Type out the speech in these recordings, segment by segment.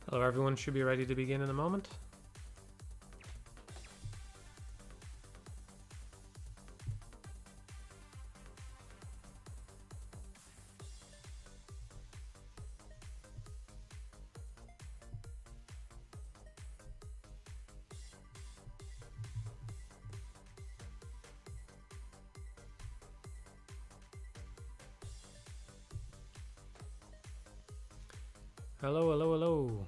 Hello everyone, should be ready to begin in a moment. Hello, hello, hello.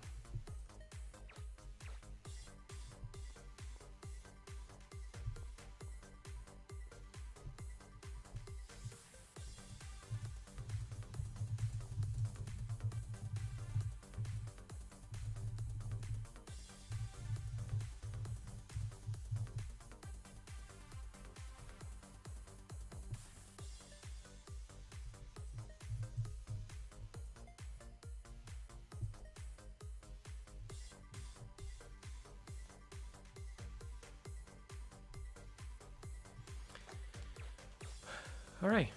All right.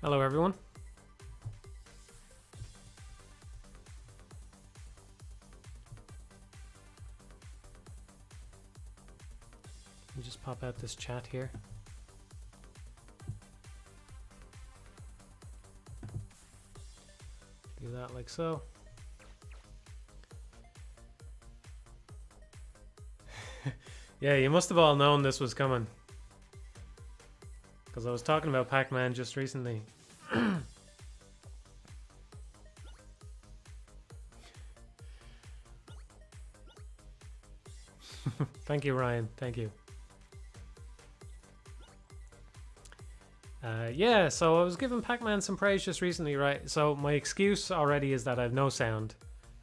Hello everyone. Let me just pop out this chat here. Do that like so. Yeah, you must have all known this was coming. Because I was talking about Pac-Man just recently. Thank you, Ryan. Thank you. Yeah, so I was giving Pac-Man some praise just recently, right? So my excuse already is that I have no sound.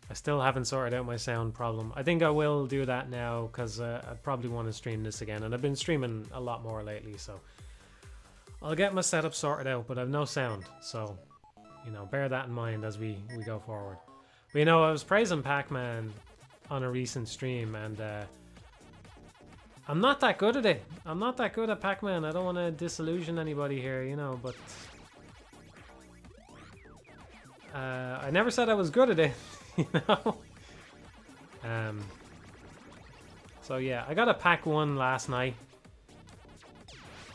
I still haven't sorted out my sound problem. I think I will do that now because I probably want to stream this again. And I've been streaming a lot more lately, so I'll get my setup sorted out, but I've no sound. So, you know, bear that in mind as we go forward. But, you know, I was praising Pac-Man on a recent stream, and I'm not that good at it. I'm not that good at Pac-Man. I don't want to disillusion anybody here, you know, but I never said I was good at it. You know. So yeah, I got a Pac 1 last night,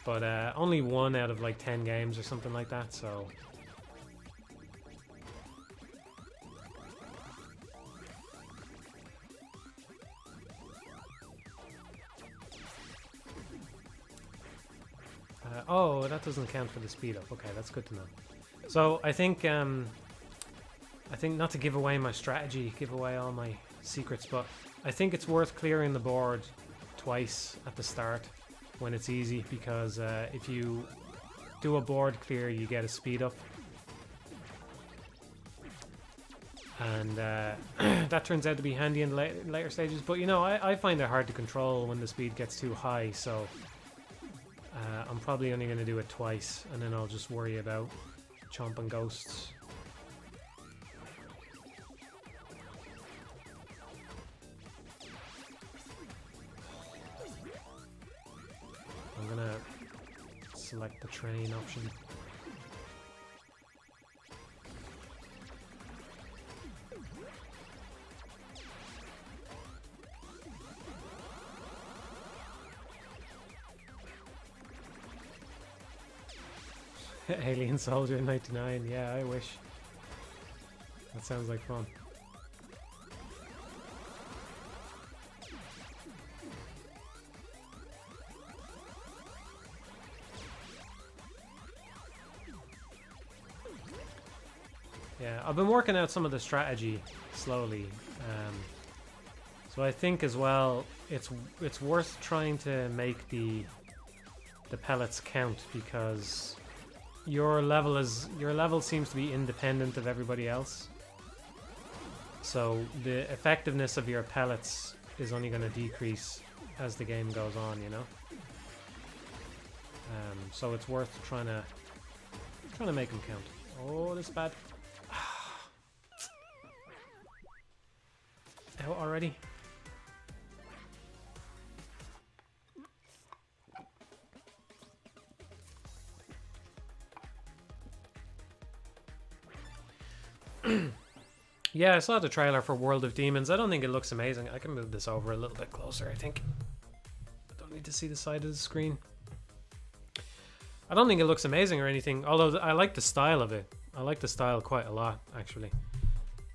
but only 1 out of like 10 games or something like that. So oh, that doesn't count for the speed up. Okay, that's good to know. So I think not to give away my strategy, give away all my secrets, but I think it's worth clearing the board twice at the start when it's easy, because if you do a board clear, you get a speed up. And that turns out to be handy in later stages, but you know, I find it hard to control when the speed gets too high, so I'm probably only going to do it twice, and then I'll just worry about chomping ghosts. I'm gonna select the train option. Alien Soldier 99, yeah, I wish. That sounds like fun. Yeah, I've been working out some of the strategy slowly. So I think as well, it's worth trying to make the pellets count, because your level seems to be independent of everybody else. So the effectiveness of your pellets is only going to decrease as the game goes on, you know. So it's worth trying to make them count. Oh, this is bad. Out already. Yeah, I saw the trailer for World of Demons. I don't think it looks amazing. I can move this over a little bit closer, I think. I don't need to see the side of the screen. I don't think it looks amazing or anything, although I like the style of it. I like the style quite a lot, actually,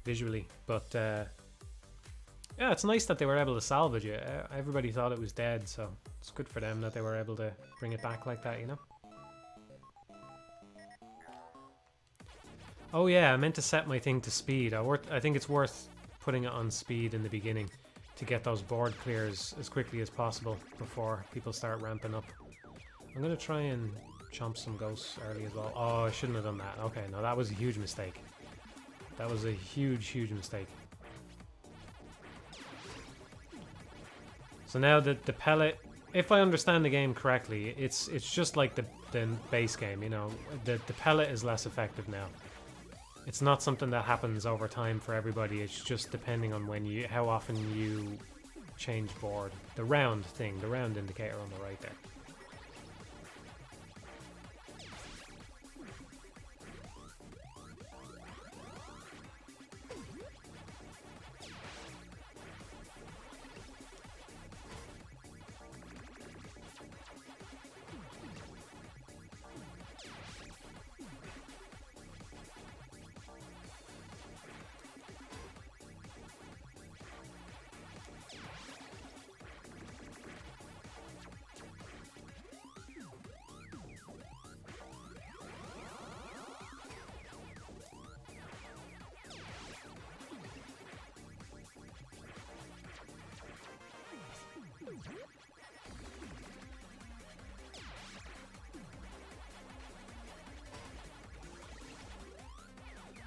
visually. But yeah, it's nice that they were able to salvage it. Everybody thought it was dead, so it's good for them that they were able to bring it back like that, you know? Oh yeah, I meant to set my thing to speed. I think it's worth putting it on speed in the beginning to get those board clears as quickly as possible before people start ramping up. I'm going to try and chomp some ghosts early as well. Oh, I shouldn't have done that. Okay, no, that was a huge mistake. That was a huge, huge mistake. So now the pellet, if I understand the game correctly, it's just like the base game, you know. The pellet is less effective now. It's not something that happens over time for everybody. It's just depending on how often you change board. The round thing, the round indicator on the right there.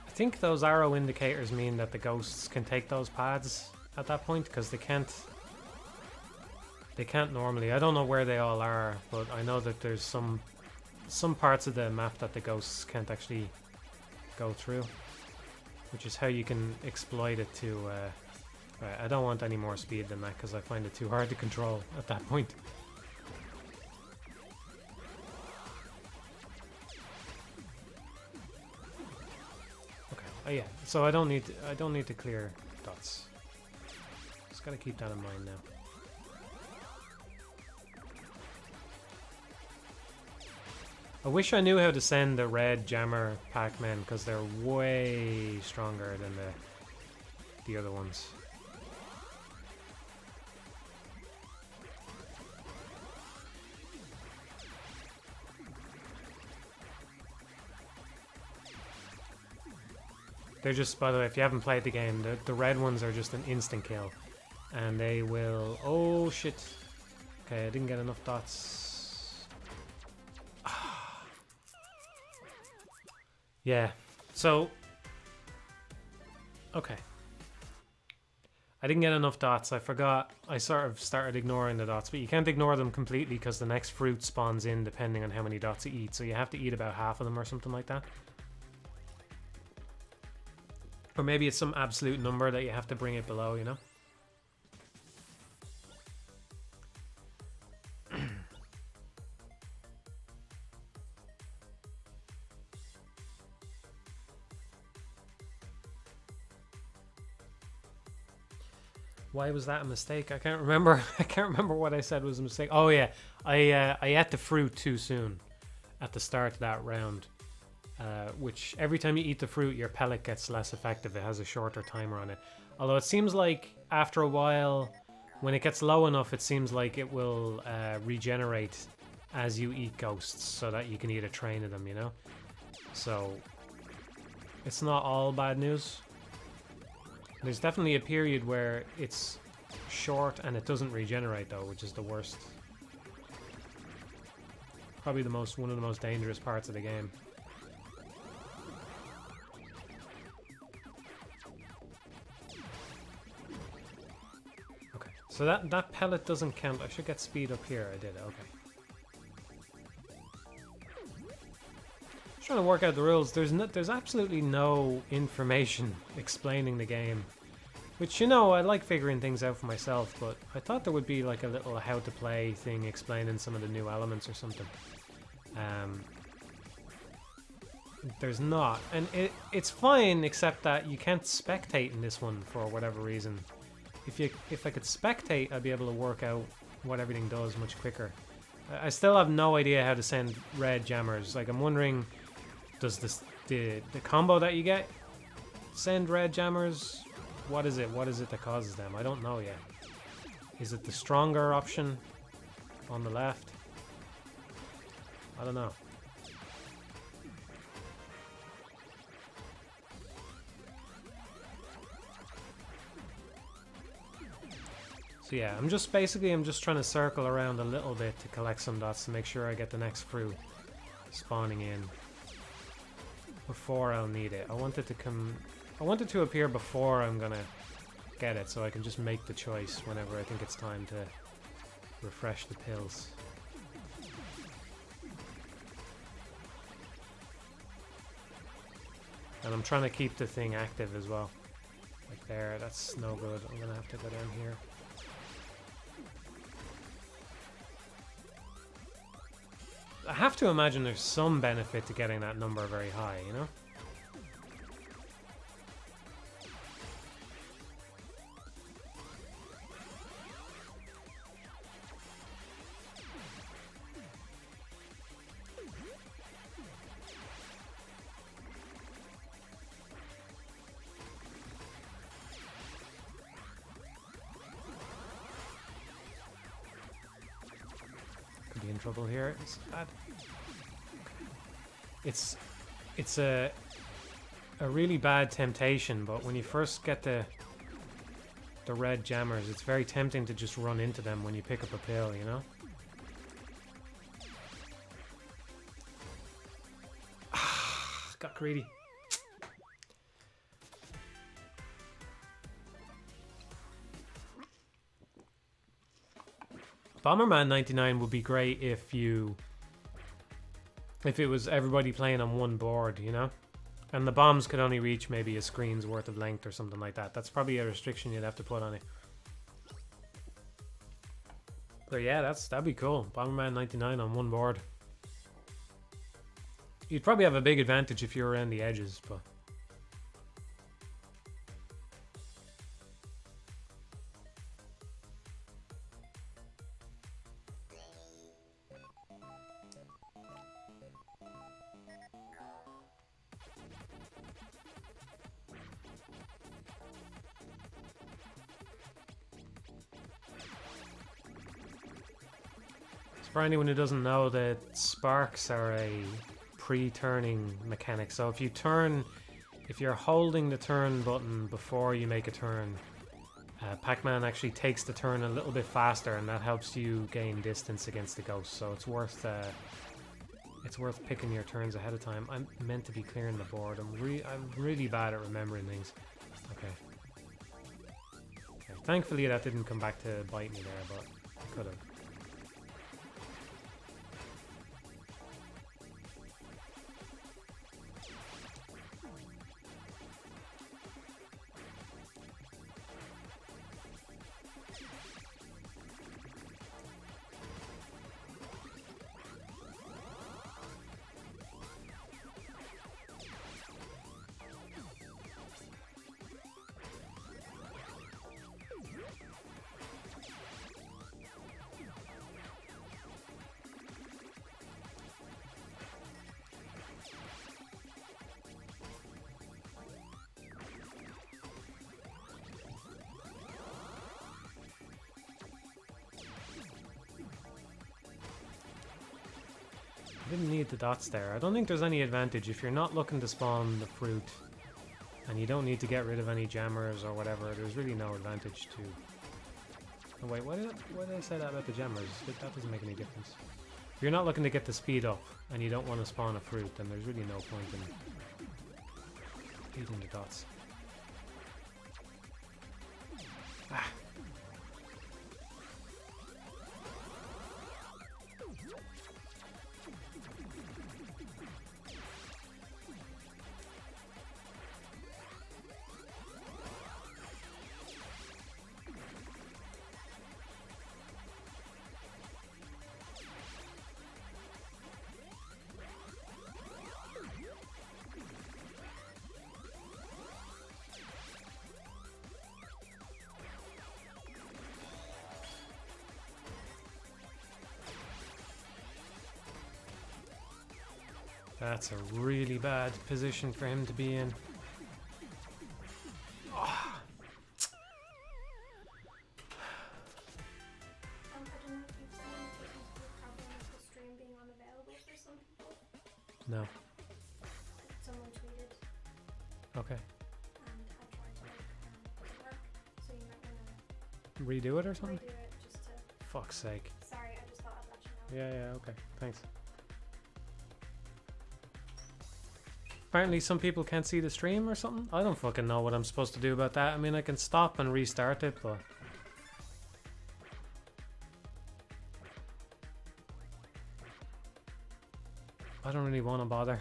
I think those arrow indicators mean that the ghosts can take those paths at that point, because they can't normally. I don't know where they all are, but I know that there's some parts of the map that the ghosts can't actually go through, which is how you can exploit it to right, I don't want any more speed than that because I find it too hard to control at that point. Oh yeah, so I don't need to clear dots. Just gotta keep that in mind now. I wish I knew how to send the red jammer Pac-Man because they're way stronger than the other ones. They're just, by the way, if you haven't played the game, the red ones are just an instant kill. And they will... Oh, shit. Okay, I didn't get enough dots. Yeah, so... Okay. I didn't get enough dots. I forgot. I sort of started ignoring the dots, but you can't ignore them completely because the next fruit spawns in depending on how many dots you eat. So you have to eat about half of them or something like that. Or maybe it's some absolute number that you have to bring it below, you know? Why was that a mistake? I can't remember. I can't remember what I said was a mistake. Oh yeah, I ate the fruit too soon at the start of that round. Which every time you eat the fruit, your pellet gets less effective. It has a shorter timer on it. Although it seems like after a while, when it gets low enough, it seems like it will regenerate as you eat ghosts, so that you can eat a train of them, you know? So, it's not all bad news. There's definitely a period where it's short and it doesn't regenerate though, which is the worst. Probably one of the most dangerous parts of the game. Okay, so that pellet doesn't count. I should get speed up here. I did it, okay. Trying to work out the rules. There's absolutely no information explaining the game, which, you know, I like figuring things out for myself, but I thought there would be like a little how to play thing explaining some of the new elements or something. There's not, and it's fine except that you can't spectate in this one for whatever reason. If I could spectate, I'd be able to work out what everything does much quicker. I still have no idea how to send red jammers. Like, I'm wondering, does the combo that you get send red jammers? What is it? What is it that causes them? I don't know yet. Is it the stronger option on the left? I don't know. So yeah, I'm just trying to circle around a little bit to collect some dots to make sure I get the next fruit spawning in before I'll need it. I want it to appear before I'm gonna get it, so I can just make the choice whenever I think it's time to refresh the pills. And I'm trying to keep the thing active as well. Like there, that's no good. I'm gonna have to go down here. I have to imagine there's some benefit to getting that number very high, you know? In trouble here. It's bad. It's a really bad temptation, but when you first get the red jammers, it's very tempting to just run into them when you pick up a pill, you know? Got greedy. Bomberman 99 would be great if it was everybody playing on one board, you know? And the bombs could only reach maybe a screen's worth of length or something like that. That's probably a restriction you'd have to put on it. But yeah, that'd be cool. Bomberman 99 on one board. You'd probably have a big advantage if you're around the edges, but... For anyone who doesn't know, that sparks are a pre-turning mechanic. So if you're holding the turn button before you make a turn, Pac-Man actually takes the turn a little bit faster, and that helps you gain distance against the ghost. So it's worth picking your turns ahead of time. I'm meant to be clearing the board. I'm really bad at remembering things. Okay. Thankfully that didn't come back to bite me there, but it could have. I didn't need the dots there. I don't think there's any advantage if you're not looking to spawn the fruit and you don't need to get rid of any jammers or whatever. There's really no advantage to... Oh wait, why did I say that about the jammers? That doesn't make any difference. If you're not looking to get the speed up and you don't want to spawn a fruit, then there's really no point in eating the dots. Ah. That's a really bad position for him to be in. Oh. I don't know if you've seen the problem with the stream being unavailable for some people. No. Someone tweeted. Okay. And I tried to make it work, so you might want to Redo it or something? redo it just to. Fuck's sake. Sorry, I just thought I'd let you know. Yeah, okay. Thanks. Apparently some people can't see the stream or something. I don't fucking know what I'm supposed to do about that. I mean, I can stop and restart it, but... I don't really want to bother.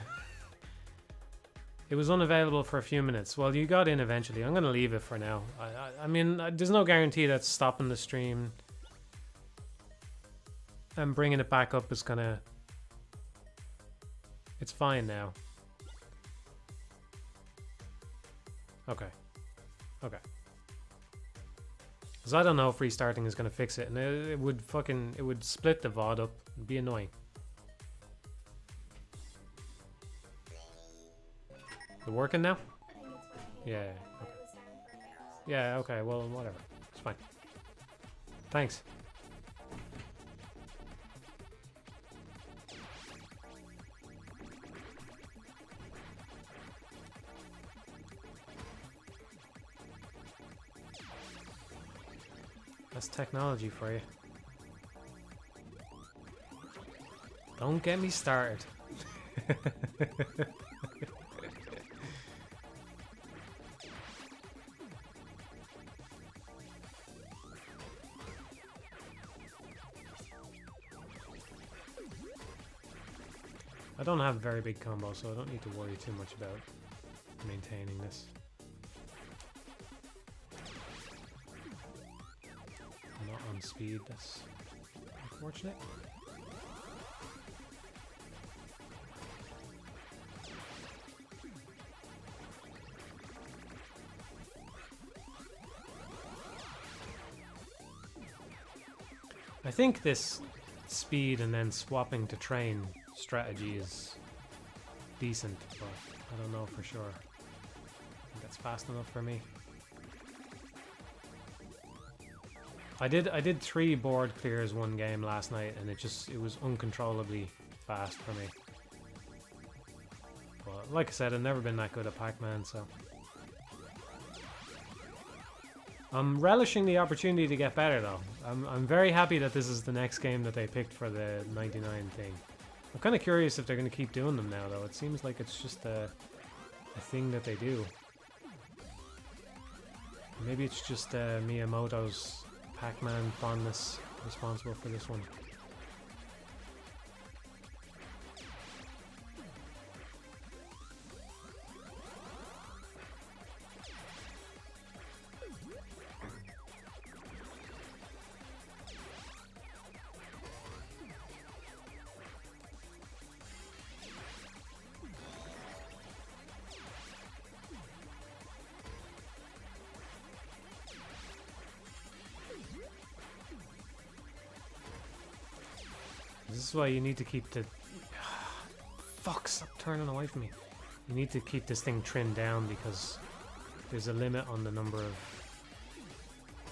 It was unavailable for a few minutes. Well, you got in eventually. I'm going to leave it for now. I mean, there's no guarantee that stopping the stream and bringing it back up is going to... It's fine now. Okay. Because I don't know if restarting is going to fix it. And it would fucking... It would split the VOD up. It'd be annoying. Is it working now? I think it's working. Yeah. But Okay. it was down for a bit, so. Yeah, okay. Well, whatever. It's fine. Thanks. That's technology for you. Don't get me started. I don't have very big combo, so I don't need to worry too much about maintaining this. I'm not on speed, that's unfortunate. I think this speed and then swapping to train strategy is decent, but I don't know for sure. I think that's fast enough for me. I did 3 board clears one game last night, and it was uncontrollably fast for me. But like I said, I've never been that good at Pac-Man, so I'm relishing the opportunity to get better though. I'm very happy that this is the next game that they picked for the 99 thing. I'm kind of curious if they're going to keep doing them now though. It seems like it's just a thing that they do. Maybe it's just Miyamoto's Pac-Man fondness responsible for this one. This is why you need to keep the... Fuck, stop turning away from me. You need to keep this thing trimmed down because there's a limit on the number of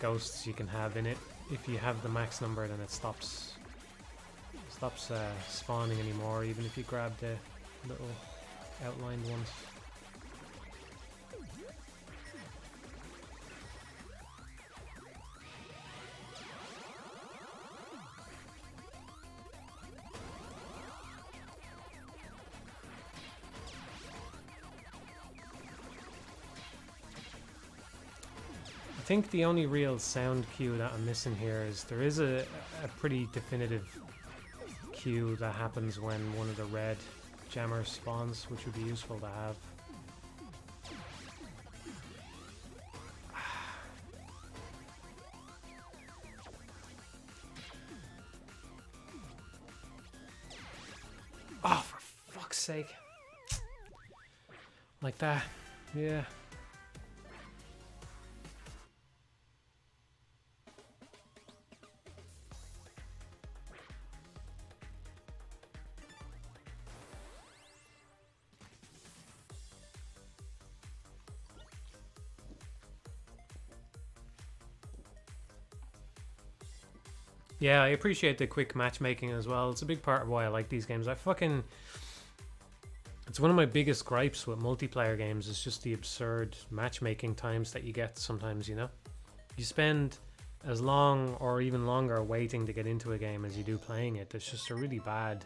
ghosts you can have in it. If you have the max number, then it stops spawning anymore, even if you grab the little outlined ones. I think the only real sound cue that I'm missing here is there is a pretty definitive cue that happens when one of the red jammers spawns, which would be useful to have. Oh, for fuck's sake. Like that. Yeah. Yeah, I appreciate the quick matchmaking as well. It's a big part of why I like these games. It's one of my biggest gripes with multiplayer games is just the absurd matchmaking times that you get sometimes, you know? You spend as long or even longer waiting to get into a game as you do playing it. It's just a really bad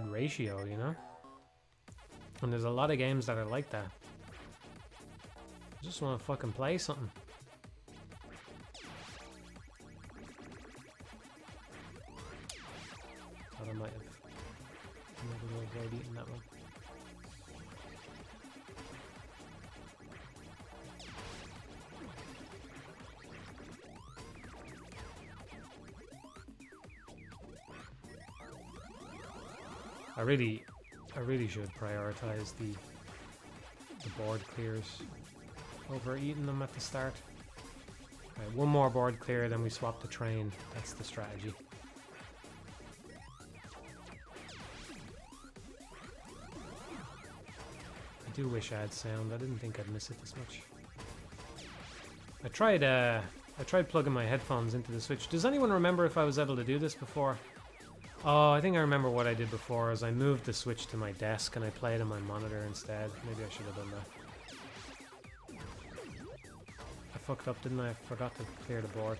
ratio, you know? And there's a lot of games that are like that. I just want to fucking play something. Thought I might have avoid eating that one. I really should prioritize the board clears over eating them at the start. Right, one more board clear, then we swap the train. That's the strategy. I do wish I had sound. I didn't think I'd miss it this much. I tried plugging my headphones into the Switch. Does anyone remember if I was able to do this before? Oh, I think I remember what I did before is I moved the Switch to my desk and I played on my monitor instead. Maybe I should have done that. I fucked up, didn't I? I forgot to clear the board.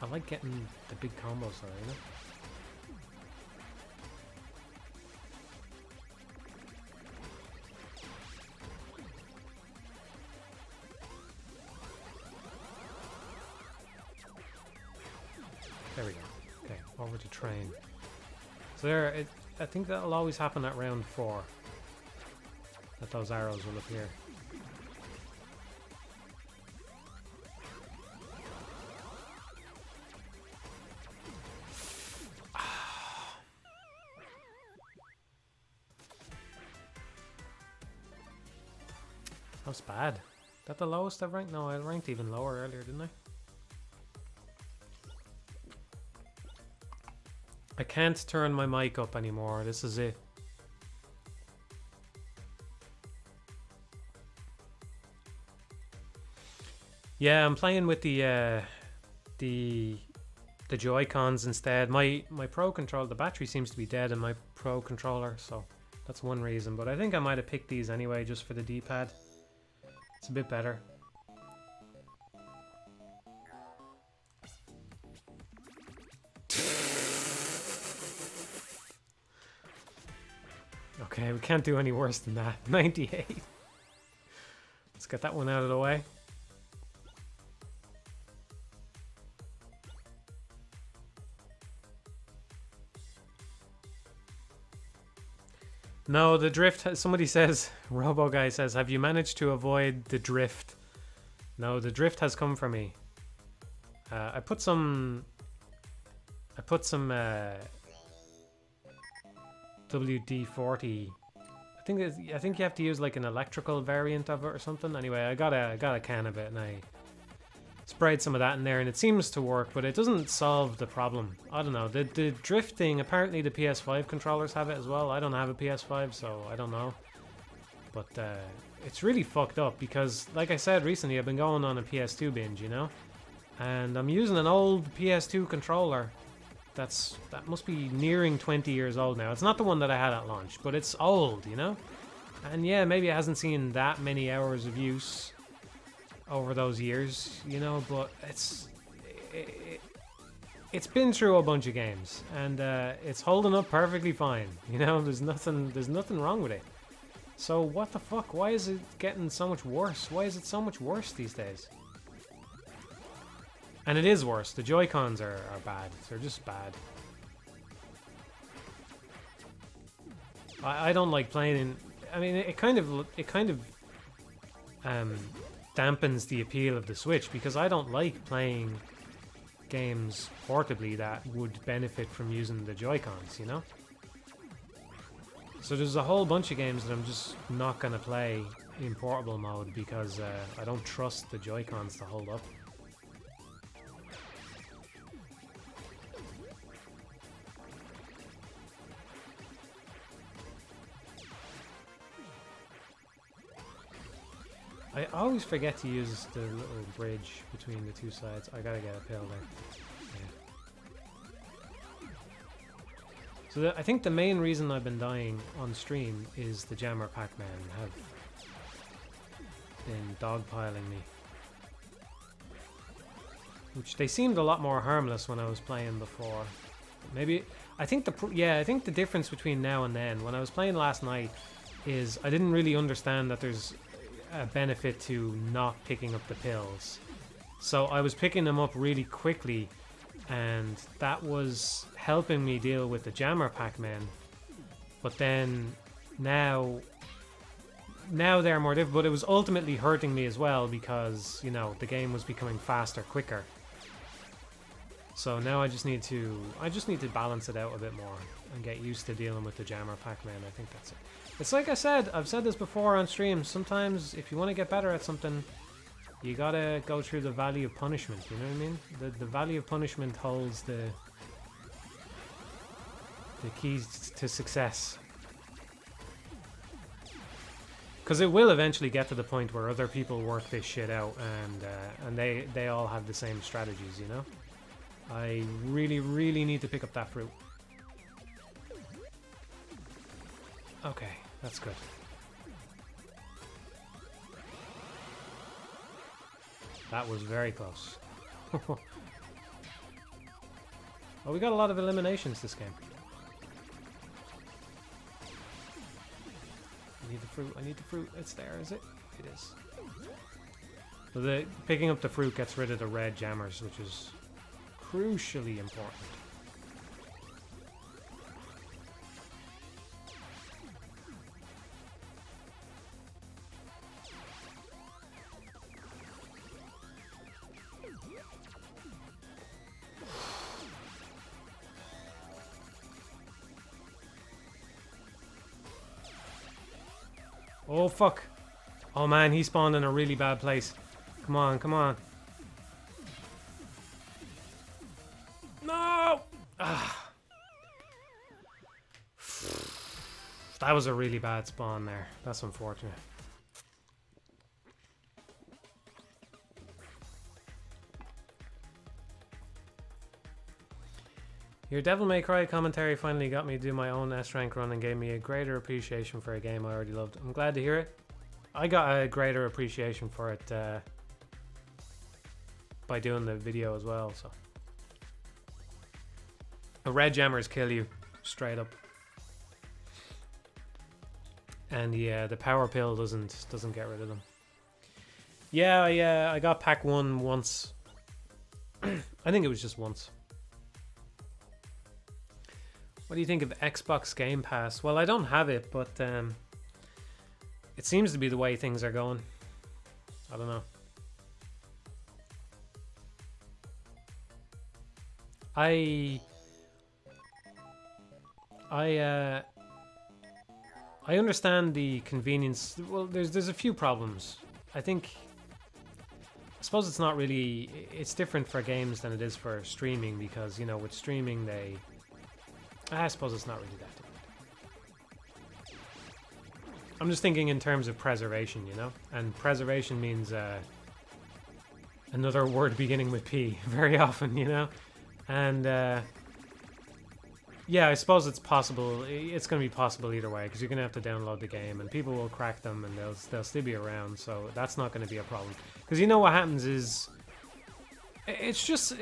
I like getting the big combos though, you know? There we go. Okay, over to train. So there, I think that'll always happen at round 4. That those arrows will appear. That's bad. Is that the lowest I've ranked? No, I ranked even lower earlier, didn't I? I can't turn my mic up anymore. This is it. Yeah, I'm playing with the Joy-Cons instead. My Pro controller, the battery seems to be dead in my Pro controller, so that's one reason. But I think I might have picked these anyway, just for the D-pad. It's a bit better. Okay, we can't do any worse than that. 98. Let's get that one out of the way. No, the drift, somebody says, Robo Guy says, have you managed to avoid the drift? No, the drift has come for me. I put some WD-40. I think you have to use like an electrical variant of it or something. Anyway, I got a can of it and I sprayed some of that in there and it seems to work, but it doesn't solve the problem. I don't know. The drifting, apparently the PS5 controllers have it as well. I don't have a PS5, so I don't know. But it's really fucked up because, like I said recently, I've been going on a PS2 binge, you know? And I'm using an old PS2 controller that must be nearing 20 years old now. It's not the one that I had at launch, but it's old, you know? And yeah, maybe it hasn't seen that many hours of use over those years, you know, but it's been through a bunch of games and it's holding up perfectly fine, you know? There's nothing wrong with it. So what the fuck? Why is it getting so much worse? Why is it so much worse these days? And it is worse. The Joy-Cons are bad. They're just bad. I don't like playing in... I mean, it kind of dampens the appeal of the Switch because I don't like playing games portably that would benefit from using the Joy-Cons, you know? So there's a whole bunch of games that I'm just not going to play in portable mode because I don't trust the Joy-Cons to hold up. I always forget to use the little bridge between the two sides. I gotta get a pill there. Yeah. So I think the main reason I've been dying on stream is the Jammer Pac-Man have been dogpiling me. Which they seemed a lot more harmless when I was playing before. Maybe I think the difference between now and then, when I was playing last night, is I didn't really understand that there's a benefit to not picking up the pills. So I was picking them up really quickly, and that was helping me deal with the Jammer Pac-Man. But then now they're more difficult, but it was ultimately hurting me as well because, you know, the game was becoming faster, quicker. So now I just need to balance it out a bit more and get used to dealing with the Jammer Pac-Man. I think that's it. It's like I said, I've said this before on stream, sometimes if you want to get better at something, you gotta go through the valley of punishment, you know what I mean? The valley of punishment holds the keys to success. Because it will eventually get to the point where other people work this shit out and they all have the same strategies, you know? I really, really need to pick up that fruit. Okay, that's good. That was very close. Oh, we got a lot of eliminations this game. I need the fruit, I need the fruit. It's there, is it? It is. So picking up the fruit gets rid of the red jammers, which is crucially important. Oh fuck. Oh man, he spawned in a really bad place. Come on, come on. No! Ah. That was a really bad spawn there. That's unfortunate. Your Devil May Cry commentary finally got me to do my own S-rank run and gave me a greater appreciation for a game I already loved. I'm glad to hear it. I got a greater appreciation for it by doing the video as well, so. The red jammers kill you, straight up. And yeah, the power pill doesn't get rid of them. Yeah, I got pack 1 once. I think it was just once. What do you think of Xbox Game Pass? Well, I don't have it, but it seems to be the way things are going. I don't know. I understand the convenience. Well, there's a few problems. I suppose it's not really. It's different for games than it is for streaming because, you know, with streaming I suppose it's not really that different. I'm just thinking in terms of preservation, you know? And preservation means another word beginning with P very often, you know? And yeah, I suppose it's possible. It's going to be possible either way because you're going to have to download the game and people will crack them and they'll still be around. So that's not going to be a problem. Because you know what happens is it's just...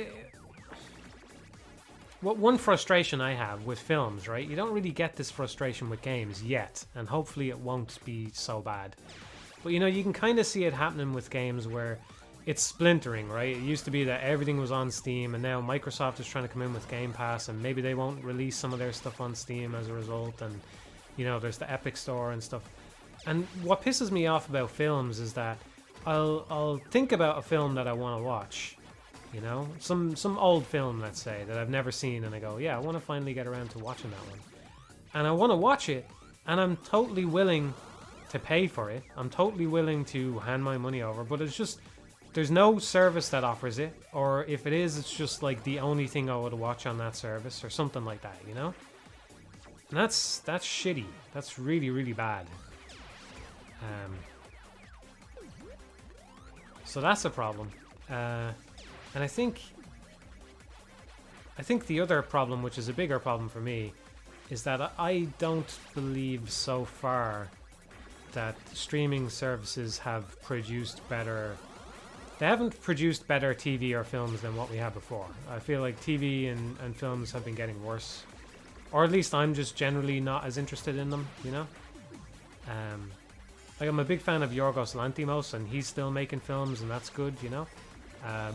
one frustration I have with films, right? You don't really get this frustration with games yet, and hopefully it won't be so bad. But you know, you can kind of see it happening with games where it's splintering, right? It used to be that everything was on Steam, and now Microsoft is trying to come in with Game Pass, and maybe they won't release some of their stuff on Steam as a result, and you know, there's the Epic Store and stuff. And what pisses me off about films is that I'll think about a film that I want to watch. You know, some old film, let's say, that I've never seen, and I go, yeah, I want to finally get around to watching that one. And I want to watch it, and I'm totally willing to pay for it. I'm totally willing to hand my money over, but it's just, there's no service that offers it, or if it is, it's just like the only thing I would watch on that service, or something like that, you know? And that's shitty. That's really, really bad. So that's a problem. And I think the other problem, which is a bigger problem for me, is that I don't believe so far that streaming services have produced better. They haven't produced better TV or films than what we had before. I feel like TV and films have been getting worse. Or at least I'm just generally not as interested in them, you know? Like I'm a big fan of Yorgos Lanthimos, and he's still making films, and that's good, you know?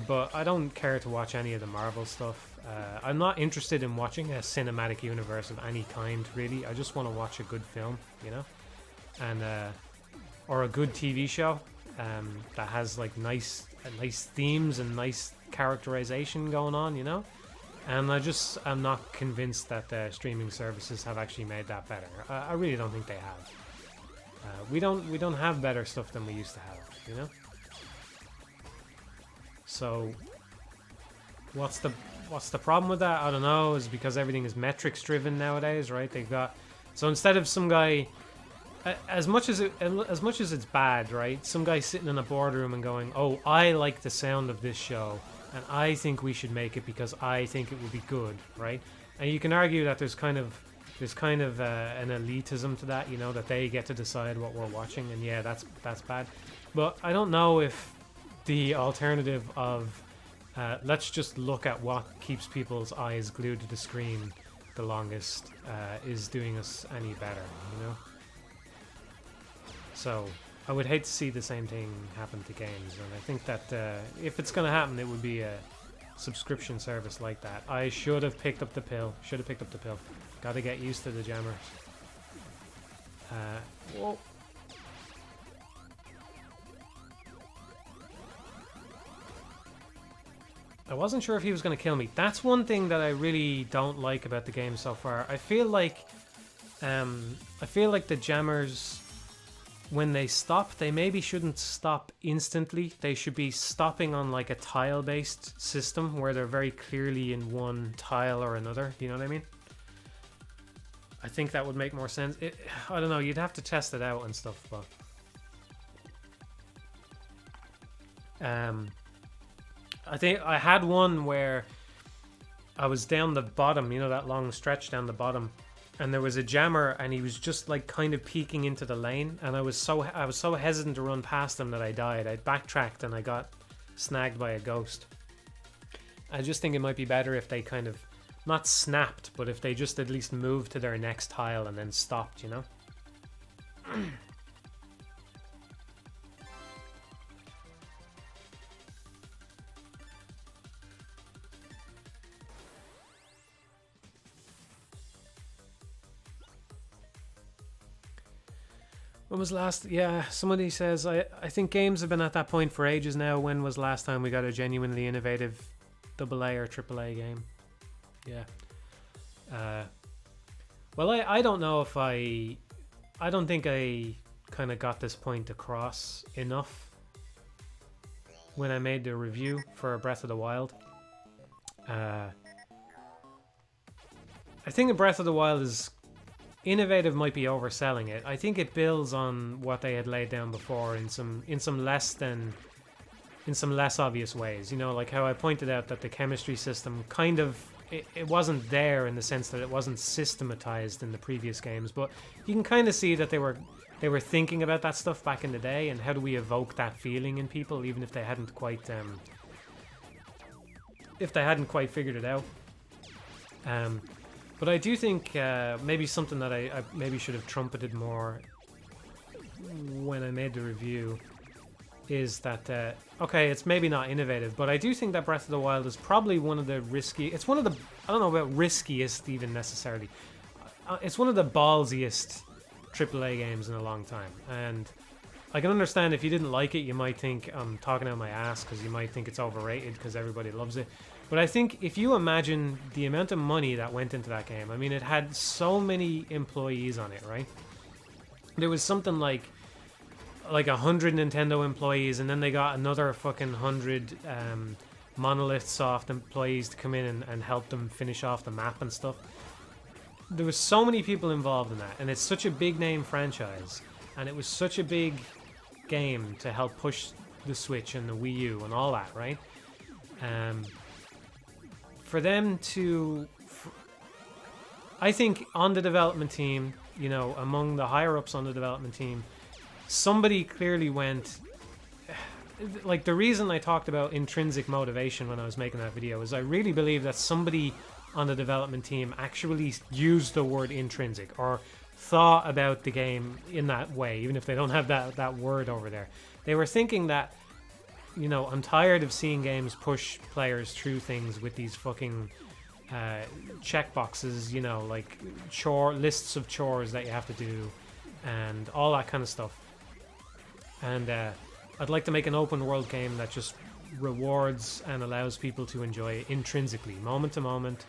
But I don't care to watch any of the Marvel stuff. I'm not interested in watching a cinematic universe of any kind, really. I just want to watch a good film, you know? And or a good TV show that has like nice themes and nice characterization going on, you know. And I'm not convinced that the streaming services have actually made that better. I really don't think they have. We don't have better stuff than we used to have, you know. So what's the problem with that? I don't know. Is because everything is metrics driven nowadays, right? They've got, so instead of some guy, as much as it's bad, right? Some guy sitting in a boardroom and going, "Oh, I like the sound of this show, and I think we should make it because I think it would be good," right? And you can argue that there's kind of an elitism to that, you know, that they get to decide what we're watching, and yeah, that's bad. But I don't know if the alternative of let's just look at what keeps people's eyes glued to the screen the longest is doing us any better, you know. So I would hate to see the same thing happen to games, and I think that if it's going to happen, it would be a subscription service like that. I should have picked up the pill. Got to get used to the jammers. Whoa. I wasn't sure if he was going to kill me. That's one thing that I really don't like about the game so far. I feel like the jammers, when they stop, they maybe shouldn't stop instantly. They should be stopping on like a tile-based system where they're very clearly in one tile or another. You know what I mean? I think that would make more sense. I don't know. You'd have to test it out and stuff, but I think I had one where I was down the bottom, you know, that long stretch down the bottom, and there was a jammer, and he was just like kind of peeking into the lane, and I was so hesitant to run past him that I died. I backtracked and I got snagged by a ghost. I just think it might be better if they kind of not snapped, but if they just at least moved to their next tile and then stopped, you know? When was last? Yeah, somebody says, I think games have been at that point for ages now. When was last time we got a genuinely innovative AA or AAA game? Yeah. Well, I don't know if I don't think I kind of got this point across enough when I made the review for Breath of the Wild. I think Breath of the Wild is innovative, might be overselling it. I think it builds on what they had laid down before in some less obvious ways. You know, like how I pointed out that the chemistry system kind of it wasn't there in the sense that it wasn't systematized in the previous games, but you can kind of see that they were thinking about that stuff back in the day, and how do we evoke that feeling in people, even if they hadn't quite figured it out. But I do think maybe something that I maybe should have trumpeted more when I made the review is that, okay, it's maybe not innovative, but I do think that Breath of the Wild is probably one of the it's one of the, I don't know about riskiest even necessarily, it's one of the ballsiest AAA games in a long time. And I can understand if you didn't like it, you might think I'm talking out my ass, because you might think it's overrated because everybody loves it. But I think if you imagine the amount of money that went into that game, I mean, it had so many employees on it, right? There was something like 100 Nintendo employees, and then they got another fucking 100 Monolith Soft employees to come in and help them finish off the map and stuff. There was so many people involved in that, and it's such a big name franchise, and it was such a big game to help push the Switch and the Wii U and all that, right? For them to, I think on the development team, you know, among the higher ups on the development team, somebody clearly went, like the reason I talked about intrinsic motivation when I was making that video is I really believe that somebody on the development team actually used the word intrinsic or thought about the game in that way, even if they don't have that word over there. They were thinking that, you know, I'm tired of seeing games push players through things with these fucking checkboxes, you know, like lists of chores that you have to do and all that kind of stuff. And I'd like to make an open world game that just rewards and allows people to enjoy it intrinsically, moment to moment,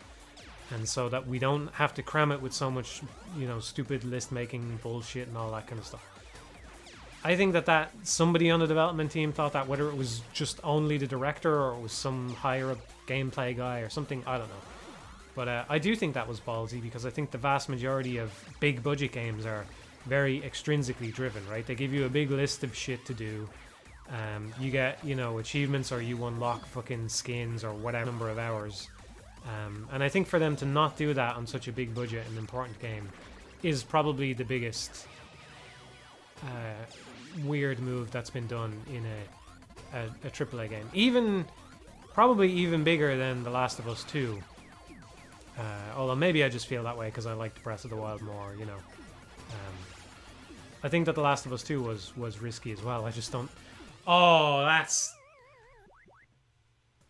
and so that we don't have to cram it with so much, you know, stupid list making bullshit and all that kind of stuff. I think that somebody on the development team thought that, whether it was just only the director or it was some higher up gameplay guy or something, I don't know. But I do think that was ballsy, because I think the vast majority of big budget games are very extrinsically driven, right? They give you a big list of shit to do. You get, you know, achievements, or you unlock fucking skins or whatever number of hours. And I think for them to not do that on such a big budget and important game is probably the biggest weird move that's been done in a AAA game. Probably even bigger than The Last of Us 2. Although maybe I just feel that way because I liked Breath of the Wild more, you know. I think that The Last of Us 2 was risky as well. I just don't... Oh,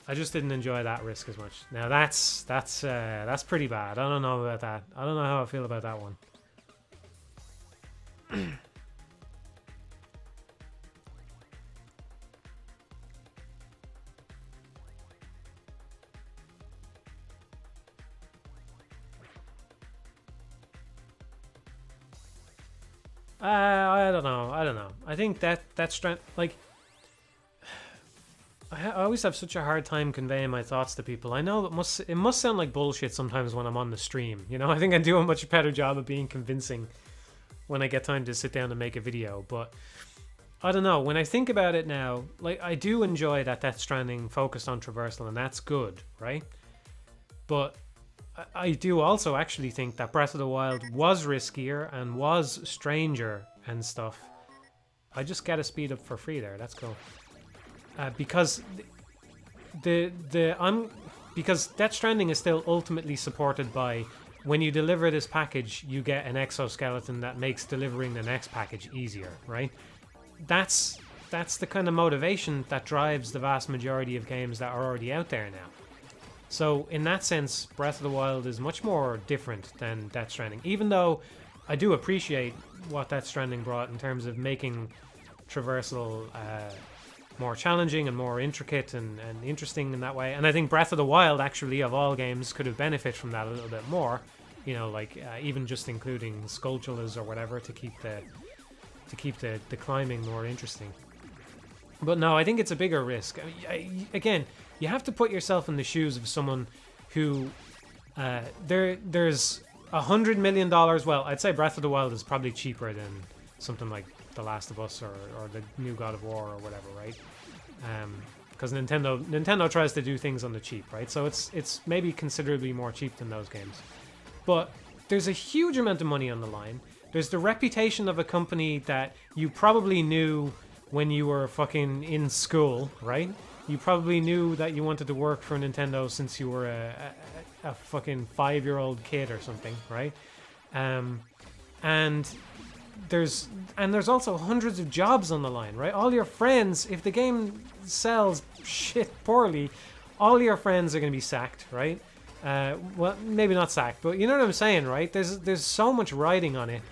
I just didn't enjoy that risk as much. Now that's pretty bad. I don't know about that. I don't know how I feel about that one. I don't know. I think that strength, like, I always have such a hard time conveying my thoughts to people. I know it must sound like bullshit sometimes when I'm on the stream. You know, I think I do a much better job of being convincing when I get time to sit down and make a video. But I don't know. When I think about it now, like, I do enjoy that Death Stranding focused on traversal, and that's good, right? But I do also actually think that Breath of the Wild was riskier and was stranger and stuff. I just get a speed up for free there. That's cool. Because because Death Stranding is still ultimately supported by, when you deliver this package, you get an exoskeleton that makes delivering the next package easier, right? That's the kind of motivation that drives the vast majority of games that are already out there now. So in that sense, Breath of the Wild is much more different than Death Stranding, even though I do appreciate what Death Stranding brought in terms of making traversal more challenging and more intricate and interesting in that way. And I think Breath of the Wild, actually, of all games, could have benefited from that a little bit more. You know, like even just including skulltulas or whatever to keep the climbing more interesting. But no, I think it's a bigger risk. Again, you have to put yourself in the shoes of someone who there's $100 million. Well, I'd say Breath of the Wild is probably cheaper than something like The Last of Us or the new God of War or whatever, right? Because Nintendo tries to do things on the cheap, right? So it's maybe considerably more cheap than those games. But there's a huge amount of money on the line. There's the reputation of a company that you probably knew when you were fucking in school, right? You probably knew that you wanted to work for Nintendo since you were a fucking 5-year-old kid or something, right? And there's also hundreds of jobs on the line, right? All your friends, if the game sells shit poorly, all your friends are going to be sacked, right? Well, maybe not sacked, but you know what I'm saying, right? There's so much riding on it,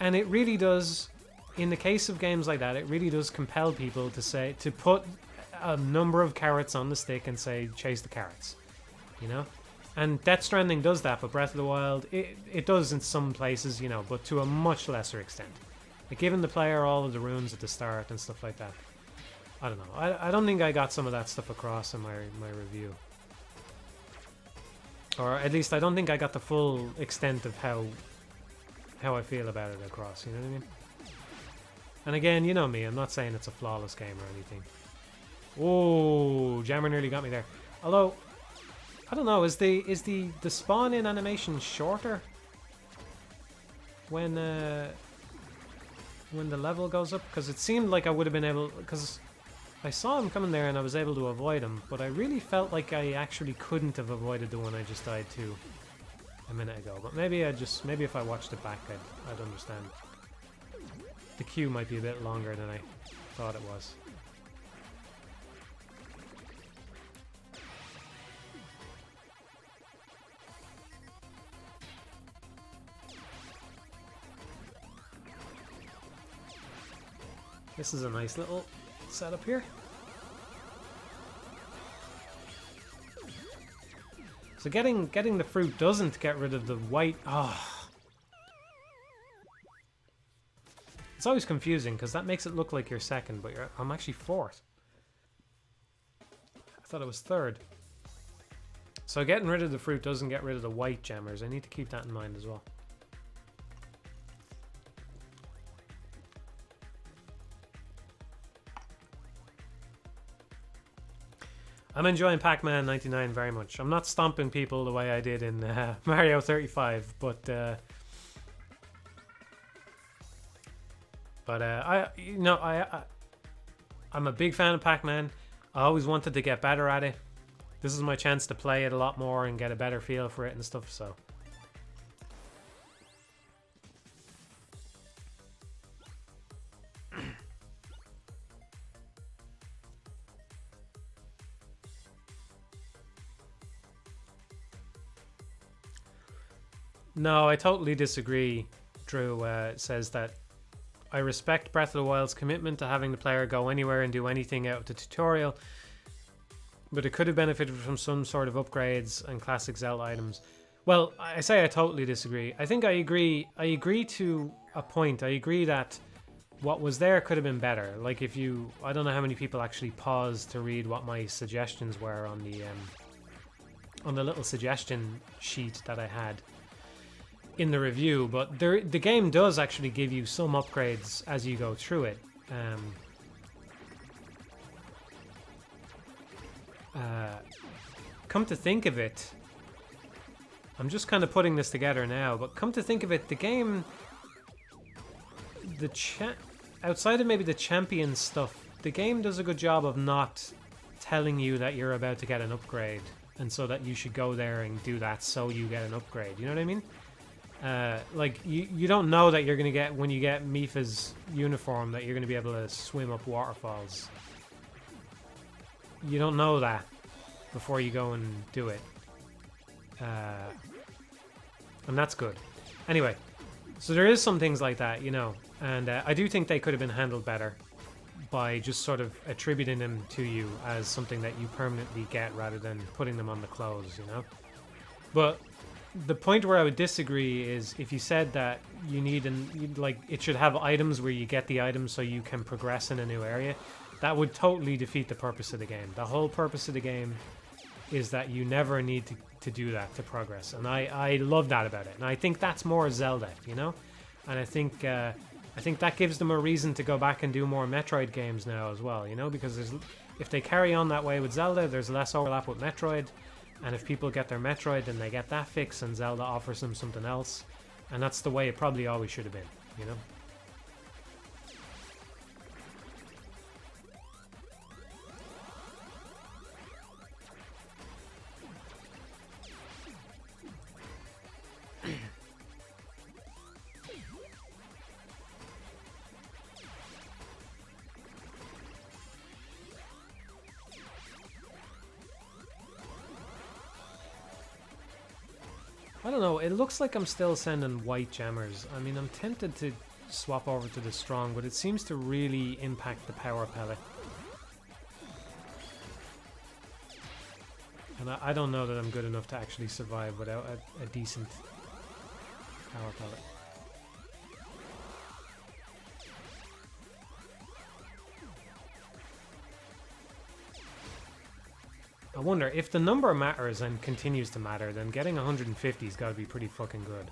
and it really does. In the case of games like that, it really does compel people to put a number of carrots on the stick and say, chase the carrots, you know? And Death Stranding does that, but Breath of the Wild, it does in some places, you know, but to a much lesser extent. Like giving the player all of the runes at the start and stuff like that. I don't know. I don't think I got some of that stuff across in my review. Or at least I don't think I got the full extent of how I feel about it across, you know what I mean? And again, you know me, I'm not saying it's a flawless game or anything. Oh, Jammer nearly got me there. Although, I don't know, is the spawn in animation shorter when the level goes up? Because it seemed like I would have been able, because I saw him coming there and I was able to avoid him, but I really felt like I actually couldn't have avoided the one I just died to a minute ago. But maybe if I watched it back, I'd understand. The queue might be a bit longer than I thought it was. This is a nice little setup here. So getting the fruit doesn't get rid of the white. Ah, it's always confusing because that makes it look like you're second, but I'm actually fourth. I thought it was third. So getting rid of the fruit doesn't get rid of the white gemmers. I need to keep that in mind as well. I'm enjoying Pac-Man 99 very much. I'm not stomping people the way I did in Mario 35, but I'm a big fan of Pac-Man. I always wanted to get better at it. This is my chance to play it a lot more and get a better feel for it and stuff, so. No, I totally disagree. Drew says that I respect Breath of the Wild's commitment to having the player go anywhere and do anything out of the tutorial, but it could have benefited from some sort of upgrades and classic Zelda items. Well, I say I totally disagree. I think I agree to a point. I agree that what was there could have been better. Like if you, I don't know how many people actually paused to read what my suggestions were on the little suggestion sheet that I had in the review, but the game does actually give you some upgrades as you go through it. Come to think of it, I'm just kind of putting this together now, but come to think of it, the game, outside of maybe the champion stuff, the game does a good job of not telling you that you're about to get an upgrade, and so that you should go there and do that so you get an upgrade. You know what I mean? Like you don't know that you're gonna get, when you get Mifa's uniform, that you're gonna be able to swim up waterfalls. You don't know that before you go and do it, and that's good. Anyway, so there is some things like that, you know, and I do think they could have been handled better by just sort of attributing them to you as something that you permanently get rather than putting them on the clothes, you know. But the point where I would disagree is if you said that you need like it should have items where you get the items so you can progress in a new area. That would totally defeat the purpose of the game. The whole purpose of the game is that you never need to do that to progress, and I love that about it. And I think that's more Zelda, you know. And I think that gives them a reason to go back and do more Metroid games now as well, you know, because if they carry on that way with Zelda, there's less overlap with Metroid. And if people get their Metroid, then they get that fix, and Zelda offers them something else. And that's the way it probably always should have been, you know? I don't know, it looks like I'm still sending white gemmers. I mean, I'm tempted to swap over to the strong, but it seems to really impact the power pellet. And I don't know that I'm good enough to actually survive without a decent power pellet. I wonder, if the number matters and continues to matter, then getting 150's got to be pretty fucking good.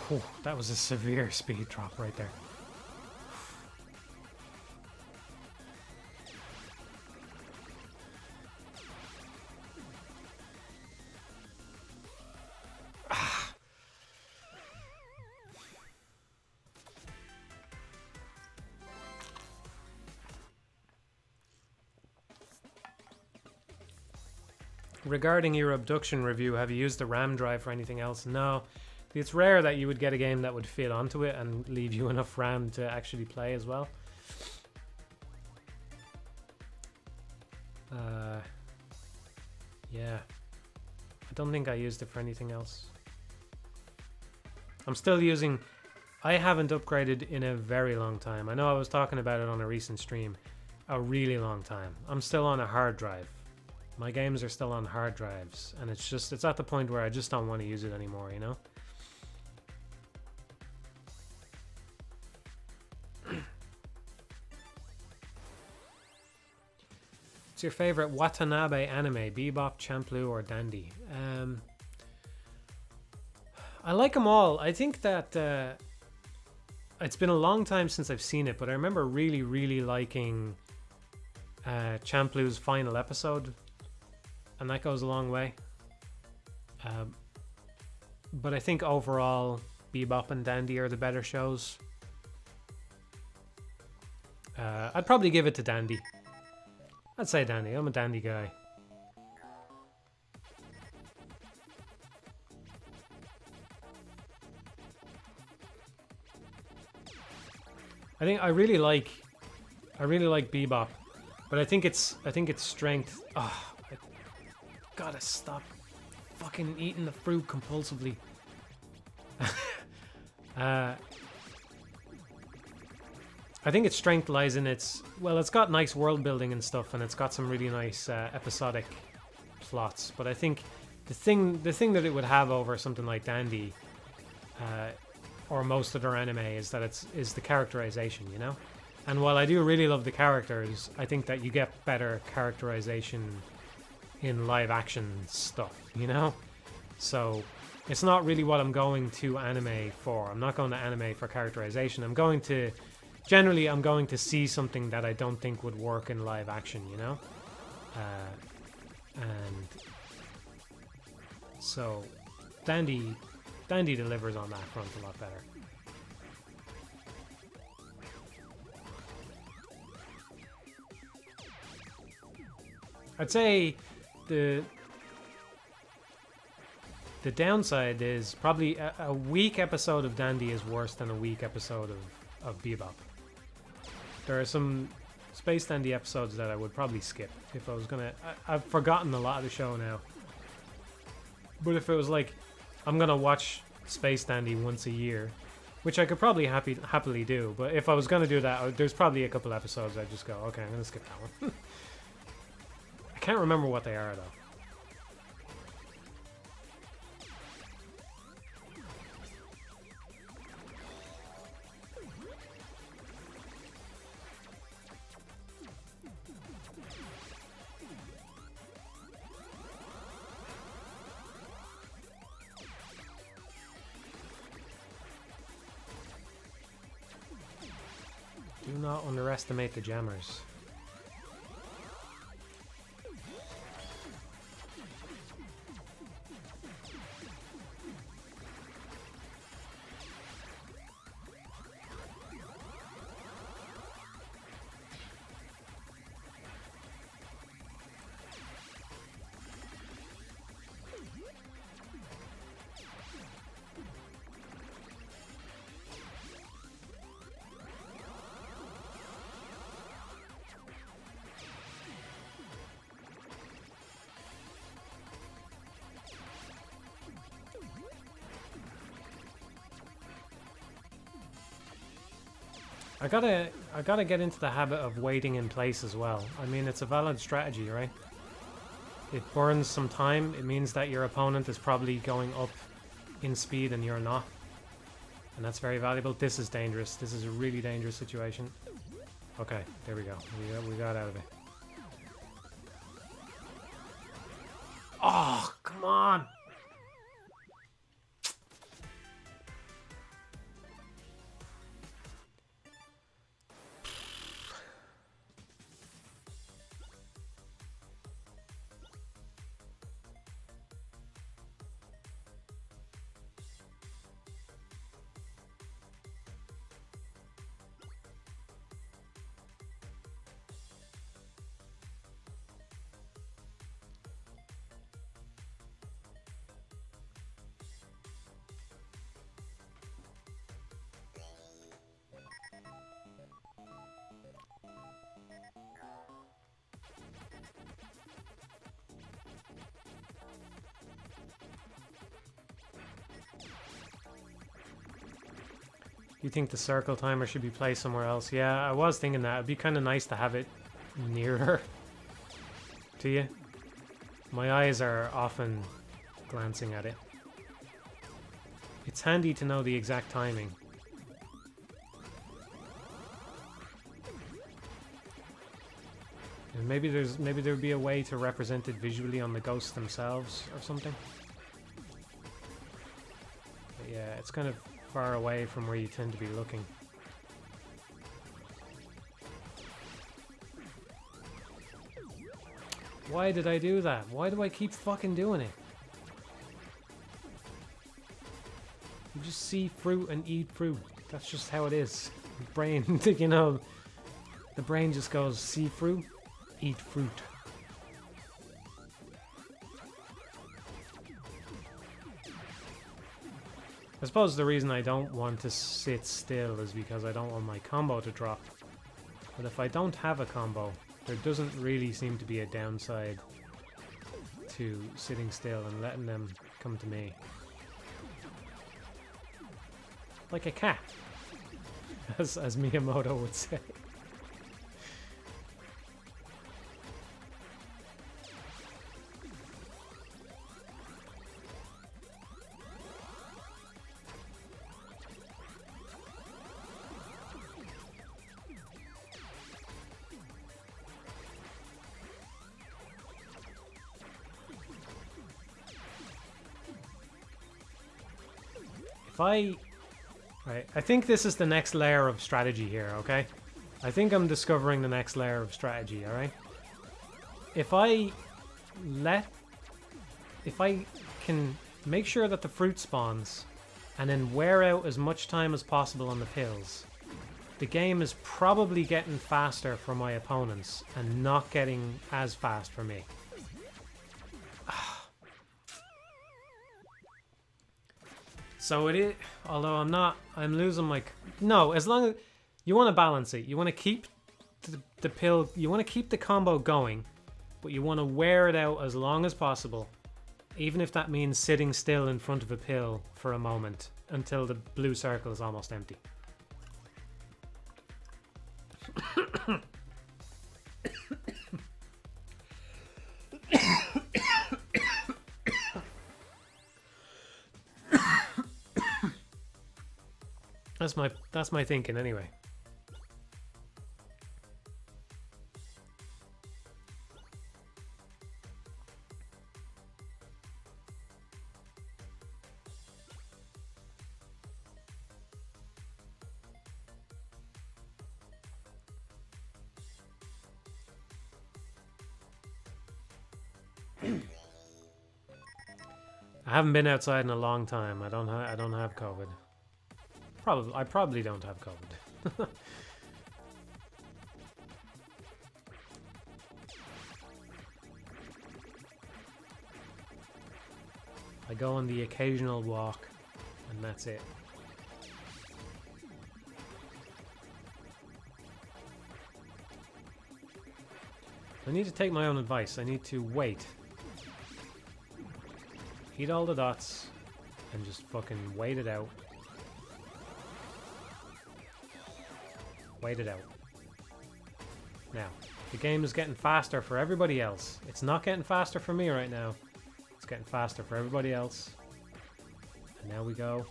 Whew, that was a severe speed drop right there. Regarding your abduction review, have you used the RAM drive for anything else? No. It's rare that you would get a game that would fit onto it and leave you enough RAM to actually play as well. Yeah. I don't think I used it for anything else. I'm still using... I haven't upgraded in a very long time. I know I was talking about it on a recent stream. A really long time. I'm still on a hard drive. My games are still on hard drives, and it's at the point where I just don't want to use it anymore, you know? What's your favorite Watanabe anime? Bebop, Champloo, or Dandy? I like them all. I think that it's been a long time since I've seen it, but I remember really, really liking Champloo's final episode. And that goes a long way. But I think overall, Bebop and Dandy are the better shows. I'd probably give it to Dandy. I'd say Dandy. I'm a Dandy guy. I really like Bebop, but I think its strength. Oh, gotta stop fucking eating the fruit compulsively. I think its strength lies in its... Well, it's got nice world building and stuff, and it's got some really nice episodic plots. But I think the thing that it would have over something like Dandy, or most other anime, is that is the characterization, you know? And while I do really love the characters, I think that you get better characterization in live action stuff, you know? So it's not really what I'm going to anime for. I'm not going to anime for characterization. I'm going to see something that I don't think would work in live action, you know? And so Dandy delivers on that front a lot better. I'd say the downside is probably a weak episode of Dandy is worse than a weak episode of Bebop. There are some Space Dandy episodes that I would probably skip if I was gonna... I've forgotten a lot of the show now. But if it was like, I'm gonna watch Space Dandy once a year, which I could probably happily do, but if I was gonna do that, there's probably a couple episodes I'd just go, okay, I'm gonna skip that one. I can't remember what they are, though. Do not underestimate the jammers. I gotta get into the habit of waiting in place as well. I mean, it's a valid strategy, right? It burns some time. It means that your opponent is probably going up in speed and you're not. And that's very valuable. This is dangerous. This is a really dangerous situation. Okay, there we go. We got out of it. Oh, come on! You think the circle timer should be placed somewhere else? Yeah, I was thinking that. It'd be kind of nice to have it nearer to you. My eyes are often glancing at it. It's handy to know the exact timing. And maybe there'd be a way to represent it visually on the ghosts themselves or something. But yeah, it's kind of far away from where you tend to be looking. Why did I do that? Why do I keep fucking doing it? You just see fruit and eat fruit. That's just how it is. The brain, you know, the brain just goes, see fruit, eat fruit. I suppose the reason I don't want to sit still is because I don't want my combo to drop. But if I don't have a combo, there doesn't really seem to be a downside to sitting still and letting them come to me. Like a cat, as Miyamoto would say. I think this is the next layer of strategy here, okay? I think I'm discovering the next layer of strategy, alright? If I can make sure that the fruit spawns and then wear out as much time as possible on the pills, the game is probably getting faster for my opponents and not getting as fast for me. So it is, although I'm losing my, no, as long as, you want to balance it. You want to keep the pill, you want to keep the combo going, but you want to wear it out as long as possible, even if that means sitting still in front of a pill for a moment until the blue circle is almost empty. That's my thinking anyway. I haven't been outside in a long time. I don't have COVID. I probably don't have COVID. I go on the occasional walk, and that's it. I need to take my own advice. I need to wait. Eat all the dots, and just fucking wait it out. Wait it out. Now, the game is getting faster for everybody else. It's not getting faster for me right now. It's getting faster for everybody else. And now we go.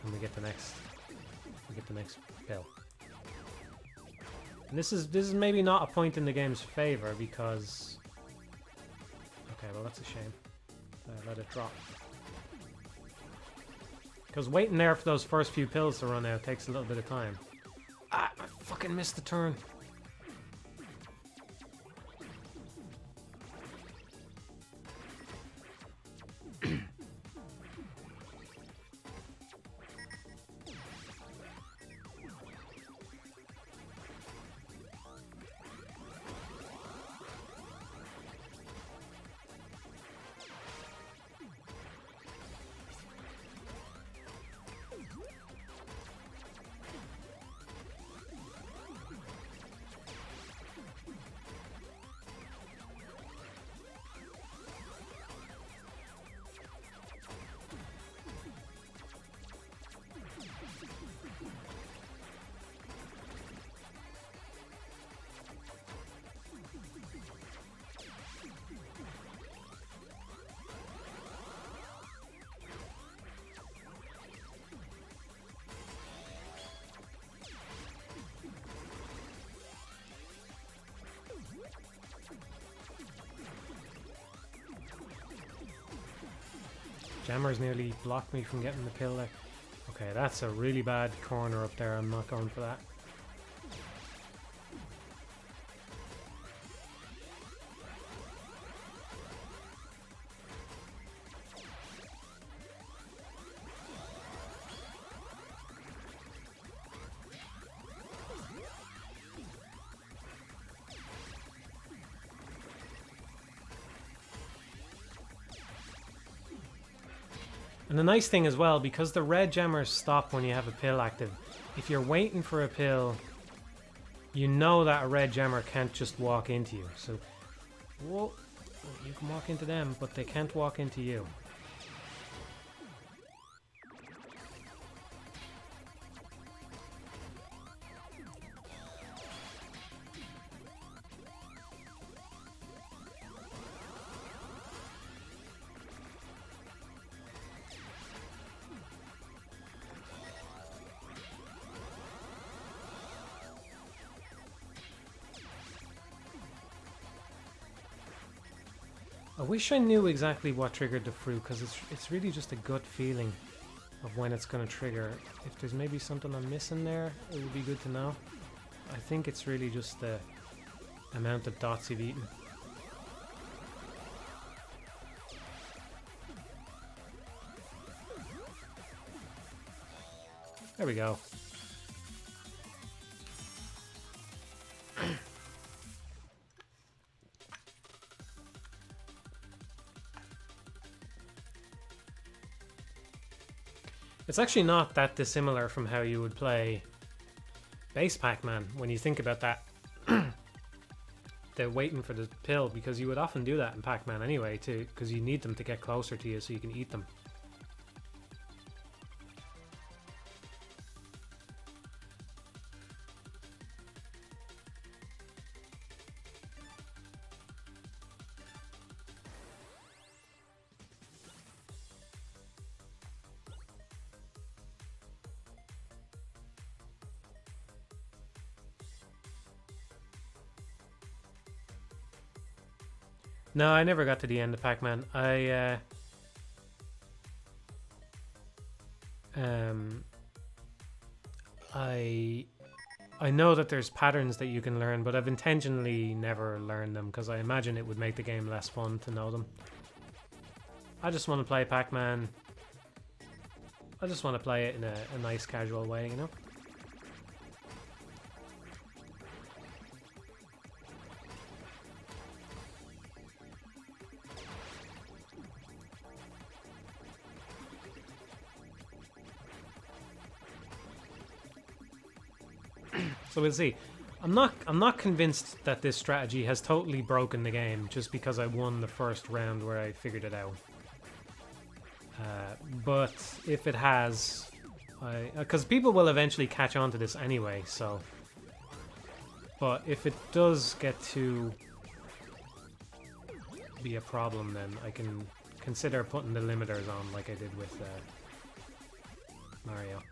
And we get the next pill. And this is maybe not a point in the game's favor because, okay, well that's a shame. Let it drop. Because waiting there for those first few pills to run out takes a little bit of time. Ah, I fucking missed the turn. Jammers nearly blocked me from getting the pill there. Okay, that's a really bad corner up there. I'm not going for that. And the nice thing as well, because the red gemmers stop when you have a pill active, if you're waiting for a pill, you know that a red gemmer can't just walk into you. So, whoa, you can walk into them, but they can't walk into you. I wish I knew exactly what triggered the fruit, because it's really just a gut feeling of when it's going to trigger. If there's maybe something I'm missing there, it would be good to know. I think it's really just the amount of dots you've eaten. There we go. It's actually not that dissimilar from how you would play base Pac-Man when you think about that. They're waiting for the pill, because you would often do that in Pac-Man anyway too, because you need them to get closer to you so you can eat them. No, I never got to the end of Pac-Man. I know that there's patterns that you can learn, but I've intentionally never learned them because I imagine it would make the game less fun to know them. I just want to play Pac-Man. I just want to play it in a nice casual way, you know? So we'll see. I'm not convinced that this strategy has totally broken the game just because I won the first round where I figured it out. But if it has, because people will eventually catch on to this anyway, so. But if it does get to be a problem, then I can consider putting the limiters on like I did with Mario.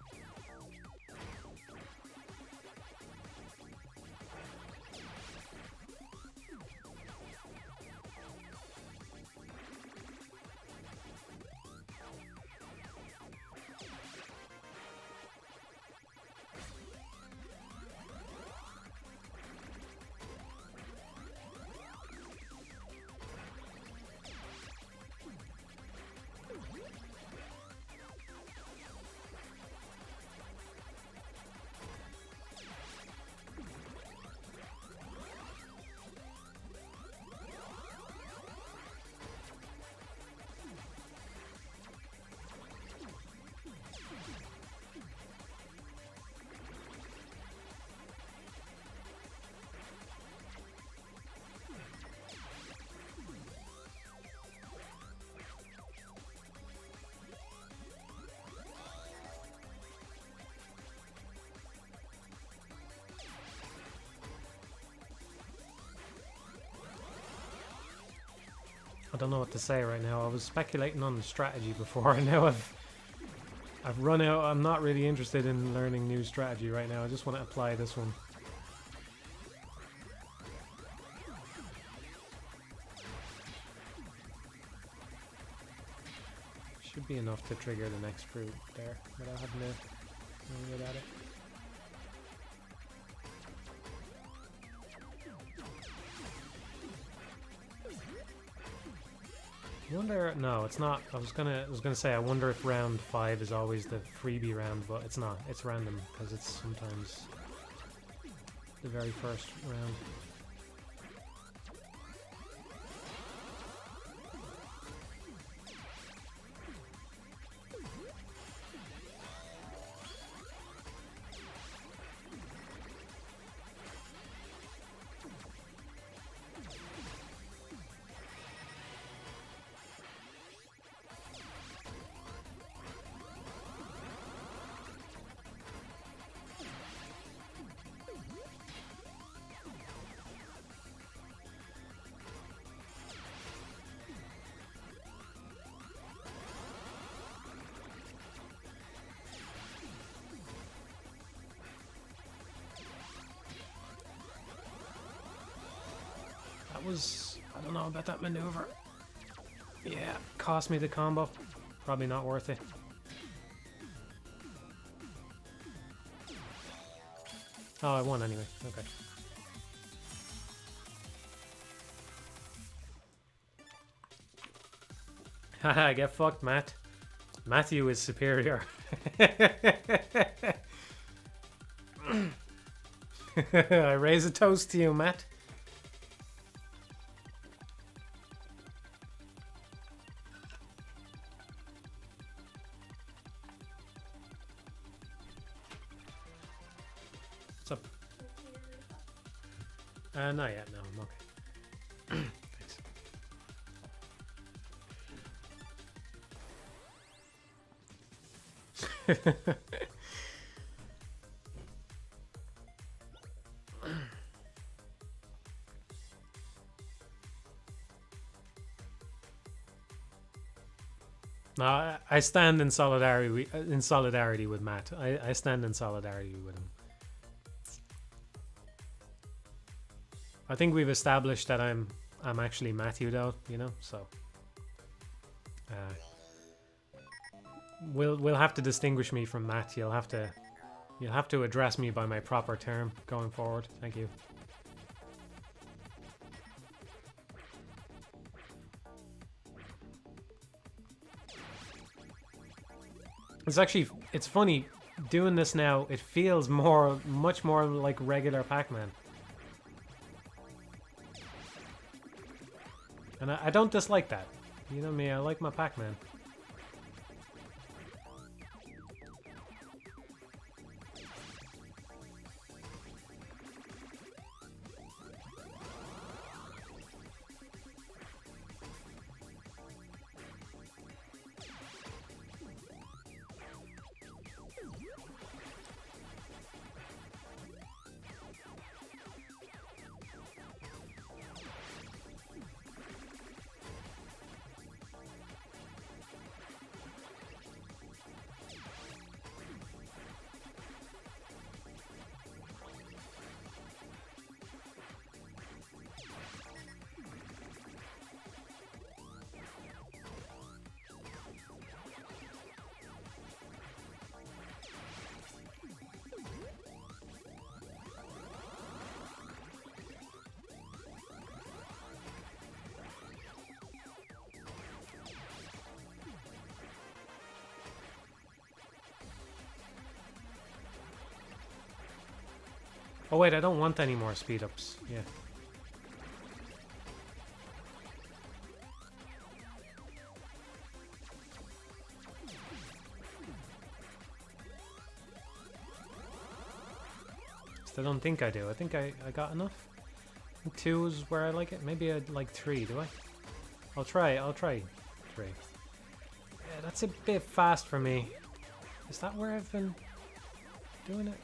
I don't know what to say right now. I was speculating on the strategy before, and now I've run out. I'm not really interested in learning new strategy right now. I just want to apply this one. Should be enough to trigger the next fruit there without having to really get at it. I wonder. No, it's not. I was gonna say. I wonder if round 5 is always the freebie round, but it's not. It's random because it's sometimes the very first round. I don't know about that maneuver. Yeah, cost me the combo. Probably not worth it. Oh, I won anyway. Okay. Haha, get fucked, Matt. Matthew is superior. I raise a toast to you, Matt. Not yet, no, I'm okay. Thanks. No, I stand in solidarity with Matt. I stand in solidarity with him. I think we've established that I'm actually Matthew though, you know, so we'll have to distinguish me from Matt. You'll have to address me by my proper term going forward. Thank you. It's funny doing this now. It feels much more like regular Pac-Man. And I don't dislike that. You know me, I like my Pac-Man. Oh wait, I don't want any more speed ups. Yeah. Still don't think I do. I think I got enough. 2 is where I like it. Maybe I'd like 3, do I? I'll try 3. Yeah, that's a bit fast for me. Is that where I've been doing it?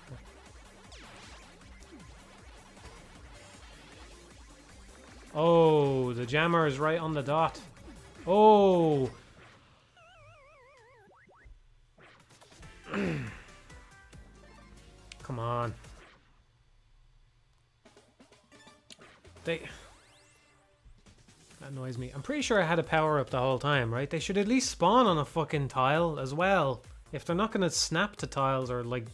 Oh, the jammer is right on the dot. Oh! Come on. That annoys me. I'm pretty sure I had a power up the whole time, right? They should at least spawn on a fucking tile as well. If they're not gonna snap to tiles or like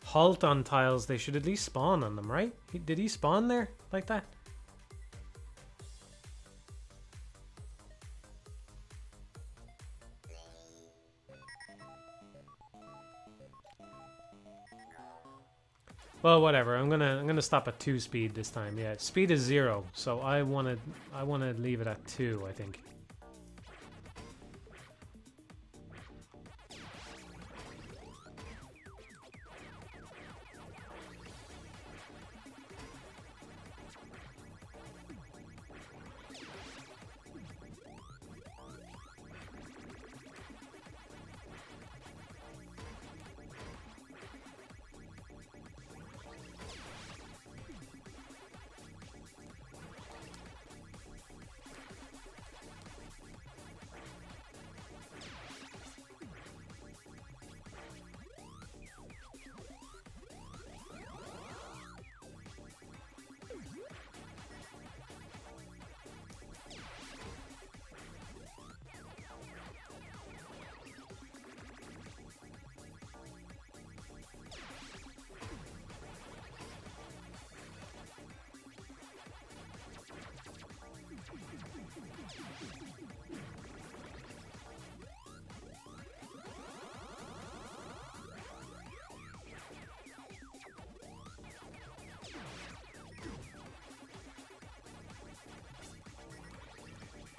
halt on tiles, they should at least spawn on them, right? Did he spawn there like that? Well, whatever. I'm gonna stop at 2 speed this time. Yeah, speed is 0, so I wanna leave it at 2, I think.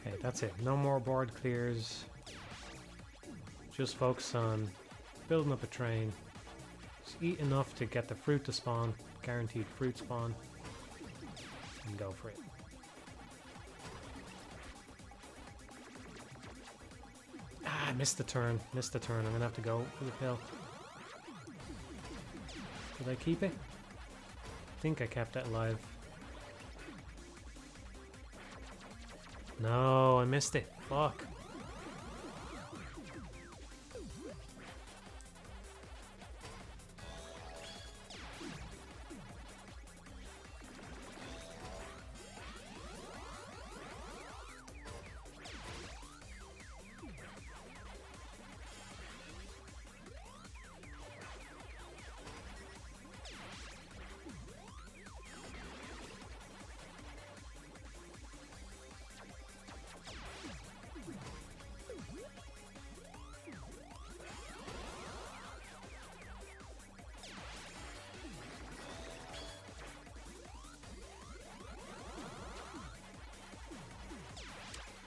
Okay, that's it. No more board clears. Just focus on building up a train. Just eat enough to get the fruit to spawn. Guaranteed fruit spawn. And go for it. Ah, I missed the turn. Missed the turn. I'm gonna have to go for the pill. Did I keep it? I think I kept it alive. No, I missed it. Fuck.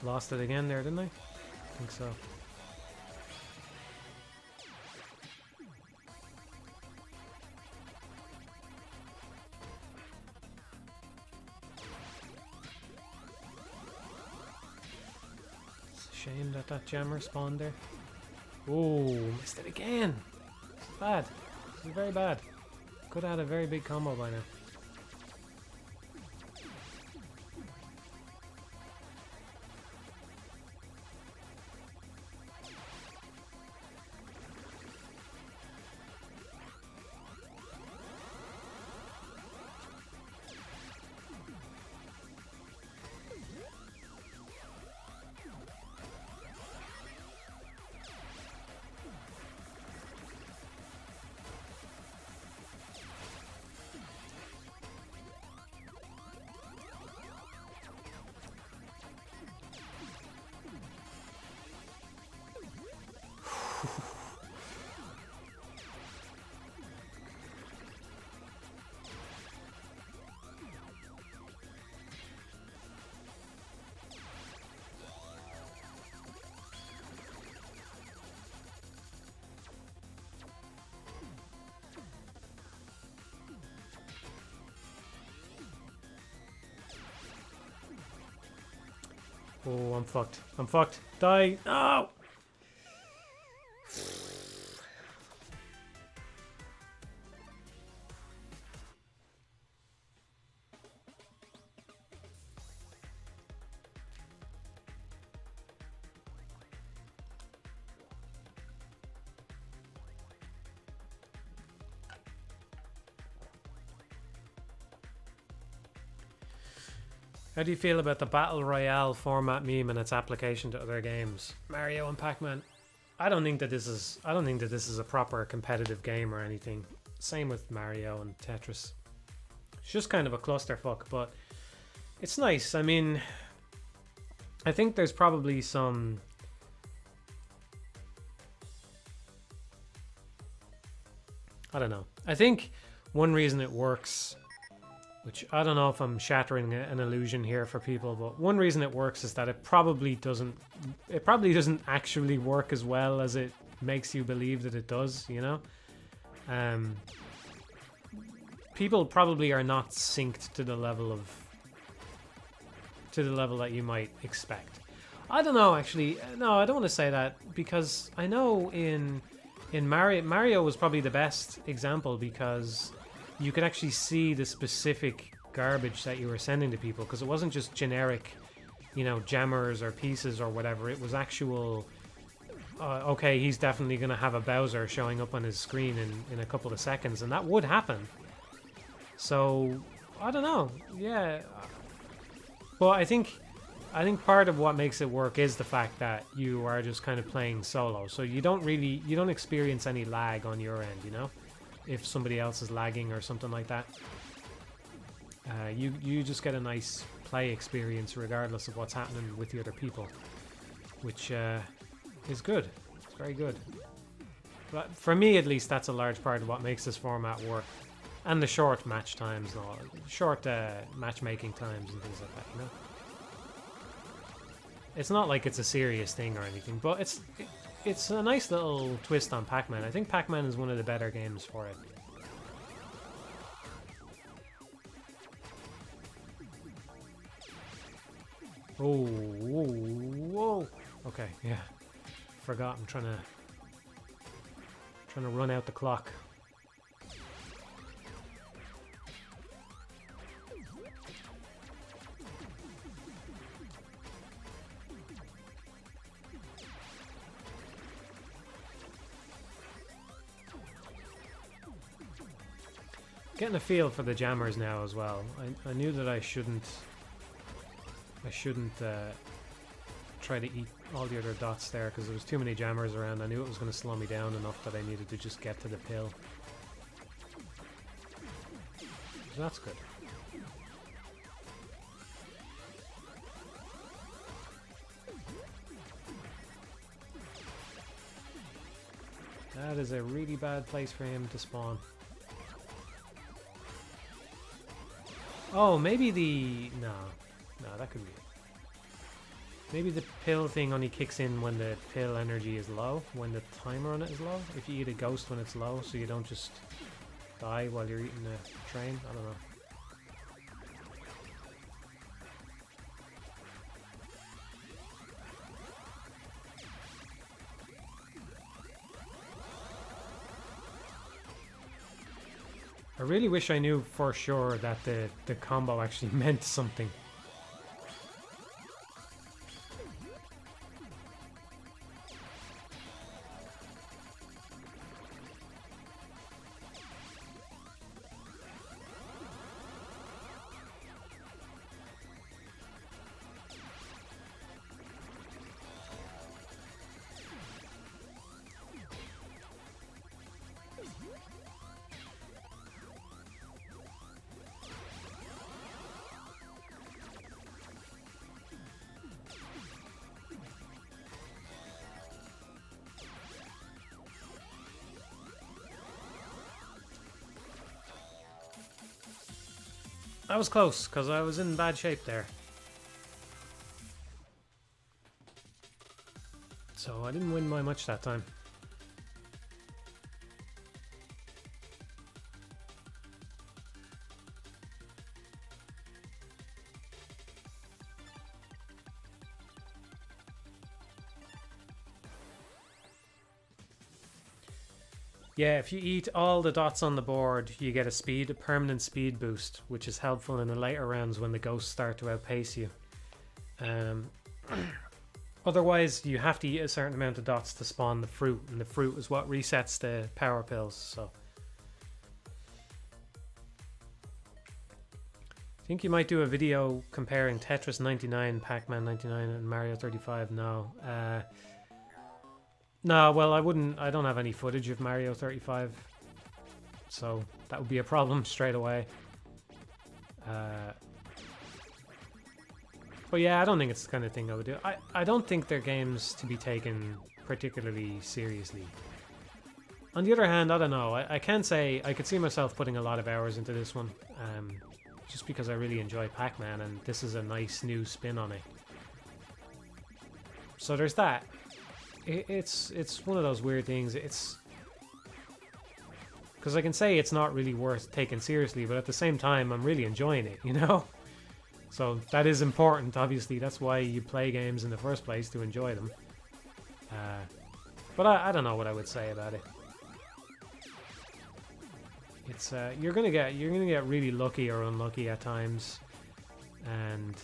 Lost it again there, didn't I? I think so. It's a shame that that jammer spawned there. Oh, missed it again. This is bad. This is very bad. Could have had a very big combo by now. Oh, I'm fucked. I'm fucked. Die. No! How do you feel about the battle royale format meme and its application to other games? Mario and Pac-Man. I don't think that this is a proper competitive game or anything. Same with Mario and Tetris. It's just kind of a clusterfuck, but it's nice. I mean, I think there's probably some... I don't know. I think one reason it works, which I don't know if I'm shattering an illusion here for people, but one reason it works is that it probably doesn't actually work as well as it makes you believe that it does, you know? People probably are not synced to the level that you might expect. I don't know, actually. No, I don't want to say that, because I know in Mario was probably the best example, because you could actually see the specific garbage that you were sending to people, because it wasn't just generic, you know, jammers or pieces or whatever. It was actual, okay, he's definitely going to have a Bowser showing up on his screen in a couple of seconds, and that would happen. So, I don't know. Yeah. But I think part of what makes it work is the fact that you are just kind of playing solo. So you don't experience any lag on your end, you know? If somebody else is lagging or something like that. You just get a nice play experience regardless of what's happening with the other people. Which is good. It's very good. But for me, at least, that's a large part of what makes this format work. And the short match times and all. Short matchmaking times and things like that, you know? It's not like it's a serious thing or anything, but it's a nice little twist on Pac-Man. I think Pac-Man is one of the better games for it. Oh, whoa, whoa. Okay, yeah. Forgot, I'm trying to run out the clock. Getting a feel for the jammers now as well. I knew that I shouldn't try to eat all the other dots there, because there was too many jammers around. I knew it was going to slow me down enough that I needed to just get to the pill. So that's good. That is a really bad place for him to spawn. Oh, maybe the... No, that could be it. Maybe the pill thing only kicks in when the pill energy is low, when the timer on it is low. If you eat a ghost when it's low, so you don't just die while you're eating a train. I don't know. I really wish I knew for sure that the combo actually meant something. That was close, because I was in bad shape there. So I didn't win by much that time. Yeah, if you eat all the dots on the board, you get a permanent speed boost, which is helpful in the later rounds when the ghosts start to outpace you. Otherwise, you have to eat a certain amount of dots to spawn the fruit, and the fruit is what resets the power pills. So Think you might do a video comparing Tetris 99, Pac-Man 99, and Mario 35? No. No, well, I wouldn't. I don't have any footage of Mario 35, so that would be a problem straight away. But yeah, I don't think it's the kind of thing I would do. I don't think they're games to be taken particularly seriously. On the other hand, I don't know. I can say I could see myself putting a lot of hours into this one. Just because I really enjoy Pac-Man, and this is a nice new spin on it. So there's that. It's one of those weird things. It's because I can say it's not really worth taking seriously, but at the same time, I'm really enjoying it, you know? So that is important, obviously. That's why you play games in the first place, to enjoy them. But I don't know what I would say about it. It's you're gonna get really lucky or unlucky at times, and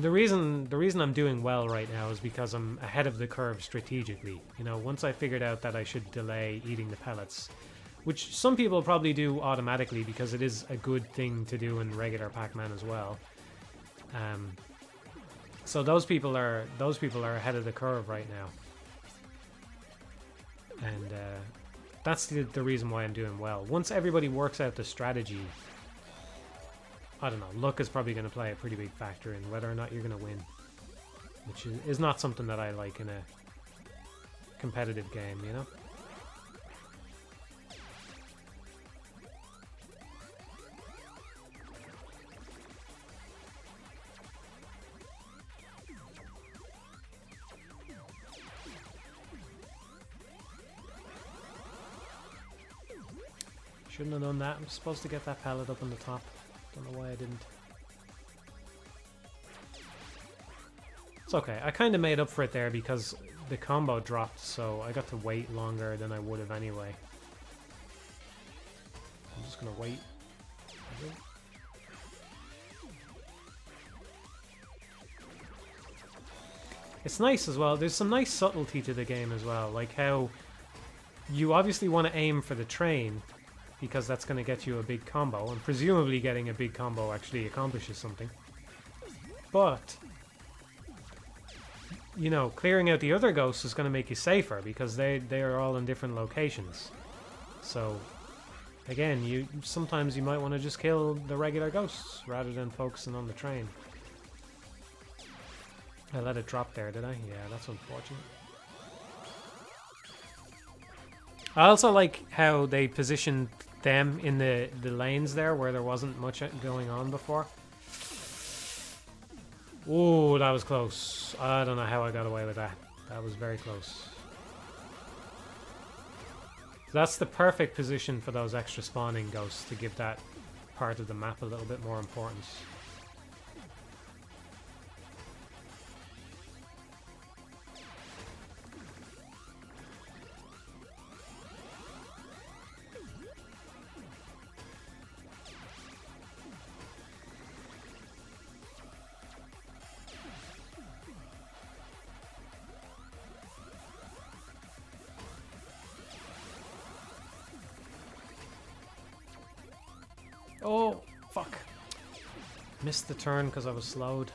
the reason I'm doing well right now is because I'm ahead of the curve strategically. You know, once I figured out that I should delay eating the pellets, which some people probably do automatically because it is a good thing to do in regular Pac-Man as well. So those people are ahead of the curve right now, and that's the reason why I'm doing well. Once everybody works out the strategy, I don't know, luck is probably going to play a pretty big factor in whether or not you're going to win, which is not something that I like in a competitive game, you know? Shouldn't have done that. I'm supposed to get that pallet up on the top. Don't know why I didn't. It's okay. I kind of made up for it there because the combo dropped, so I got to wait longer than I would have anyway. I'm just gonna wait. It's nice as well. There's some nice subtlety to the game as well, like how you obviously want to aim for the train, because that's going to get you a big combo, and presumably getting a big combo actually accomplishes something. But, you know, clearing out the other ghosts is going to make you safer, because they are all in different locations. So, again, sometimes you might want to just kill the regular ghosts, rather than focusing on the train. I let it drop there, did I? Yeah, that's unfortunate. I also like how they positioned them in the lanes there where there wasn't much going on before. Ooh, that was close. I don't know how I got away with that. That was very close. That's the perfect position for those extra spawning ghosts to give that part of the map a little bit more importance. Oh, fuck. Missed the turn because I was slowed.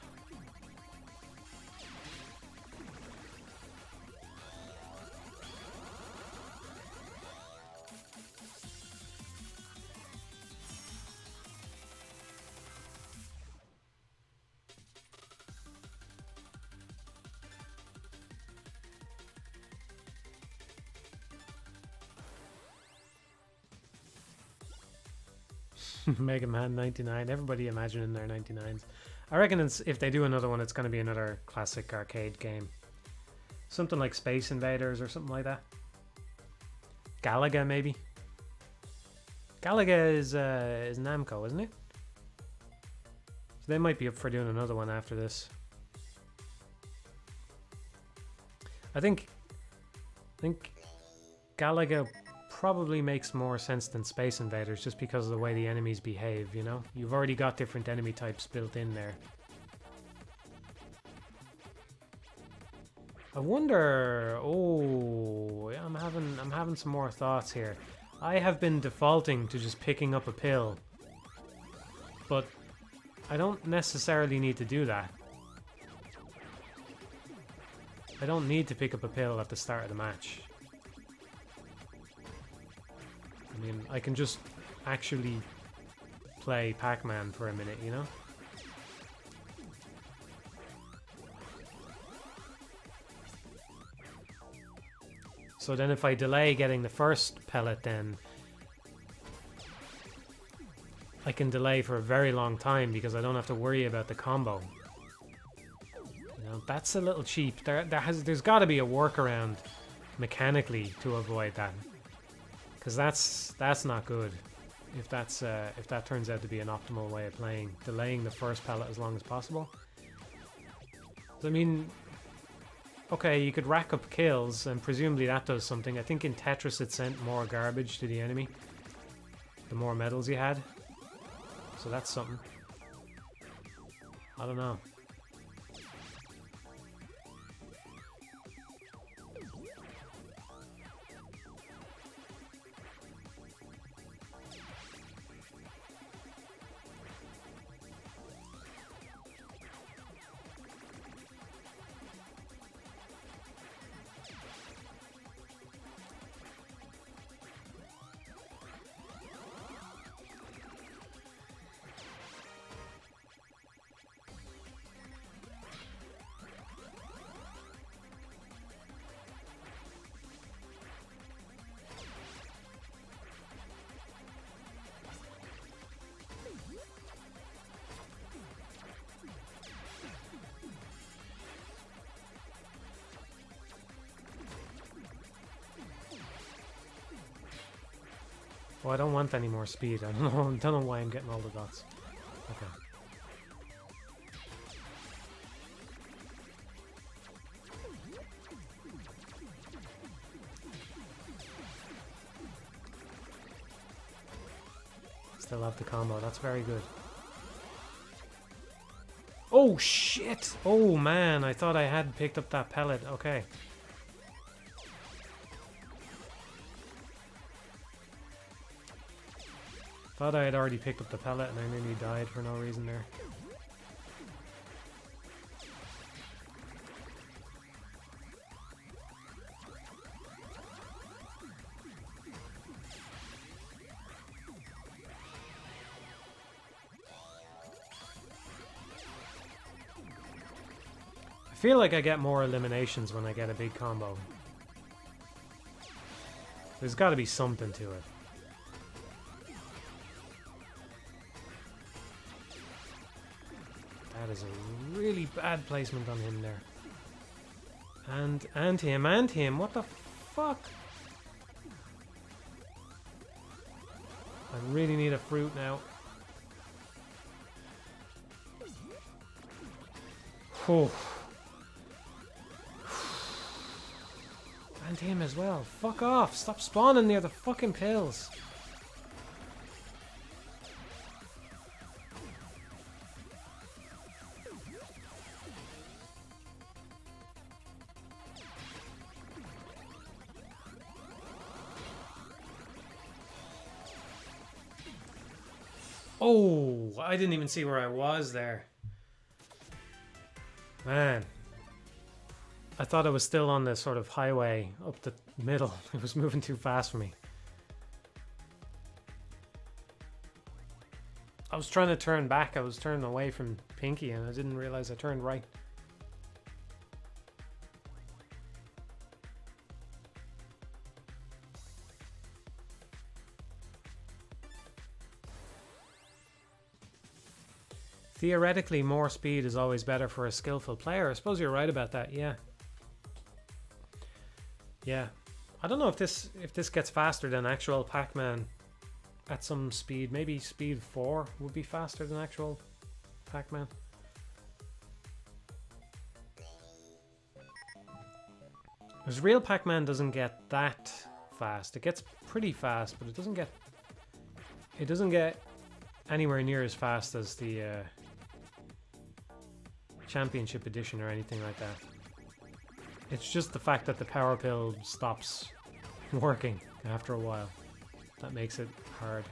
Mega Man 99. Everybody imagining their 99s. I reckon if they do another one, it's going to be another classic arcade game. Something like Space Invaders or something like that. Galaga, maybe. Galaga is Namco, isn't it? So they might be up for doing another one after this. I think Galaga probably makes more sense than Space Invaders just because of the way the enemies behave, you know? You've already got different enemy types built in there. I wonder... Oh, yeah, I'm having some more thoughts here. I have been defaulting to just picking up a pill but I don't necessarily need to do that. I don't need to pick up a pill at the start of the match. I mean, I can just actually play Pac-Man for a minute, you know? So then if I delay getting the first pellet, then I can delay for a very long time because I don't have to worry about the combo. You know, that's a little cheap. There's got to be a workaround mechanically to avoid that, because that's not good. If that turns out to be an optimal way of playing, delaying the first pellet as long as possible. I mean, okay, you could rack up kills, and presumably that does something. I think in Tetris it sent more garbage to the enemy, the more medals you had. So that's something. I don't know. Oh, I don't want any more speed. I don't know why I'm getting all the dots. Okay. Still have the combo. That's very good. Oh shit! Oh man, I thought I had picked up that pellet. Okay. Thought I had already picked up the pellet and I nearly died for no reason there. I feel like I get more eliminations when I get a big combo. There's got to be something to it. That is a really bad placement on him there. And him. What the fuck? I really need a fruit now. Oh. And him as well. Fuck off. Stop spawning near the fucking pills. Oh, I didn't even see where I was there. Man. I thought I was still on the sort of highway up the middle. It was moving too fast for me. I was trying to turn back. I was turning away from Pinky and I didn't realize I turned right. Theoretically, more speed is always better for a skillful player. I suppose you're right about that, yeah. Yeah. I don't know if this gets faster than actual Pac-Man at some speed. Maybe speed 4 would be faster than actual Pac-Man. Because real Pac-Man doesn't get that fast. It gets pretty fast, but it doesn't get anywhere near as fast as the Championship Edition or anything like that. It's just the fact that the power pill stops working after a while that makes it hard.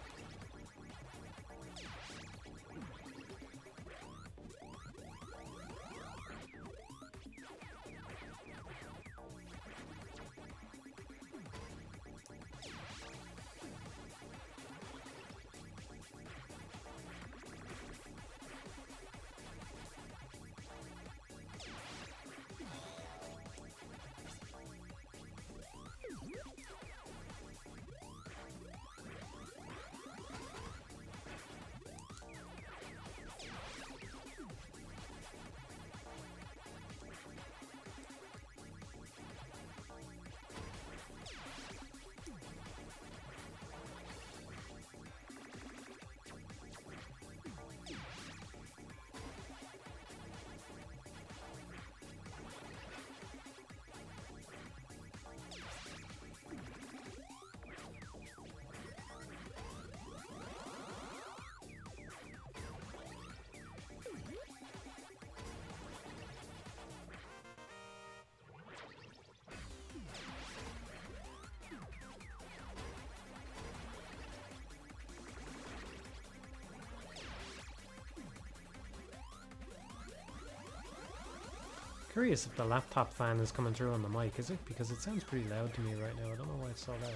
Curious if the laptop fan is coming through on the mic, is it? Because it sounds pretty loud to me right now. I don't know why it's so loud.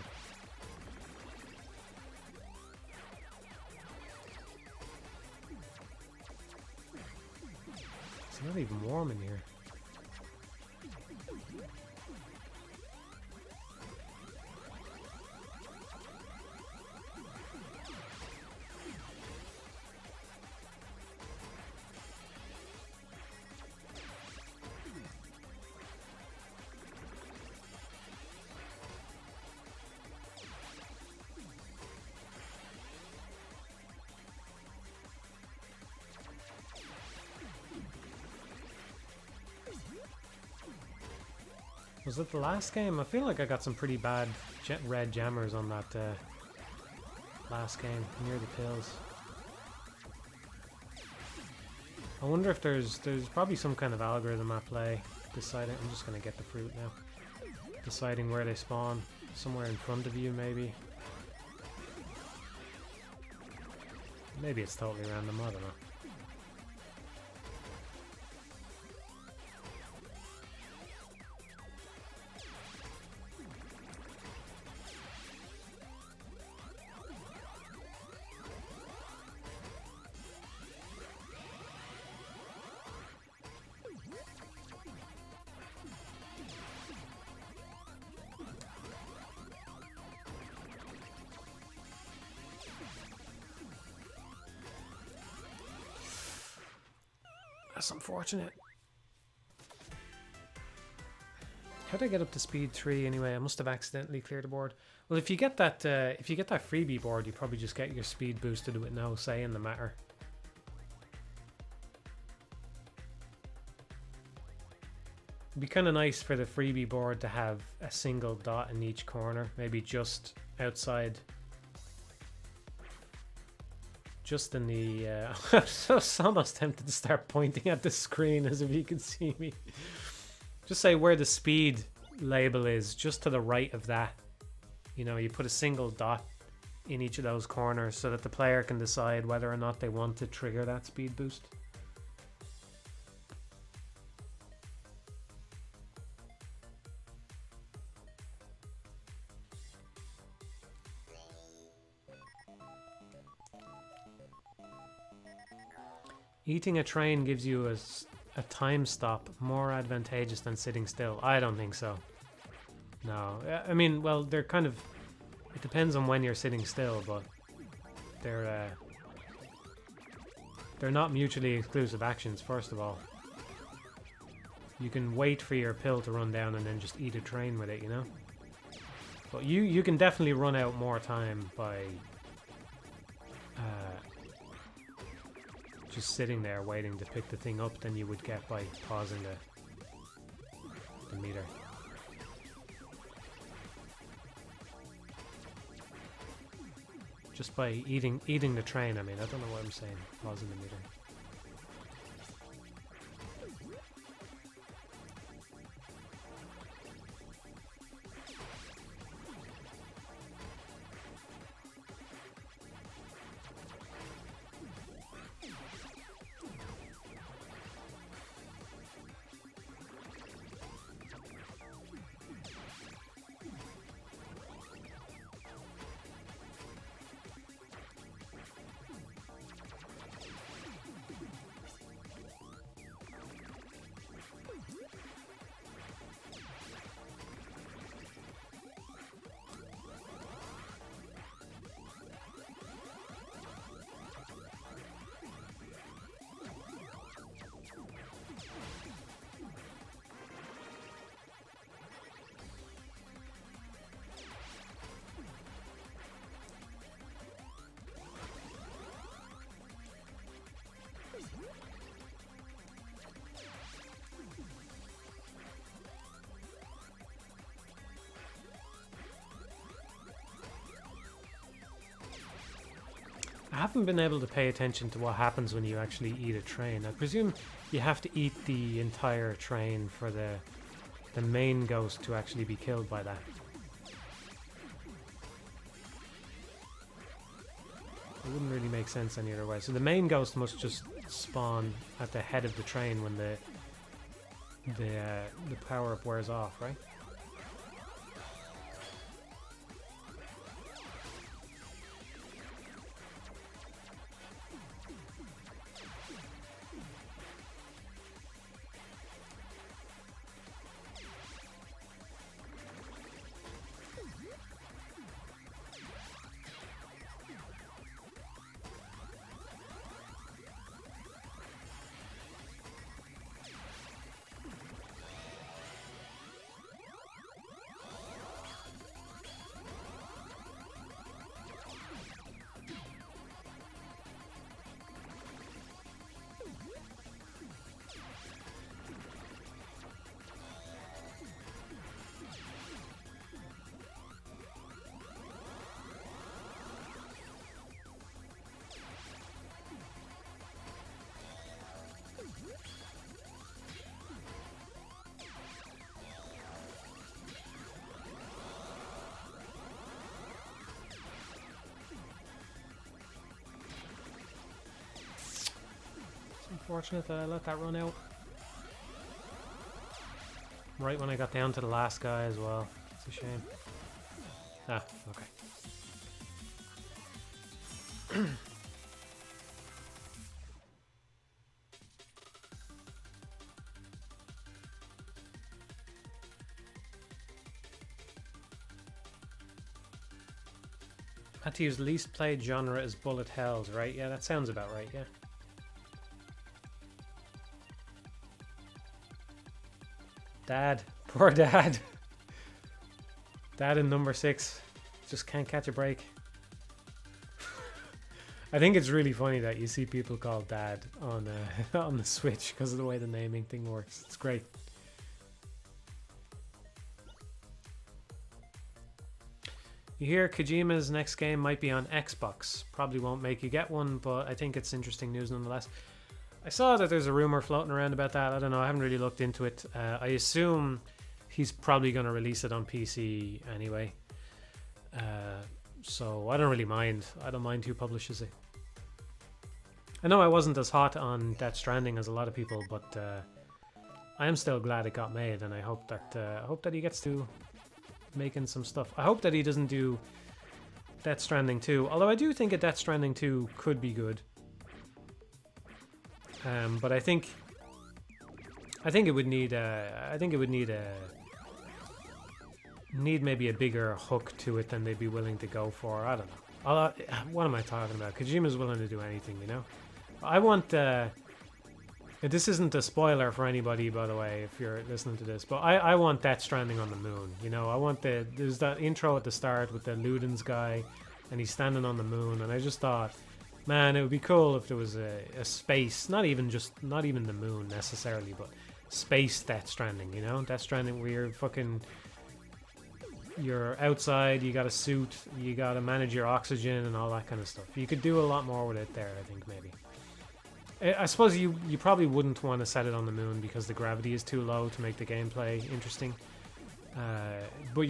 It's not even warm in here. Was it the last game? I feel like I got some pretty bad red jammers on that last game near the pills. I wonder if there's probably some kind of algorithm at play deciding. I'm just gonna get the fruit now. Deciding where they spawn, somewhere in front of you maybe. Maybe it's totally random. I don't know. That's unfortunate. How did I get up to speed 3 anyway? I must have accidentally cleared the board. Well, if you get that freebie board, you probably just get your speed boosted with no say in the matter. It'd be kind of nice for the freebie board to have a single dot in each corner, maybe just outside. Just in the I'm almost tempted to start pointing at the screen as if you can see me. Just say where the speed label is, just to the right of that. You know, you put a single dot in each of those corners so that the player can decide whether or not they want to trigger that speed boost. Eating a train gives you a time stop more advantageous than sitting still. I don't think so. No. I mean, well, they're kind of... It depends on when you're sitting still, but they're not mutually exclusive actions, first of all. You can wait for your pill to run down and then just eat a train with it, you know? But you can definitely run out more time by... just sitting there waiting to pick the thing up than you would get by pausing the meter. Just by eating the train, I mean, I don't know what I'm saying, pausing the meter. I haven't been able to pay attention to what happens when you actually eat a train. I presume you have to eat the entire train for the main ghost to actually be killed by that. It wouldn't really make sense any other way. So the main ghost must just spawn at the head of the train when the power up wears off, right? Unfortunate that I let that run out. Right when I got down to the last guy as well. It's a shame. Ah, okay. Had to use least played genre as bullet hells, right? Yeah, that sounds about right, yeah. Dad. Poor Dad. Dad in number 6. Just can't catch a break. I think it's really funny that you see people call Dad on on the Switch because of the way the naming thing works. It's great. You hear Kojima's next game might be on Xbox. Probably won't make you get one, but I think it's interesting news nonetheless. I saw that there's a rumor floating around about that. I don't know. I haven't really looked into it. I assume he's probably going to release it on PC anyway. So I don't really mind. I don't mind who publishes it. I know I wasn't as hot on Death Stranding as a lot of people, but I am still glad it got made, and I hope that he gets to making some stuff. I hope that he doesn't do Death Stranding 2, although I do think a Death Stranding 2 could be good. But I think it would need maybe a bigger hook to it than they'd be willing to go for. I don't know. What am I talking about? Kojima's willing to do anything, you know. I want. This isn't a spoiler for anybody, by the way, if you're listening to this. But I want Death Stranding on the moon. You know, I want there's that intro at the start with the Ludens guy, and he's standing on the moon, and I just thought, man, it would be cool if there was a space, not even the moon necessarily, but space Death Stranding, you know? Death Stranding where you're outside, you got a suit, you got to manage your oxygen and all that kind of stuff. You could do a lot more with it there, I think, maybe. I suppose you probably wouldn't want to set it on the moon because the gravity is too low to make the gameplay interesting. But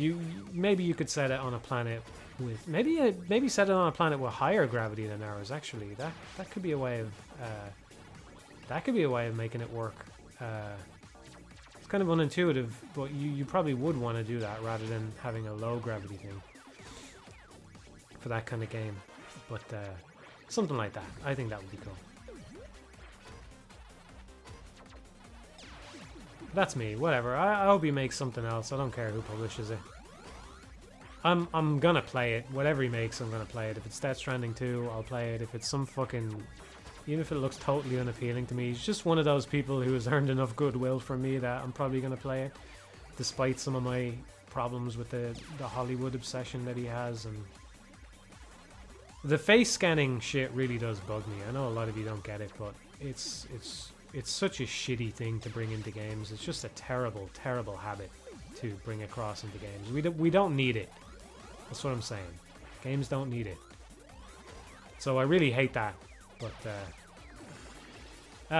maybe you could set it on a planet with maybe set it on a planet with higher gravity than ours. Actually, that could be a way of making it work. It's kind of unintuitive, but you probably would want to do that rather than having a low gravity thing for that kind of game. But something like that, I think that would be cool. That's me. Whatever. I hope he makes something else. I don't care who publishes it. I'm gonna play it. Whatever he makes, I'm gonna play it. If it's Death Stranding 2, I'll play it. If it's some fucking... Even if it looks totally unappealing to me, he's just one of those people who has earned enough goodwill from me that I'm probably gonna play it. Despite some of my problems with the Hollywood obsession that he has. And the face scanning shit really does bug me. I know a lot of you don't get it, but it's such a shitty thing to bring into games. It's just a terrible, terrible habit to bring across into games. We don't need it. That's what I'm saying. Games don't need it. So I really hate that. But,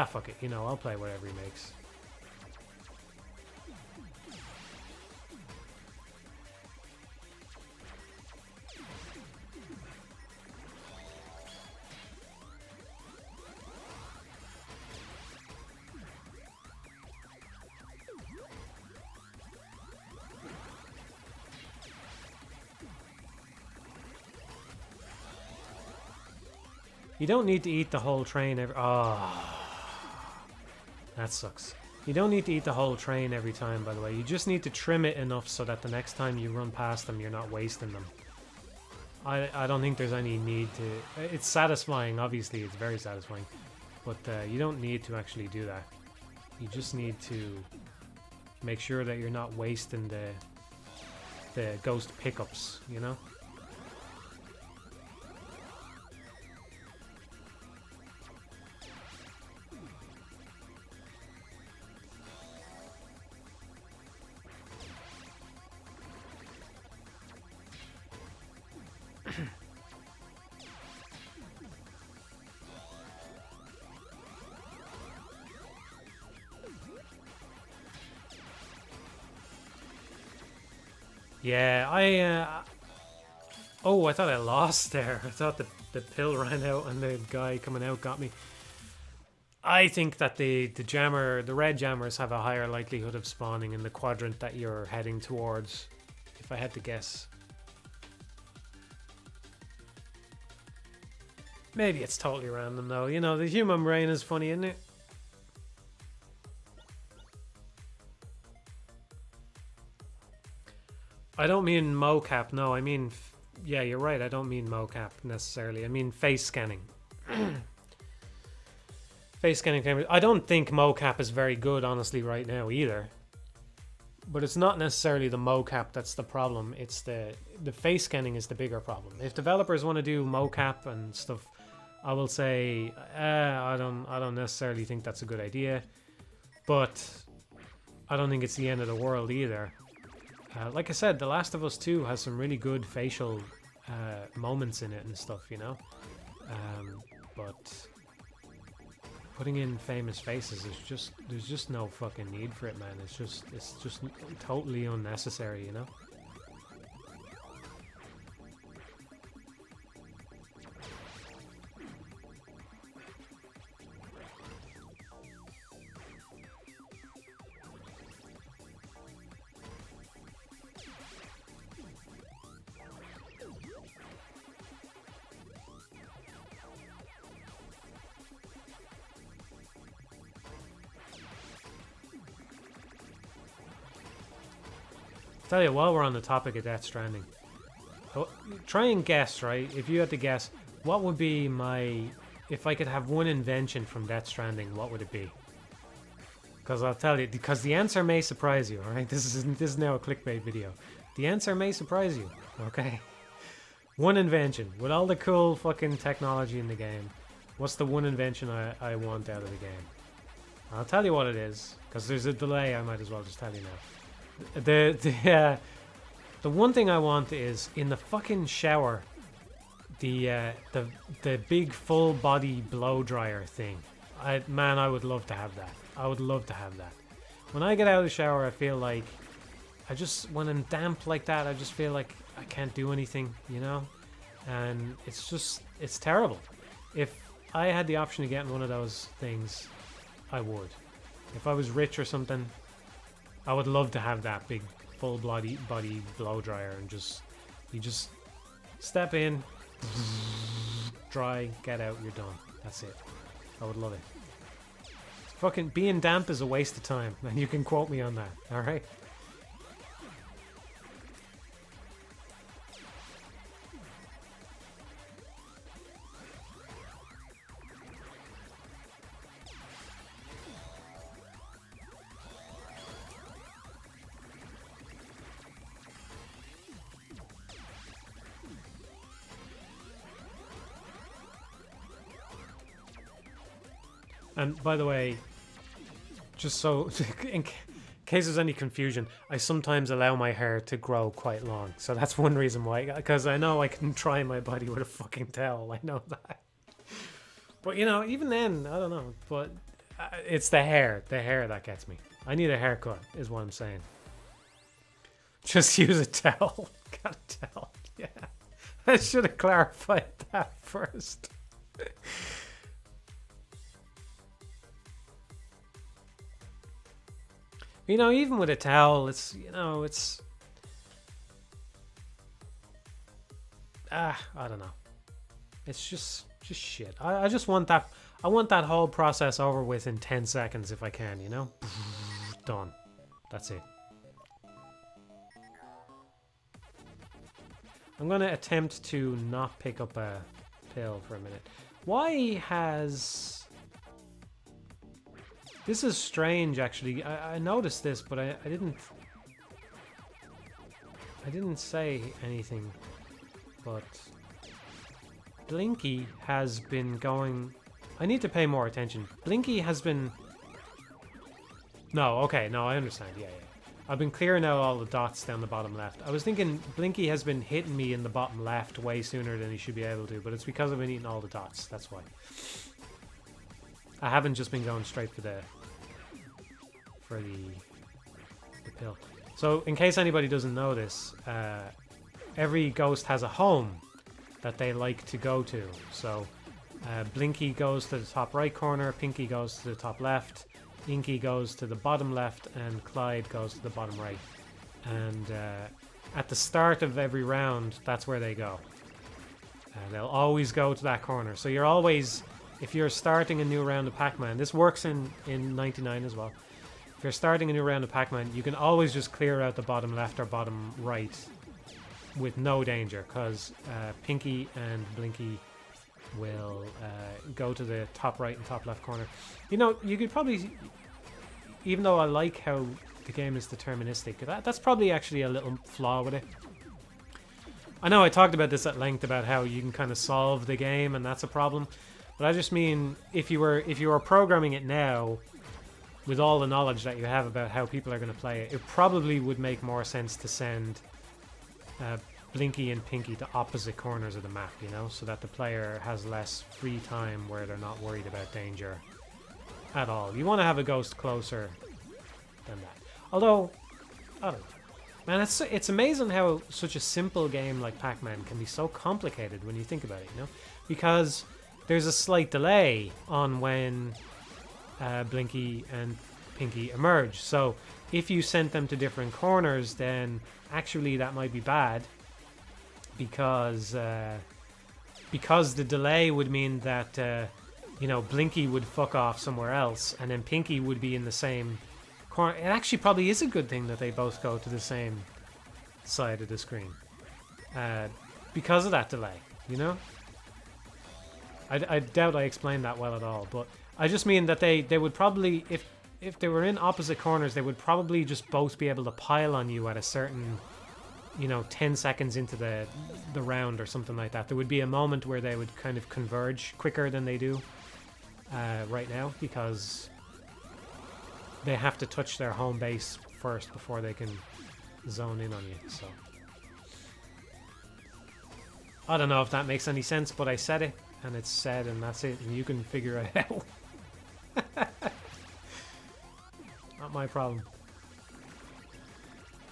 fuck it. You know, I'll play whatever he makes. You don't need to eat the whole train every... Oh, that sucks. You don't need to eat the whole train every time, by the way. You just need to trim it enough so that the next time you run past them, you're not wasting them. I don't think there's any need to... It's satisfying, obviously. It's very satisfying. But you don't need to actually do that. You just need to make sure that you're not wasting the ghost pickups, you know? Yeah, oh, I thought I lost there. I thought the pill ran out and the guy coming out got me. I think that the red jammers have a higher likelihood of spawning in the quadrant that you're heading towards, if I had to guess. Maybe it's totally random though. You know, the human brain is funny, isn't it? I don't mean mocap, no, I mean... Yeah, you're right, I don't mean mocap necessarily. I mean face scanning. Face scanning cameras. I don't think mocap is very good, honestly, right now either. But it's not necessarily the mocap that's the problem. It's the face scanning is the bigger problem. If developers want to do mocap and stuff, I will say I don't necessarily think that's a good idea. But I don't think it's the end of the world either. Like I said, The Last of Us 2 has some really good facial moments in it and stuff, you know? But putting in famous faces is just... There's just no fucking need for it, man. It's just totally unnecessary, you know? Tell you, while we're on the topic of Death Stranding, try and guess, right? If you had to guess, what would be my... If I could have one invention from Death Stranding, what would it be? Because I'll tell you, because the answer may surprise you, alright? This is now a clickbait video. The answer may surprise you, okay? One invention, with all the cool fucking technology in the game, what's the one invention I want out of the game? I'll tell you what it is, because there's a delay, I might as well just tell you now. The one thing I want is in the fucking shower, the big full body blow dryer thing. Man, I would love to have that. I would love to have that. When I get out of the shower, I feel like when I'm damp like that, I just feel like I can't do anything, you know? And it's terrible. If I had the option of getting one of those things, I would. If I was rich or something, I would love to have that big full body blow dryer and you just step in, dry, get out, you're done. That's it. I would love it. Fucking being damp is a waste of time, and you can quote me on that, alright? And by the way, just so in case there's any confusion, I sometimes allow my hair to grow quite long. So that's one reason why, because I know I can dry my body with a fucking towel. I know that. But you know, even then, I don't know. But it's the hair that gets me. I need a haircut, is what I'm saying. Just use a towel. Got a towel. Yeah, I should have clarified that first. You know, even with a towel, it's, you know, it's... I don't know. It's just... Just shit. I just want that. I want that whole process over with in 10 seconds if I can, you know? Done. That's it. I'm going to attempt to not pick up a pill for a minute. Why has... This is strange, actually. I noticed this, but I didn't say anything. But Blinky has been going... I need to pay more attention. Blinky has been... No, okay, no, I understand. Yeah. I've been clearing out all the dots down the bottom left. I was thinking Blinky has been hitting me in the bottom left way sooner than he should be able to, but it's because I've been eating all the dots. That's why. I haven't just been going straight for the pill. So, in case anybody doesn't know this, every ghost has a home that they like to go to. So, Blinky goes to the top right corner, Pinky goes to the top left, Inky goes to the bottom left, and Clyde goes to the bottom right. And at the start of every round, that's where they go. They'll always go to that corner. So you're always, if you're starting a new round of Pac-Man, this works in 99 as well. If you're starting a new round of Pac-Man, you can always just clear out the bottom left or bottom right with no danger, because Pinky and Blinky will go to the top right and top left corner. You know, you could probably, even though I like how the game is deterministic, that's probably actually a little flaw with it. I know I talked about this at length about how you can kind of solve the game and that's a problem, but I just mean if you were programming it now with all the knowledge that you have about how people are going to play it, it probably would make more sense to send Blinky and Pinky to opposite corners of the map, you know, so that the player has less free time where they're not worried about danger at all. You want to have a ghost closer than that. Although, I don't know. Man, it's amazing how such a simple game like Pac-Man can be so complicated when you think about it, you know? Because there's a slight delay on when Blinky and Pinky emerge. So if you sent them to different corners, then actually that might be bad. Because the delay would mean that you know, Blinky would fuck off somewhere else, and then Pinky would be in the same corner. It actually probably is a good thing that they both go to the same side of the screen because of that delay. You know, I doubt I explained that well at all, but I just mean that they would probably, if they were in opposite corners, they would probably just both be able to pile on you at a certain, you know, 10 seconds into the round or something like that. There would be a moment where they would kind of converge quicker than they do right now, because they have to touch their home base first before they can zone in on you. So I don't know if that makes any sense, but I said it, and it's said, and that's it, and you can figure it out. Not my problem.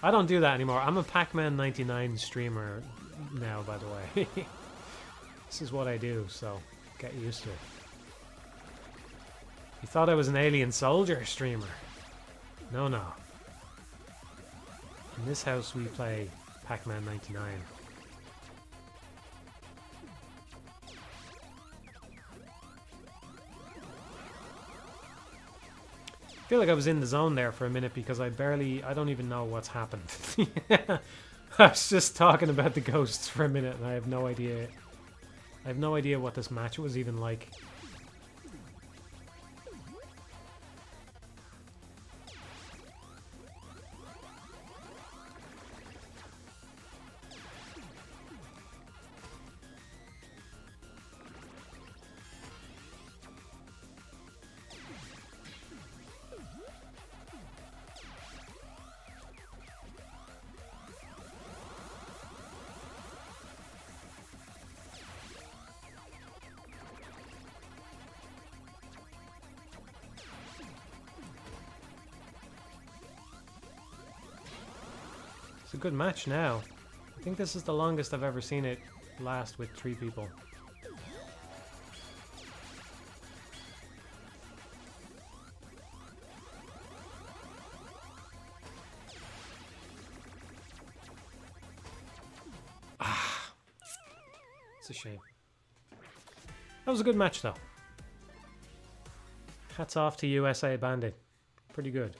I don't do that anymore. I'm a Pac-Man 99 streamer now, by the way. This is what I do, so get used to it. You thought I was an Alien Soldier streamer? No. In this house we play Pac-Man 99. I feel like I was in the zone there for a minute because I don't even know what's happened. I was just talking about the ghosts for a minute and I have no idea. I have no idea what this match was even like. It's a good match now. I think this is the longest I've ever seen it last with 3 people. It's a shame. That was a good match, though. Hats off to USA Bandit. Pretty good.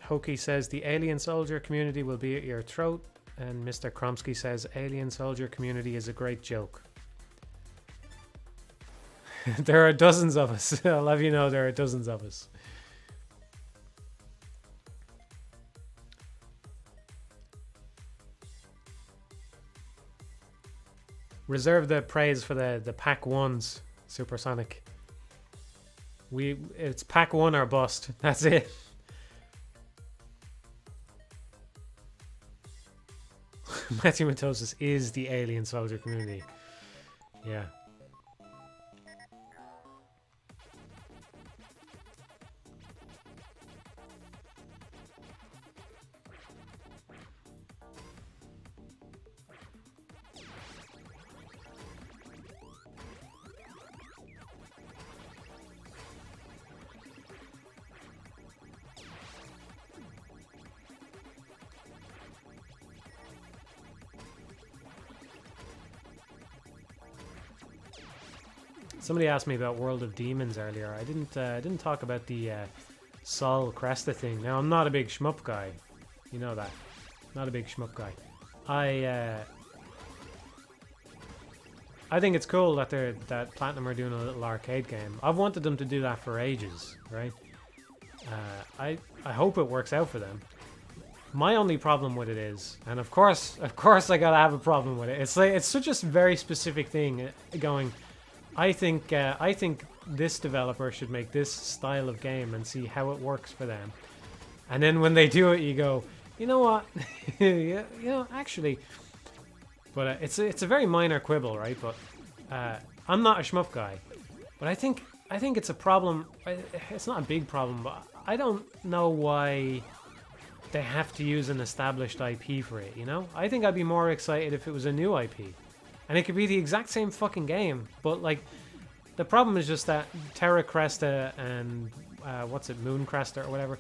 Hokie says the alien soldier community will be at your throat, and Mr. Kromsky says alien soldier community is a great joke. There are dozens of us. I'll have you know there are dozens of us. Reserve the praise for the Pac 1s, Supersonic. It's Pac 1 or bust. That's it. Matthew Matosis is the alien soldier community. Yeah. Somebody asked me about World of Demons earlier. I didn't talk about the Sol Cresta thing. Now, I'm not a big shmup guy. You know that. Not a big shmup guy. I think it's cool that that Platinum are doing a little arcade game. I've wanted them to do that for ages, right? I hope it works out for them. My only problem with it is, and of course I gotta have a problem with it. It's like it's such a very specific thing. Going, I think this developer should make this style of game and see how it works for them. And then when they do it, you go, you know what? Yeah, you know, actually. But it's a very minor quibble, right? But I'm not a shmup guy. But I think it's a problem. It's not a big problem, but I don't know why they have to use an established IP for it, you know? I think I'd be more excited if it was a new IP. And it could be the exact same fucking game, but like, the problem is just that Terra Cresta and, Moon Cresta or whatever.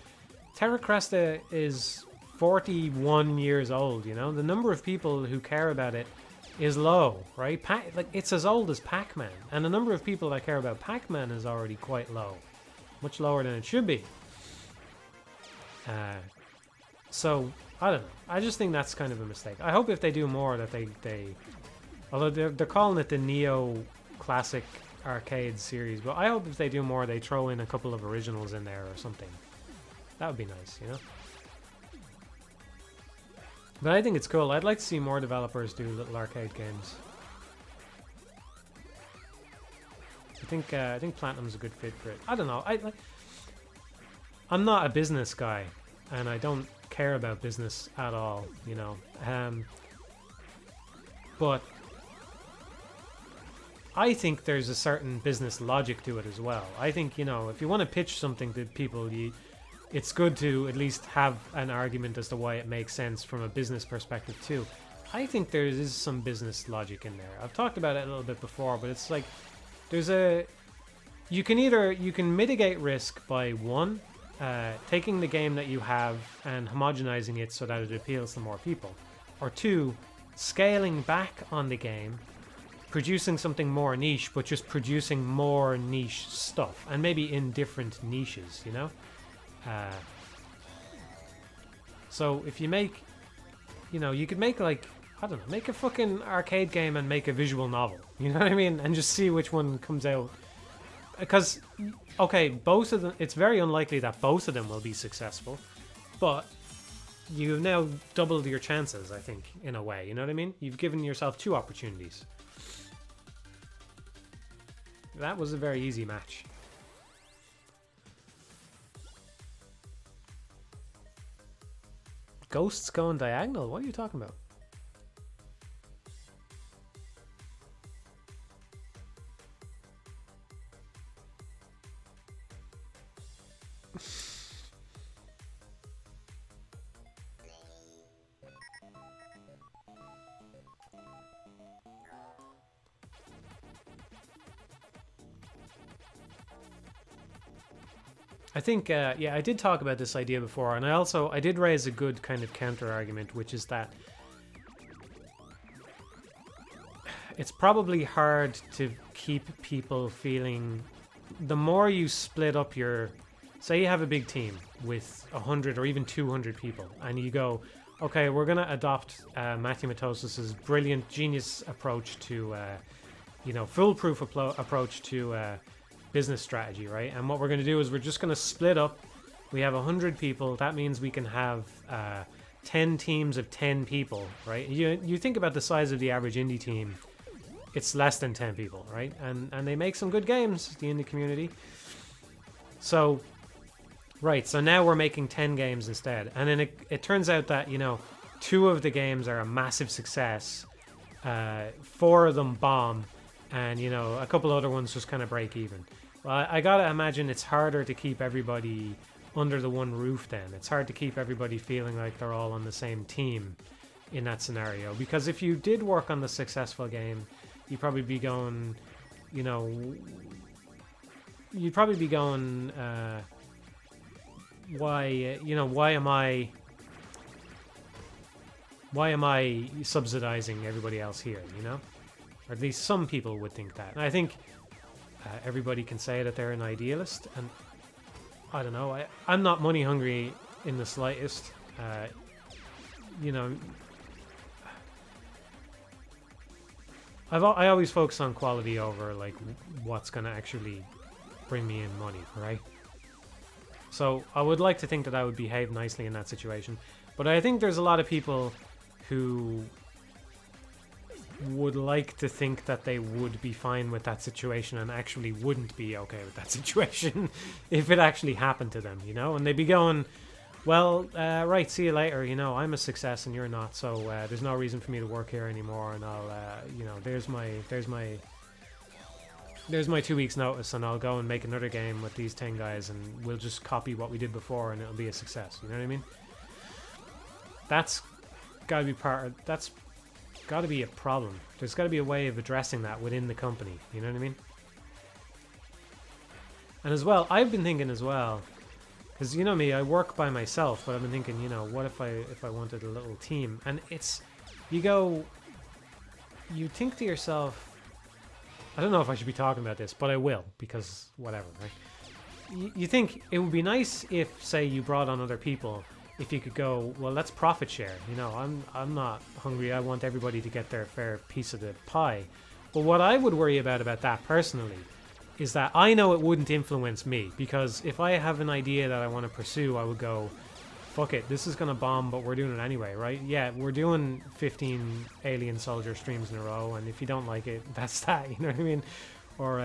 Terra Cresta is 41 years old, you know? The number of people who care about it is low, right? It's as old as Pac-Man, and the number of people that care about Pac-Man is already quite low. Much lower than it should be. So, I don't know. I just think that's kind of a mistake. I hope if they do more that they although they're calling it the Neo Classic Arcade series, but I hope if they do more, they throw in a couple of originals in there or something. That would be nice, you know? But I think it's cool. I'd like to see more developers do little arcade games. I think Platinum's a good fit for it. I don't know. I'm not a business guy, and I don't care about business at all, you know. But I think there's a certain business logic to it as well. I think, you know, if you want to pitch something to people, it's good to at least have an argument as to why it makes sense from a business perspective too. I think there is some business logic in there. I've talked about it a little bit before, but it's like you can mitigate risk by one, taking the game that you have and homogenizing it so that it appeals to more people, or two, scaling back on the game, producing something more niche, but just producing more niche stuff, and maybe in different niches, you know? So if you make, you know, you could make like, I don't know, make a fucking arcade game and make a visual novel, you know what I mean? And just see which one comes out. Because, okay, both of them, it's very unlikely that both of them will be successful, but you've now doubled your chances, I think, in a way, you know what I mean? You've given yourself two opportunities. That was a very easy match. Ghosts going diagonal? What are you talking about? I think, yeah, I did talk about this idea before, and I did raise a good kind of counter argument, which is that it's probably hard to keep people feeling. The more you split up your, say you have a big team with 100 or even 200 people, and you go, okay, we're gonna adopt Matthew Matosis's brilliant genius approach to, foolproof approach to business strategy, right? And what we're gonna do is we're just gonna split up. We have 100 people. That means we can have 10 teams of 10 people, right? You think about the size of the average indie team. It's less than 10 people, right? And they make some good games, the indie community. So, right, so now we're making 10 games instead. And then it turns out that, 2 of the games are a massive success. 4 of them bomb. And, a couple other ones just kind of break even. Well, I gotta imagine it's harder to keep everybody under the one roof then. It's hard to keep everybody feeling like they're all on the same team in that scenario. Because if you did work on the successful game, you'd probably be going, why am I subsidizing everybody else here, Or at least some people would think that. And I think everybody can say that they're an idealist, and I don't know, I'm not money hungry in the slightest. I always focus on quality over like what's gonna actually bring me in money, right? So I would like to think that I would behave nicely in that situation, but I think there's a lot of people who would like to think that they would be fine with that situation and actually wouldn't be okay with that situation if it actually happened to them, and they'd be going, well, right, see you later, I'm a success and you're not, so there's no reason for me to work here anymore, and I'll, there's my 2 weeks notice, and I'll go and make another game with these 10 guys, and we'll just copy what we did before, and it'll be a success, you know what I mean? That's gotta be a problem. There's gotta be a way of addressing that within the company, you know what I mean? And as well, I've been thinking as well, because you know me, I work by myself, but I've been thinking, what if I wanted a little team? And it's, you think to yourself, I don't know if I should be talking about this, but I will, because whatever, right? You think it would be nice if, say, you brought on other people, if you could go, well, let's profit share. I'm not hungry. I want everybody to get their fair piece of the pie. But what I would worry about that personally is that I know it wouldn't influence me, because if I have an idea that I want to pursue, I would go, fuck it, this is going to bomb, but we're doing it anyway, right? Yeah, we're doing 15 Alien Soldier streams in a row, and if you don't like it, that's that, you know what I mean? Or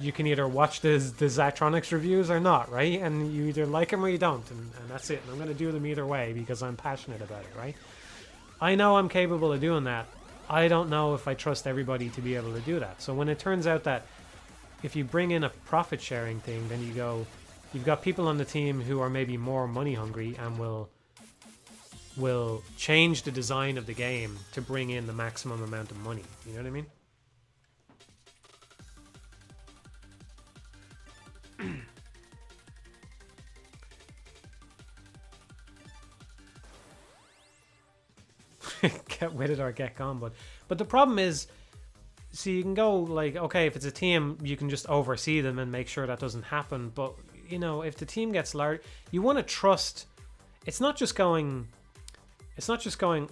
you can either watch the Zachtronics reviews or not, right? And you either like them or you don't, and that's it. And I'm going to do them either way because I'm passionate about it, right? I know I'm capable of doing that. I don't know if I trust everybody to be able to do that. So when it turns out that if you bring in a profit sharing thing, then you've got people on the team who are maybe more money hungry and will change the design of the game to bring in the maximum amount of money. You know what I mean? Get with it or get gone, but the problem is, so you can go like, okay, if it's a team, you can just oversee them and make sure that doesn't happen. But if the team gets large, you want to trust. It's not just going,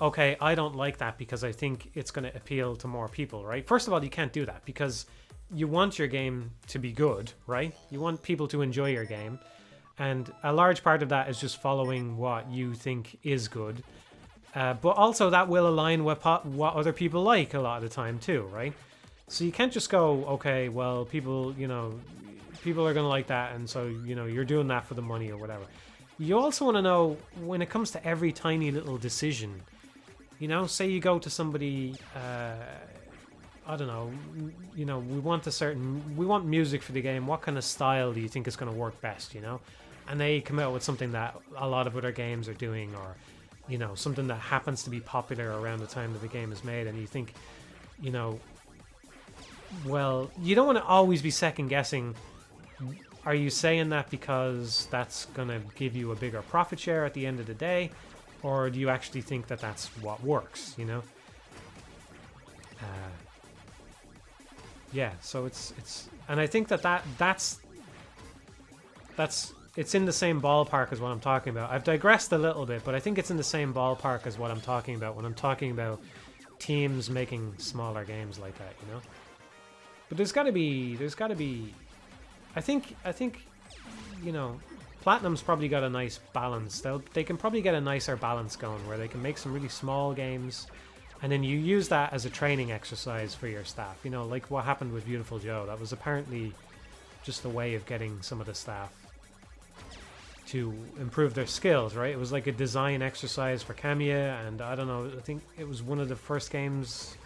okay, I don't like that because I think it's going to appeal to more people, right? First of all, you can't do that because you want your game to be good, right? You want people to enjoy your game, and a large part of that is just following what you think is good. But also that will align with what other people like a lot of the time too, right? So you can't just go, okay, well, people are going to like that, and so, you're doing that for the money or whatever. You also want to know, when it comes to every tiny little decision, say you go to somebody, I don't know, we want music for the game. What kind of style do you think is going to work best, And they come out with something that a lot of other games are doing, or something that happens to be popular around the time that the game is made, and you think, well, you don't want to always be second guessing are you saying that because that's gonna give you a bigger profit share at the end of the day, or do you actually think that that's what works? You know. Yeah. So it's, and I think that's it's in the same ballpark as what I'm talking about. I've digressed a little bit, but I think it's in the same ballpark as what I'm talking about when I'm talking about teams making smaller games like that, you know? But there's got to be I think you know, Platinum's probably got a nice balance. They can probably get a nicer balance going where they can make some really small games and then you use that as a training exercise for your staff, you know, like what happened with Beautiful Joe. That was apparently just a way of getting some of the staff to improve their skills, right? It was like a design exercise for Kamiya, and I don't know, I think it was one of the first games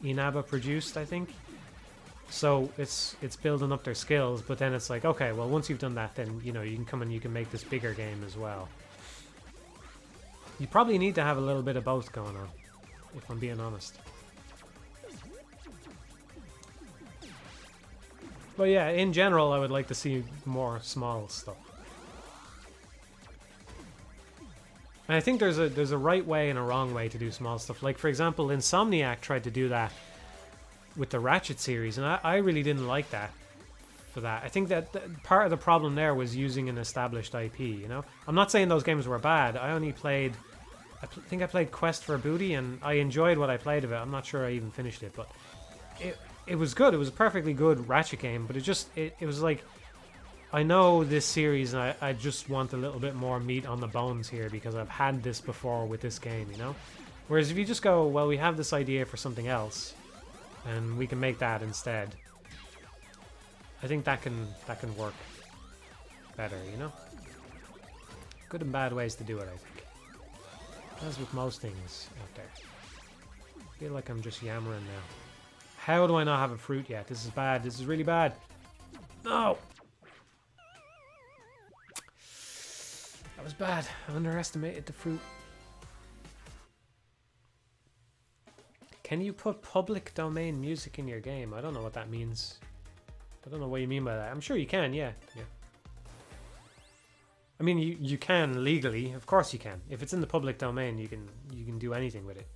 Inaba produced, I think. So it's building up their skills, but then it's like, okay, well, once you've done that, then, you know, you can come and you can make this bigger game as well. You probably need to have a little bit of both going on, if I'm being honest. But yeah, in general, I would like to see more small stuff. And I think there's a right way and a wrong way to do small stuff. Like, for example, Insomniac tried to do that with the Ratchet series, and I really didn't like that for that. I think that part of the problem there was using an established IP, you know? I'm not saying those games were bad. I only played... I think I played Quest for Booty, and I enjoyed what I played of it. I'm not sure I even finished it, but it was good. It was a perfectly good Ratchet game, but it was like... I know this series, and I just want a little bit more meat on the bones here because I've had this before with this game, you know? Whereas if you just go, well, we have this idea for something else, and we can make that instead, I think that can work better, you know? Good and bad ways to do it, I think. As with most things out there. I feel like I'm just yammering now. How do I not have a fruit yet? This is bad. This is really bad. No! That was bad. I underestimated the fruit. Can you put public domain music in your game? I don't know what that means. I don't know what you mean by that. I'm sure you can, yeah. I mean, you can legally. Of course you can. If it's in the public domain, you can do anything with it.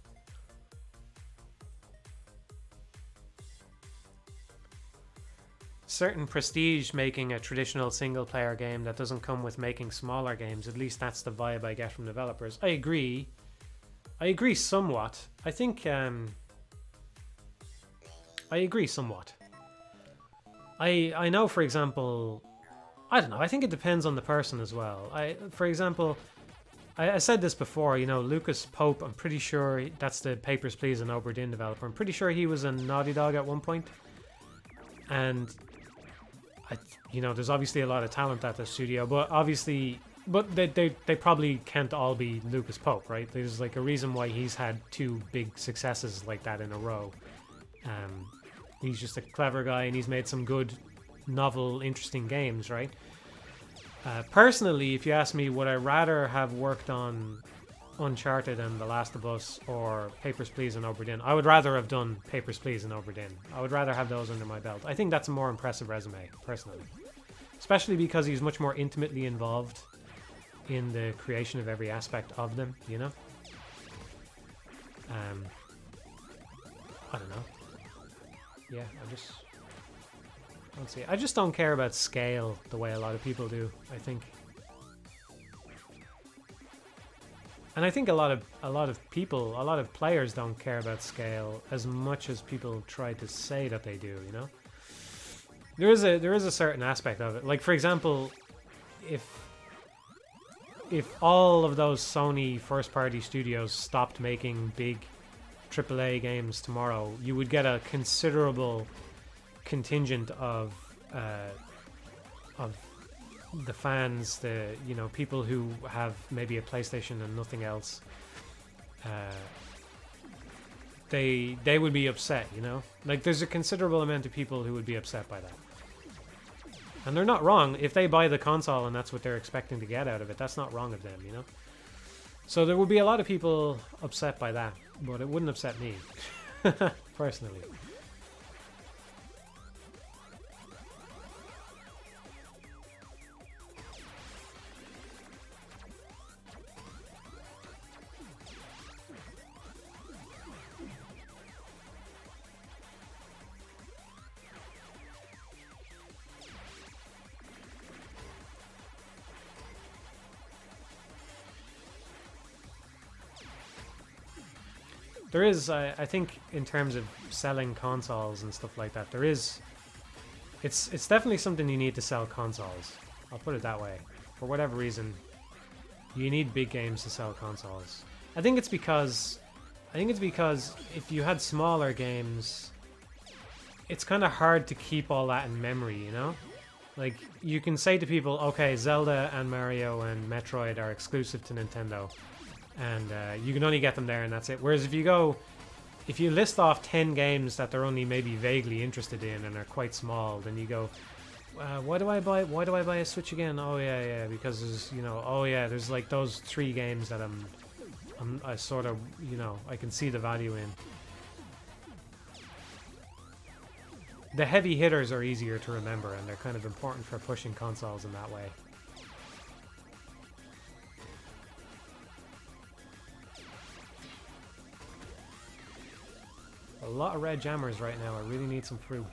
Certain prestige making a traditional single-player game that doesn't come with making smaller games. At least that's the vibe I get from developers. I agree. I agree somewhat. I think I agree somewhat. I know, for example, I don't know. I think it depends on the person as well. For example, I said this before. You know, Lucas Pope. I'm pretty sure that's the Papers, Please and Obra Dinn developer. I'm pretty sure he was a Naughty Dog at one point, and you know, there's obviously a lot of talent at the studio, but they probably can't all be Lucas Pope, right? There's like a reason why he's had 2 big successes like that in a row. He's just a clever guy, and he's made some good, novel, interesting games, right? Personally, if you ask me, would I rather have worked on Uncharted and The Last of Us or Papers, Please and Obra Dinn? I would rather have done Papers, Please and Obra Dinn. I would rather have those under my belt. I think that's a more impressive resume, personally. Especially because he's much more intimately involved in the creation of every aspect of them, you know? I don't know. Yeah, I just don't care about scale the way a lot of people do, I think. And I think a lot of players don't care about scale as much as people try to say that they do, you know? There is a certain aspect of it. Like, for example, if all of those Sony first-party studios stopped making big AAA games tomorrow, you would get a considerable contingent of the fans, the people who have maybe a PlayStation and nothing else. They would be upset, you know? Like, there's a considerable amount of people who would be upset by that. And they're not wrong. If they buy the console and that's what they're expecting to get out of it, that's not wrong of them, you know? So there would be a lot of people upset by that, but it wouldn't upset me, personally. There is, I think, in terms of selling consoles and stuff like that, there is. It's definitely something you need to sell consoles. I'll put it that way. For whatever reason, you need big games to sell consoles. I think it's because if you had smaller games, it's kind of hard to keep all that in memory, you know? Like, you can say to people, okay, Zelda and Mario and Metroid are exclusive to Nintendo, and you can only get them there and that's it. Whereas if you list off 10 games that they're only maybe vaguely interested in and are quite small, then you go, why do I buy a Switch again? Oh yeah, because there's, you know, oh yeah, there's like those 3 games that I sort of, you know, I can see the value in. The heavy hitters are easier to remember, and they're kind of important for pushing consoles in that way. A lot of red jammers right now. I really need some fruit.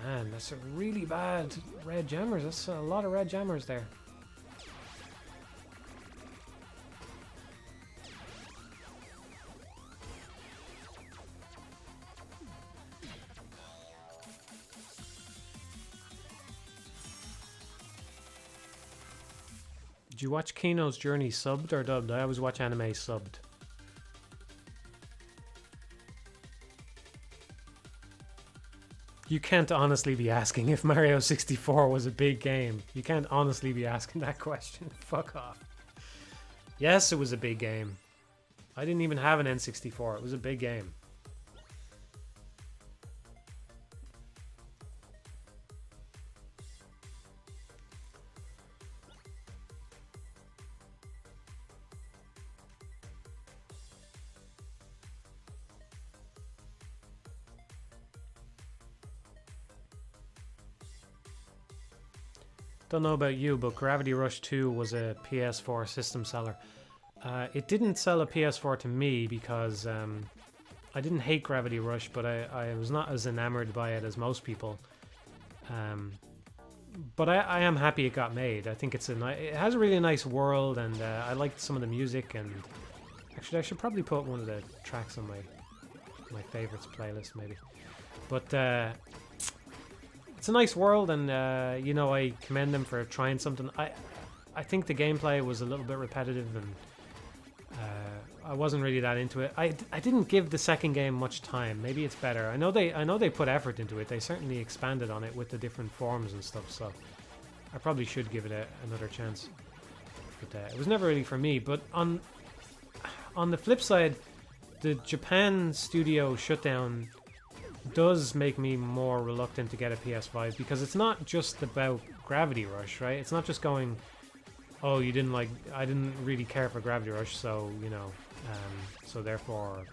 Man, that's a really bad red jammers. That's a lot of red jammers there. Did you watch Kino's Journey subbed or dubbed? I always watch anime subbed. You can't honestly be asking if Mario 64 was a big game. You can't honestly be asking that question. Fuck off. Yes, it was a big game. I didn't even have an N64. It was a big game. Don't know about you, but Gravity Rush 2 was a PS4 system seller. It didn't sell a PS4 to me because I didn't hate Gravity Rush, but I was not as enamored by it as most people. But I am happy it got made. I think it has a really nice world, and I liked some of the music. And actually, I should probably put one of the tracks on my favorites playlist, maybe. But it's a nice world, and you know, I commend them for trying something. I think the gameplay was a little bit repetitive, and I wasn't really that into it. I didn't give the second game much time. Maybe it's better. I know they put effort into it. They certainly expanded on it with the different forms and stuff. So I probably should give it another chance. But it was never really for me. But on the flip side, the Japan studio shutdown does make me more reluctant to get a PS5, because it's not just about Gravity Rush, right? It's not just going, oh, I didn't really care for Gravity Rush, so, you know, so therefore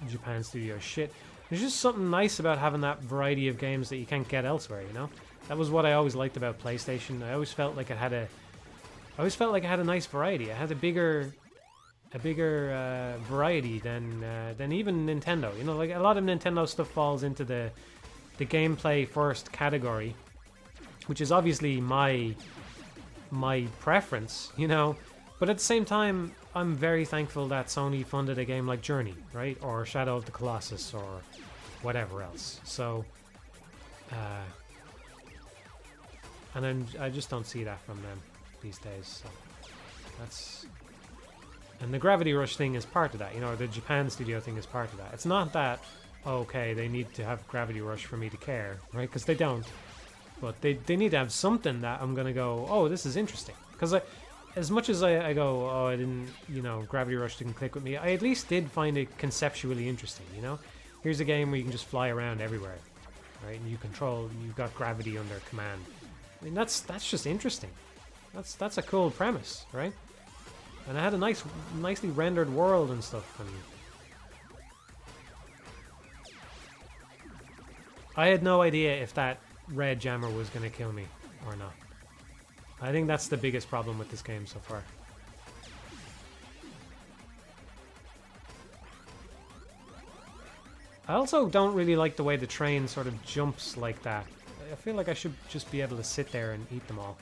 Japan studio shit. There's just something nice about having that variety of games that you can't get elsewhere, you know? That was what I always liked about PlayStation. I always felt like it had a nice variety. It had a bigger variety than even Nintendo. You know, like a lot of Nintendo stuff falls into the gameplay first category, which is obviously my preference, you know. But at the same time, I'm very thankful that Sony funded a game like Journey, right, or Shadow of the Colossus, or whatever else. So, and I just don't see that from them these days. So that's. And the Gravity Rush thing is part of that, you know, the Japan studio thing is part of that. It's not that, okay, they need to have Gravity Rush for me to care, right? Because they don't. But they need to have something that I'm going to go, oh, this is interesting. Because as much as I go, oh, I didn't, you know, Gravity Rush didn't click with me, I at least did find it conceptually interesting, you know? Here's a game where you can just fly around everywhere, right? And you've got gravity under command. I mean, that's just interesting. That's a cool premise, right? And I had a nicely rendered world and stuff. And I had no idea if that red jammer was going to kill me or not. I think that's the biggest problem with this game so far. I also don't really like the way the train sort of jumps like that. I feel like I should just be able to sit there and eat them all.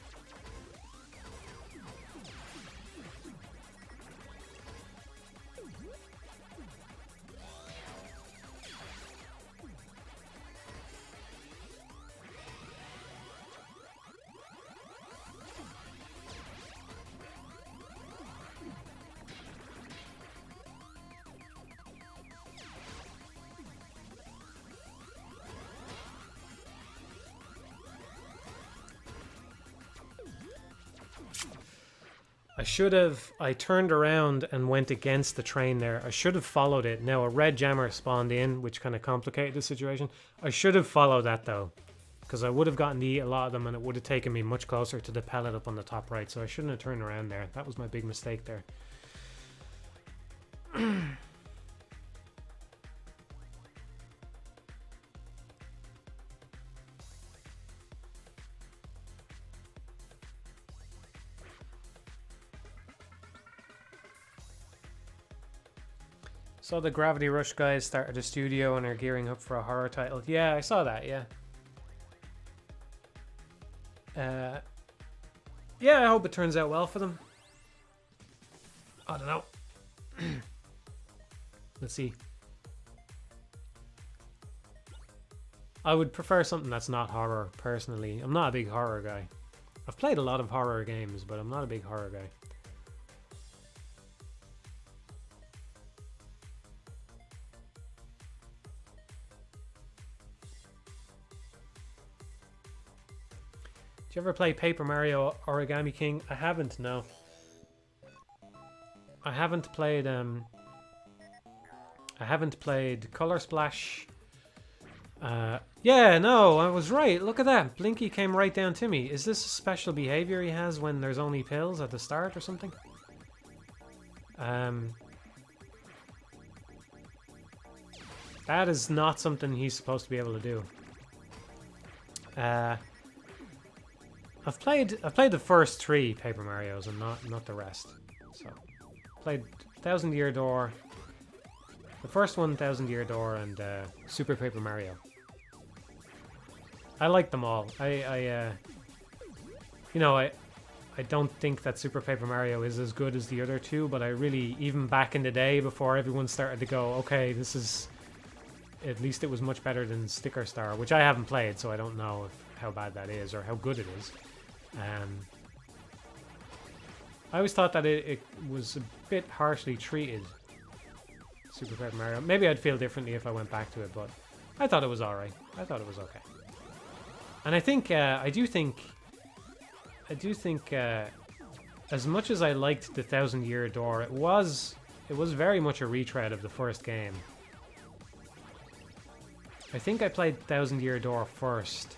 I turned around and went against the train there. I should have followed it. Now a red jammer spawned in, which kind of complicated the situation. I should have followed that though, because I would have gotten to eat a lot of them and it would have taken me much closer to the pellet up on the top right. So I shouldn't have turned around there. That was my big mistake there. So the Gravity Rush guys started a studio and are gearing up for a horror title. Yeah, I saw that, yeah. Yeah, I hope it turns out well for them. I don't know. Let's see. I would prefer something that's not horror, personally. I'm not a big horror guy. I've played a lot of horror games, but I'm not a big horror guy. Did you ever play Paper Mario Origami King? I haven't, no. I haven't played Color Splash. Yeah, no, I was right. Look at that. Blinky came right down to me. Is this a special behavior he has when there's only pills at the start or something? That is not something he's supposed to be able to do. I've played the first 3 Paper Marios and not the rest. So played Thousand Year Door, the first one, Thousand Year Door, and Super Paper Mario. I like them all. I don't think that Super Paper Mario is as good as the other 2, but I really, even back in the day before everyone started to go, okay, this is, at least it was much better than Sticker Star, which I haven't played, so I don't know how bad that is or how good it is. I always thought that it was a bit harshly treated, Super Paper Mario. Maybe I'd feel differently if I went back to it, but I thought it was alright. I thought it was okay. And I think, I do think, as much as I liked the Thousand Year Door, it was very much a retread of the first game. I think I played Thousand Year Door first,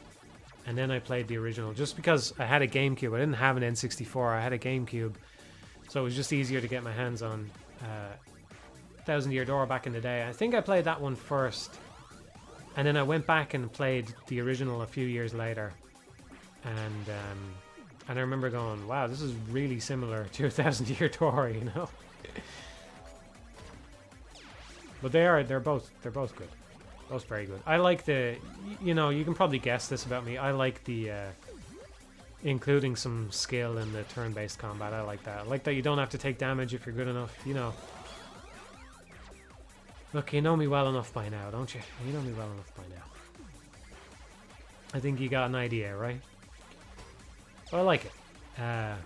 and then I played the original, just because I had a GameCube. I didn't have an N64, I had a GameCube, so it was just easier to get my hands on Thousand Year Door back in the day. I think I played that one first, and then I went back and played the original a few years later, and I remember going, wow, this is really similar to a Thousand Year Door, you know? But they're both good. Both very good. I like the, you know, you can probably guess this about me. I like the, including some skill in the turn-based combat. I like that. I like that you don't have to take damage if you're good enough, you know. Look, you know me well enough by now, don't you? You know me well enough by now. I think you got an idea, right? But I like it. Yeah,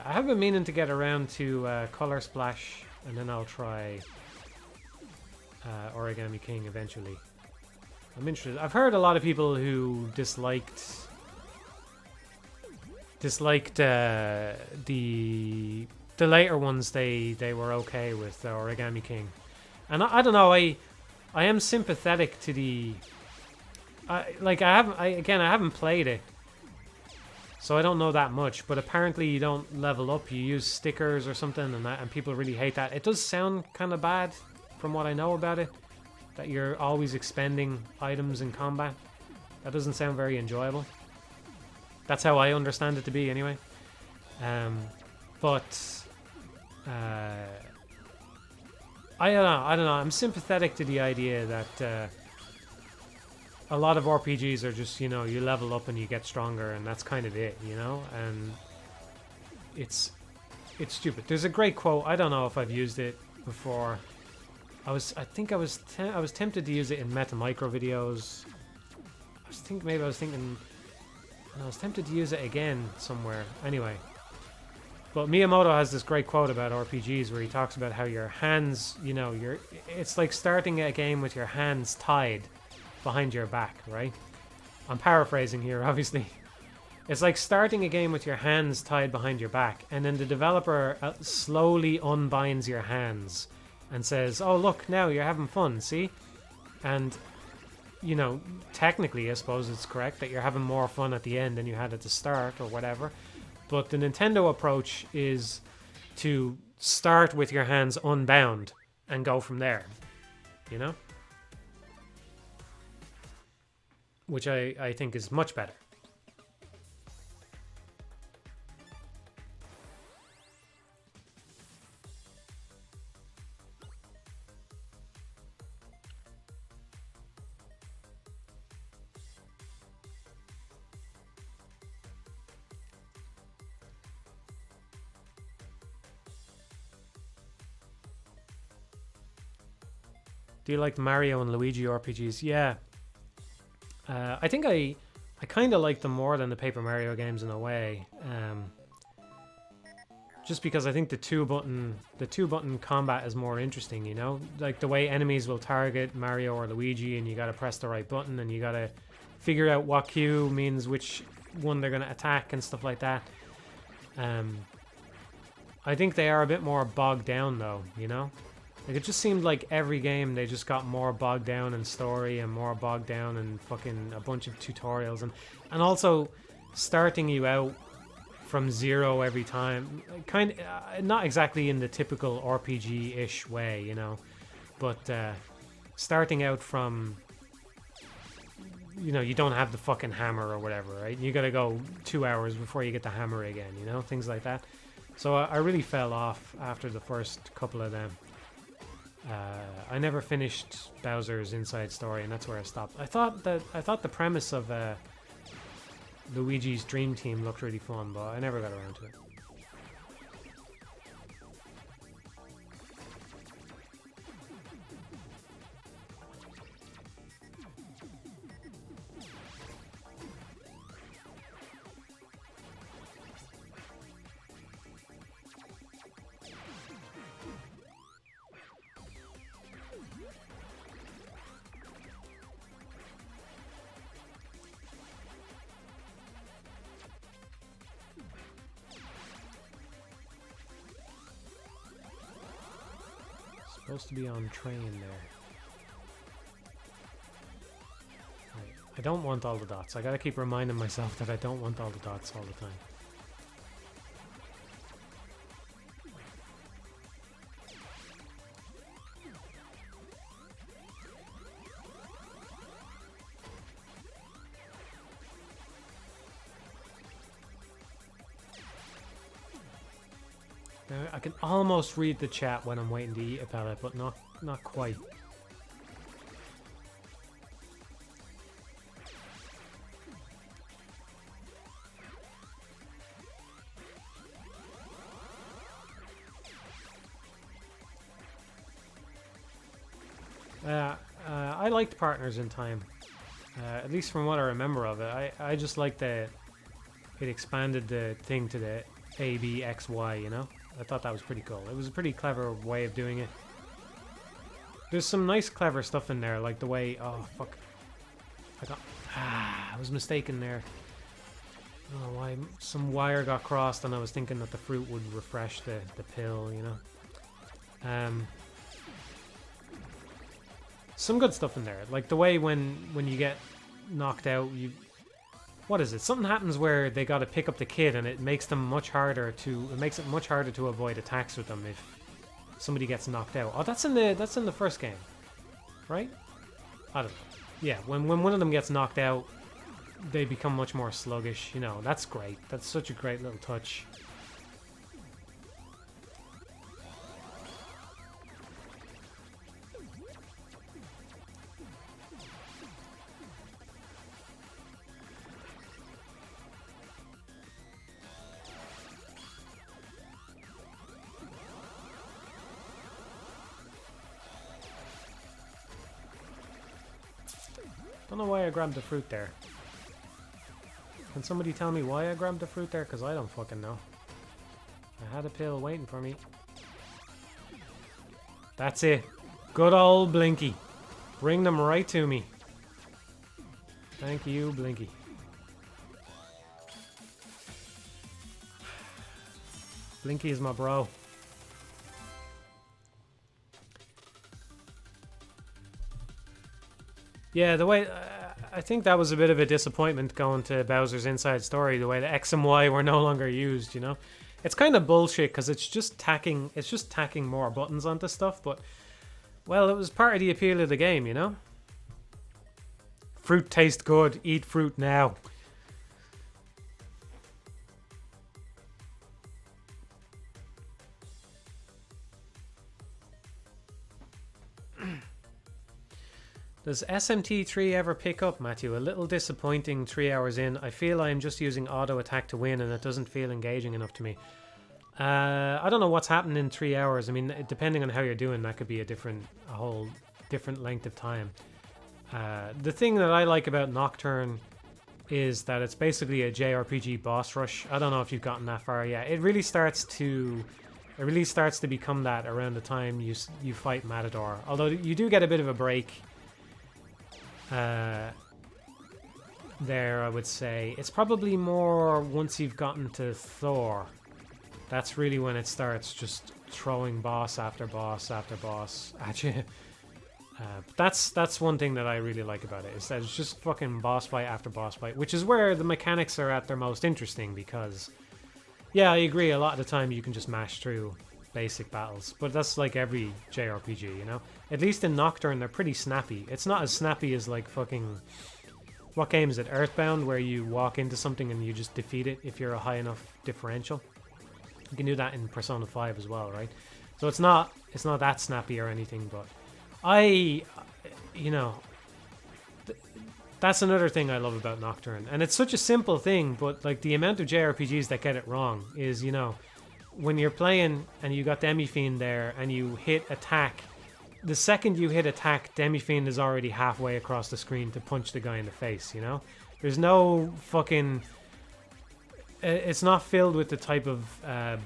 I have been meaning to get around to Color Splash, and then I'll try Origami King eventually. I'm interested. I've heard a lot of people who disliked the later ones. They were okay with Origami King, and I don't know. I am sympathetic to the. I haven't played it, so I don't know that much. But apparently you don't level up. You use stickers or something, and people really hate that. It does sound kind of bad. From what I know about it, that you're always expending items in combat. That doesn't sound very enjoyable. That's how I understand it to be, anyway. I don't know. I don't know. I'm sympathetic to the idea that a lot of RPGs are just, you know, you level up and you get stronger, and that's kind of it, you know. And it's stupid. There's a great quote. I don't know if I've used it before. I think I was tempted to use it in Meta Micro videos. I was tempted to use it again somewhere. Anyway. But Miyamoto has this great quote about RPGs where he talks about how your hands, you know, it's like starting a game with your hands tied behind your back, right? I'm paraphrasing here, obviously. It's like starting a game with your hands tied behind your back, and then the developer slowly unbinds your hands and says, oh, look, now you're having fun, see? And, you know, technically, I suppose it's correct that you're having more fun at the end than you had at the start or whatever. But the Nintendo approach is to start with your hands unbound and go from there, you know? Which I think is much better. Do you like Mario and Luigi RPGs? Yeah. I think I kind of like them more than the Paper Mario games in a way. Just because I think the two button combat is more interesting, you know? Like the way enemies will target Mario or Luigi, and you gotta press the right button, and you gotta figure out what cue means which one they're gonna attack and stuff like that. I think they are a bit more bogged down though, you know? Like, it just seemed like every game they just got more bogged down in story and more bogged down in fucking a bunch of tutorials, and also starting you out from zero every time. Kind of, not exactly in the typical RPG-ish way, you know, but starting out from, you know, you don't have the fucking hammer or whatever, right? You gotta go 2 hours before you get the hammer again, you know, things like that. So I really fell off after the first couple of them. I never finished Bowser's Inside Story, and that's where I stopped. I thought the premise of Luigi's Dream Team looked really fun, but I never got around to it. Supposed to be on train there. Right. I don't want all the dots. I gotta keep reminding myself that I don't want all the dots all the time. I can almost read the chat when I'm waiting to eat a pellet, but not quite. I liked Partners in Time, at least from what I remember of it. I just liked that it expanded the thing to the A, B, X, Y, you know? I thought that was pretty cool. It was a pretty clever way of doing it. There's some nice clever stuff in there, like the way... Oh, fuck. I was mistaken there. I don't know why some wire got crossed, and I was thinking that the fruit would refresh the pill, you know? Some good stuff in there. Like the way when you get knocked out, you... What is it? Something happens where they got to pick up the kid, and it makes them much harder to. It makes it much harder to avoid attacks with them if somebody gets knocked out. Oh, that's in the first game, right? I don't know. Yeah, when one of them gets knocked out, they become much more sluggish. You know, that's great. That's such a great little touch. Don't know why I grabbed the fruit there. Can somebody tell me why I grabbed the fruit there? Because I don't fucking know. I had a pill waiting for me. That's it. Good old Blinky. Bring them right to me. Thank you, Blinky. Blinky is my bro. Yeah, the way... I think that was a bit of a disappointment going to Bowser's Inside Story, the way the X and Y were no longer used, you know? It's kind of bullshit, because it's just tacking more buttons onto stuff, but... Well, it was part of the appeal of the game, you know? Fruit tastes good. Eat fruit now. Does SMT3 ever pick up, Matthew? A little disappointing 3 hours in. I feel I am just using auto attack to win and it doesn't feel engaging enough to me. I don't know what's happened in 3 hours. I mean, depending on how you're doing, that could be a whole different length of time. The thing that I like about Nocturne is that it's basically a JRPG boss rush. I don't know if you've gotten that far yet. It really starts to become that around the time you fight Matador. Although you do get a bit of a break there, I would say. It's probably more once you've gotten to Thor. That's really when it starts just throwing boss after boss after boss at you. That's one thing that I really like about it, is that it's just fucking boss fight after boss fight, which is where the mechanics are at their most interesting, because, yeah, I agree, a lot of the time you can just mash through basic battles, but that's like every JRPG, you know? At least in Nocturne, they're pretty snappy. It's not as snappy as like fucking... What game is it? Earthbound, where you walk into something and you just defeat it if you're a high enough differential. You can do that in Persona 5 as well, right? So it's not that snappy or anything, but you know, that's another thing I love about Nocturne. And it's such a simple thing, but like the amount of JRPGs that get it wrong is, you know, when you're playing and you got Demi-Fiend there and you hit attack, the second you hit attack, Demi-Fiend is already halfway across the screen to punch the guy in the face, you know? There's no fucking... It's not filled with the type of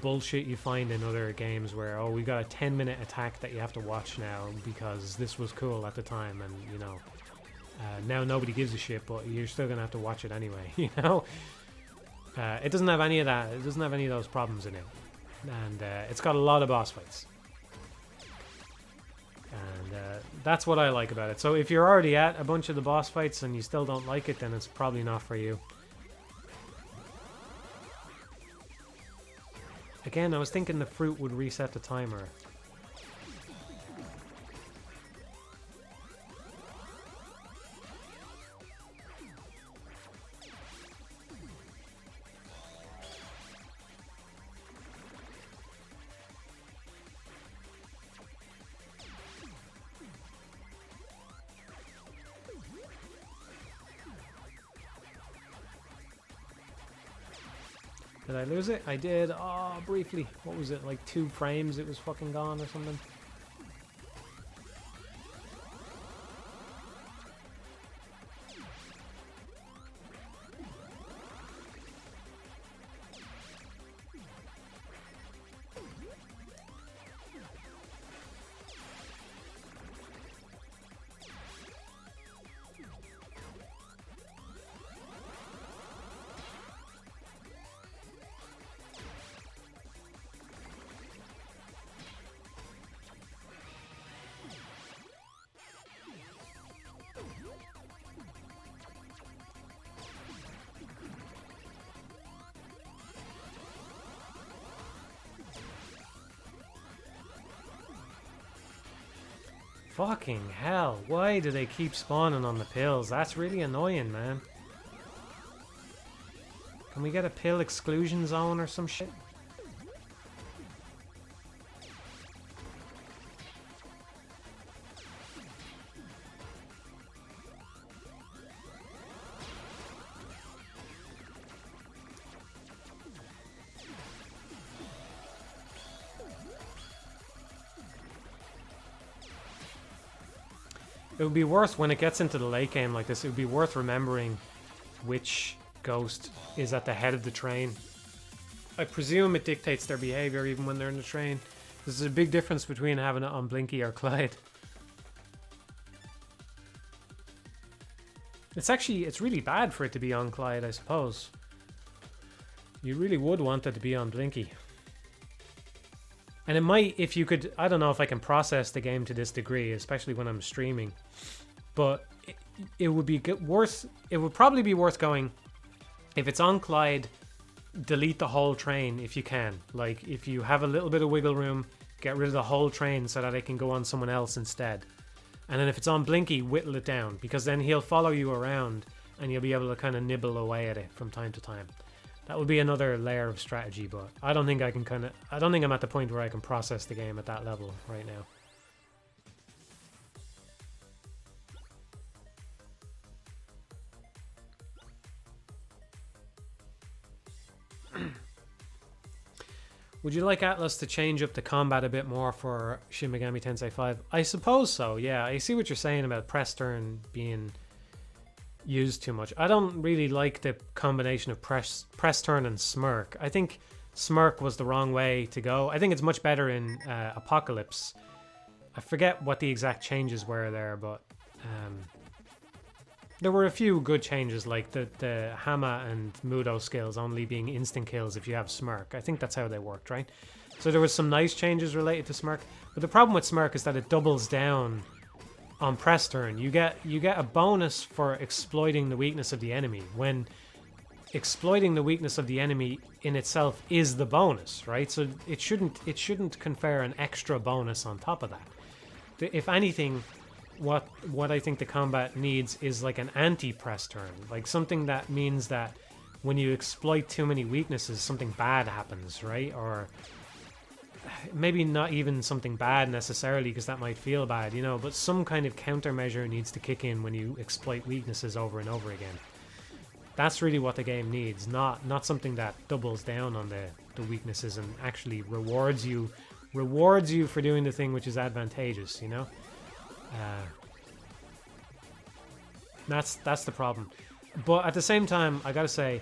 bullshit you find in other games where, oh, we got a 10-minute attack that you have to watch now because this was cool at the time, and, you know, now nobody gives a shit, but you're still going to have to watch it anyway, you know? It doesn't have any of that. It doesn't have any of those problems in it. And it's got a lot of boss fights. And that's what I like about it. So if you're already at a bunch of the boss fights and you still don't like it, then it's probably not for you. Again, I was thinking the fruit would reset the timer. Did I lose it? I did. Oh, briefly. What was it? Like 2 frames it was fucking gone or something? Fucking hell, why do they keep spawning on the pills? That's really annoying, man. Can we get a pill exclusion zone or some shit? It would be worth, when it gets into the late game like this, it would be worth remembering which ghost is at the head of the train. I presume it dictates their behavior even when they're in the train. There's a big difference between having it on Blinky or Clyde. It's really bad for it to be on Clyde, I suppose. You really would want it to be on Blinky. And it might, if you could, I don't know if I can process the game to this degree, especially when I'm streaming, but it would be worth, it would probably be worth going, if it's on Clyde, delete the whole train if you can. Like, if you have a little bit of wiggle room, get rid of the whole train so that it can go on someone else instead. And then if it's on Blinky, whittle it down, because then he'll follow you around and you'll be able to kind of nibble away at it from time to time. That would be another layer of strategy, but I don't think I can I don't think I'm at the point where I can process the game at that level right now. Would you like Atlas to change up the combat a bit more for Shin Megami Tensei 5? I suppose so, yeah. I see what you're saying about press turn being used too much. I don't really like the combination of press turn and smirk. I think smirk was the wrong way to go. I think it's much better in Apocalypse. I forget what the exact changes were there, but there were a few good changes, like the Hama and Mudo skills only being instant kills if you have Smirk. I think that's how they worked, right? So there was some nice changes related to Smirk, but the problem with Smirk is that it doubles down on press turn. You get a bonus for exploiting the weakness of the enemy, when exploiting the weakness of the enemy in itself is the bonus, right? So it shouldn't confer an extra bonus on top of that. If anything, what I think the combat needs is like an anti-press turn, like something that means that when you exploit too many weaknesses, something bad happens, right? Or maybe not even something bad necessarily, because that might feel bad, you know, but some kind of countermeasure needs to kick in when you exploit weaknesses over and over again. That's really what the game needs, not something that doubles down on the weaknesses and actually rewards you for doing the thing which is advantageous, you know? That's the problem. But at the same time, I gotta say,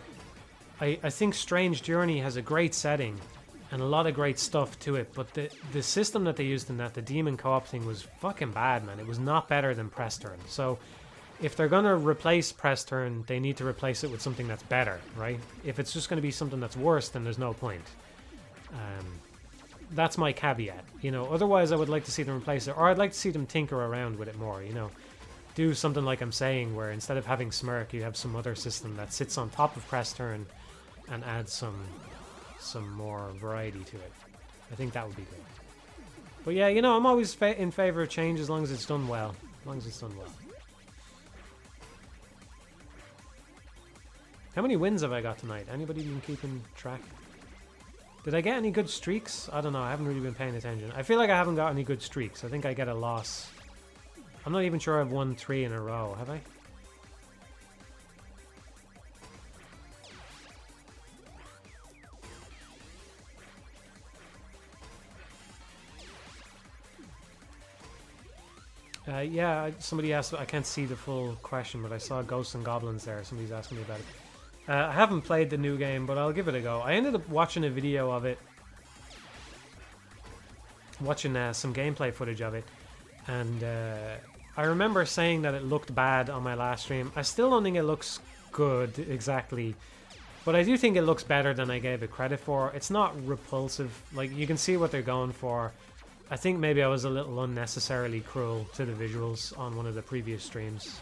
I think Strange Journey has a great setting and a lot of great stuff to it, but the system that they used in that, the demon co-op thing, was fucking bad, man. It was not better than press turn. So if they're gonna replace press turn, they need to replace it with something that's better, right? If it's just gonna be something that's worse, then there's no point. That's my caveat, you know. Otherwise, I would like to see them replace it, or I'd like to see them tinker around with it more, you know. Do something like I'm saying, where instead of having Smirk, you have some other system that sits on top of press turn and adds some more variety to it. I think that would be good. But yeah, you know, I'm always in favor of change as long as it's done well. As long as it's done well. How many wins have I got tonight? Anybody been keeping track? Did I get any good streaks? I don't know. I haven't really been paying attention. I feel like I haven't got any good streaks. I think I get a loss. I'm not even sure I've won 3 in a row. Have I? Yeah, somebody asked, I can't see the full question, but I saw Ghosts and Goblins there. Somebody's asking me about it. I haven't played the new game, but I'll give it a go. I ended up watching a video of it. Watching some gameplay footage of it. And I remember saying that it looked bad on my last stream. I still don't think it looks good, exactly. But I do think it looks better than I gave it credit for. It's not repulsive. Like, you can see what they're going for. I think maybe I was a little unnecessarily cruel to the visuals on one of the previous streams.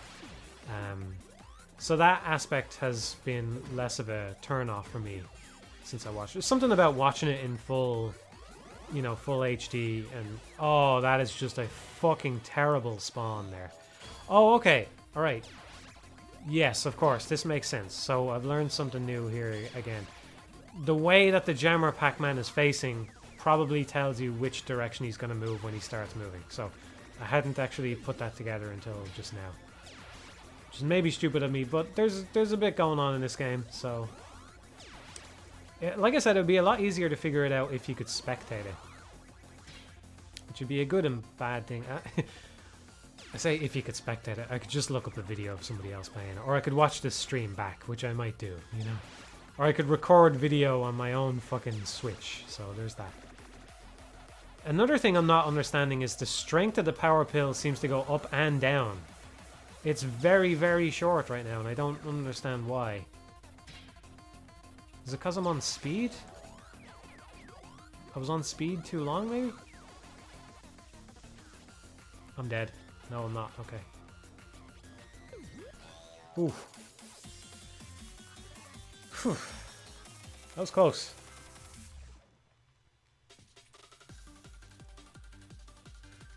So that aspect has been less of a turn-off for me since I watched it. There's something about watching it in full, you know, full HD, and oh, that is just a fucking terrible spawn there. Oh, okay, alright. Yes, of course, this makes sense. So I've learned something new here again. The way that the jammer Pac-Man is facing probably tells you which direction he's going to move when he starts moving. So I hadn't actually put that together until just now. Which is maybe stupid of me, but there's a bit going on in this game, so... Yeah, like I said, it would be a lot easier to figure it out if you could spectate it. Which would be a good and bad thing. I say if you could spectate it, I could just look up a video of somebody else playing it, or I could watch this stream back, which I might do, you know? Or I could record video on my own fucking Switch, so there's that. Another thing I'm not understanding is the strength of the power pill seems to go up and down. It's very, very short right now, and I don't understand why. Is it because I'm on speed? I was on speed too long, maybe? I'm dead. No, I'm not. Okay. Oof. Whew. That was close.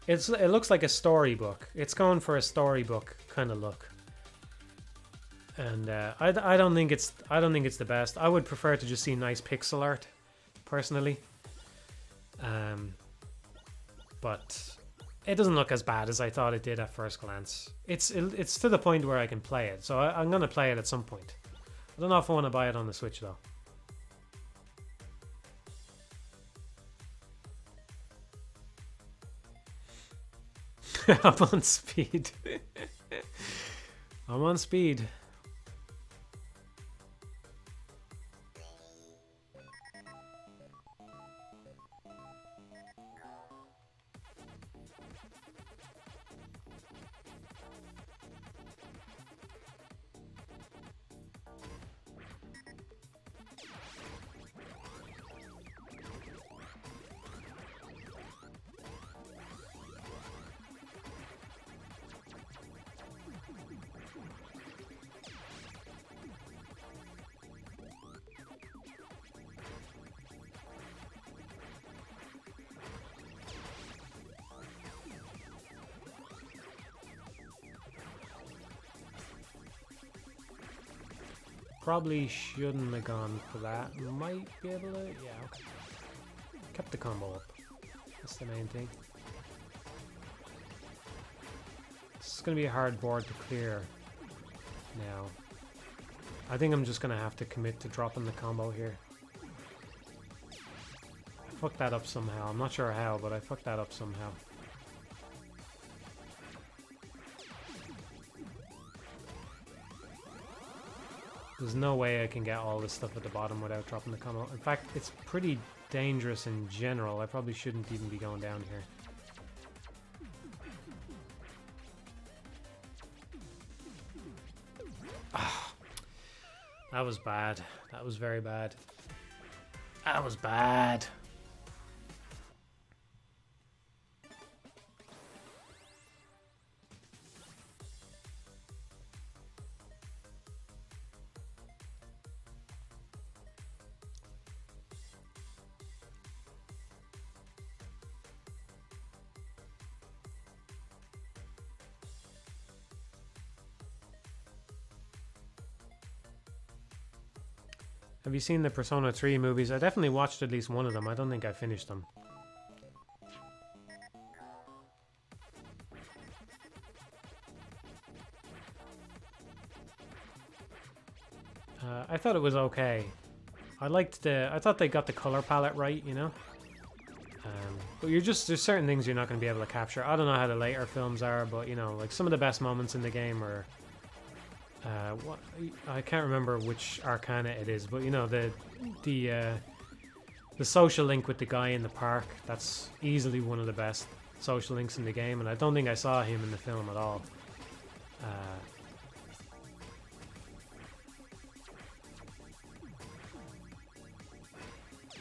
It looks like a storybook. It's going for a storybook kind of look, and I don't think it's the best. I would prefer to just see nice pixel art, personally. But it doesn't look as bad as I thought it did at first glance. It's to the point where I can play it, so I'm gonna play it at some point. I don't know if I want to buy it on the Switch though. I'm on speed. I'm on speed. Probably shouldn't have gone for that. Might be able to... Yeah, okay. Kept the combo up. That's the main thing. This is going to be a hard board to clear now. I think I'm just going to have to commit to dropping the combo here. I fucked that up somehow. I'm not sure how, but I fucked that up somehow. There's no way I can get all this stuff at the bottom without dropping the combo. In fact, it's pretty dangerous in general. I probably shouldn't even be going down here. Ah, that was bad. That was very bad. That was bad. Have you seen the Persona 3 movies? I definitely watched at least one of them. I don't think I finished them. I thought it was okay. I thought they got the color palette right, you know? But there's certain things you're not going to be able to capture. I don't know how the later films are, but you know, like some of the best moments in the game are... I can't remember which Arcana it is, but you know, the social link with the guy in the park, that's easily one of the best social links in the game, and I don't think I saw him in the film at all.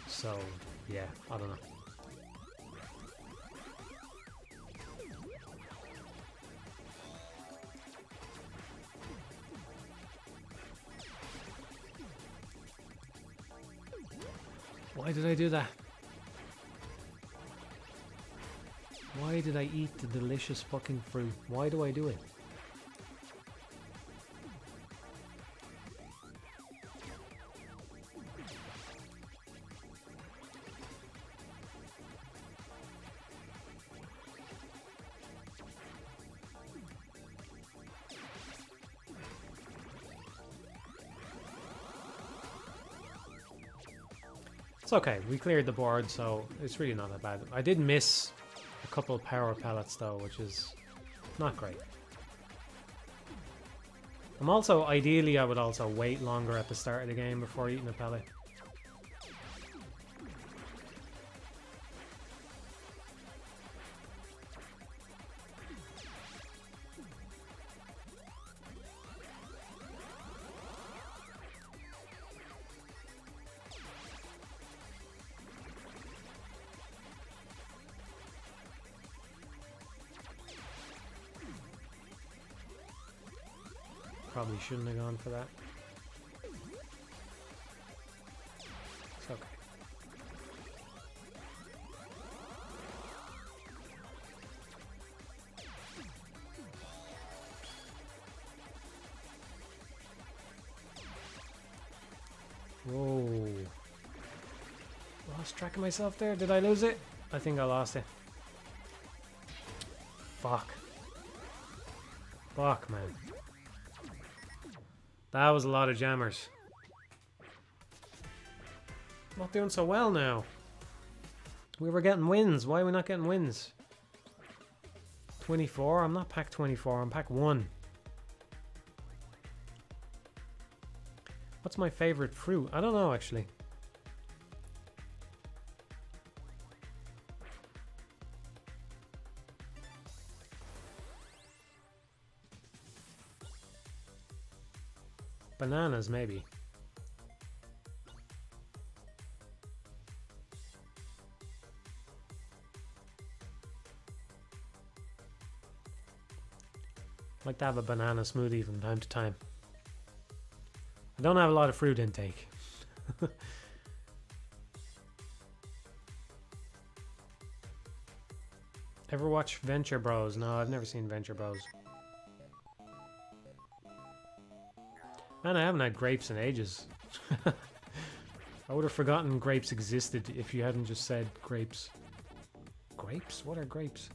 So, yeah, I don't know. Why did I do that? Why did I eat the delicious fucking fruit? Why do I do it? It's okay, we cleared the board, so it's really not that bad. I did miss a couple of power pellets though, which is Not great. I'm also, ideally, I would also wait longer at the start of the game before eating a pellet. Probably shouldn't have gone for that. It's okay. Whoa. Lost track of myself there. Did I lose it? I think I lost it. Fuck. Fuck, man. That was a lot of jammers. Not doing so well now. We were getting wins. Why are we not getting wins? 24? I'm not pack 24. I'm pack 1. What's my favorite fruit? I don't know, actually. Bananas, maybe. Like to have a banana smoothie from time to time. I don't have a lot of fruit intake. Ever watch Venture Bros? No, I've never seen Venture Bros. Man, I haven't had grapes in ages. I would have forgotten grapes existed if you hadn't just said grapes. Grapes? What are grapes?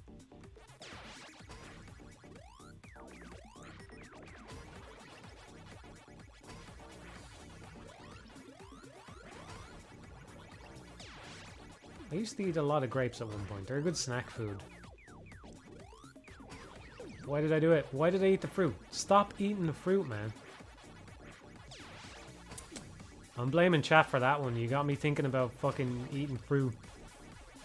I used to eat a lot of grapes at one point. They're a good snack food. Why did I do it? Why did I eat the fruit? Stop eating the fruit, man. I'm blaming chat for that one. You got me thinking about fucking eating fruit.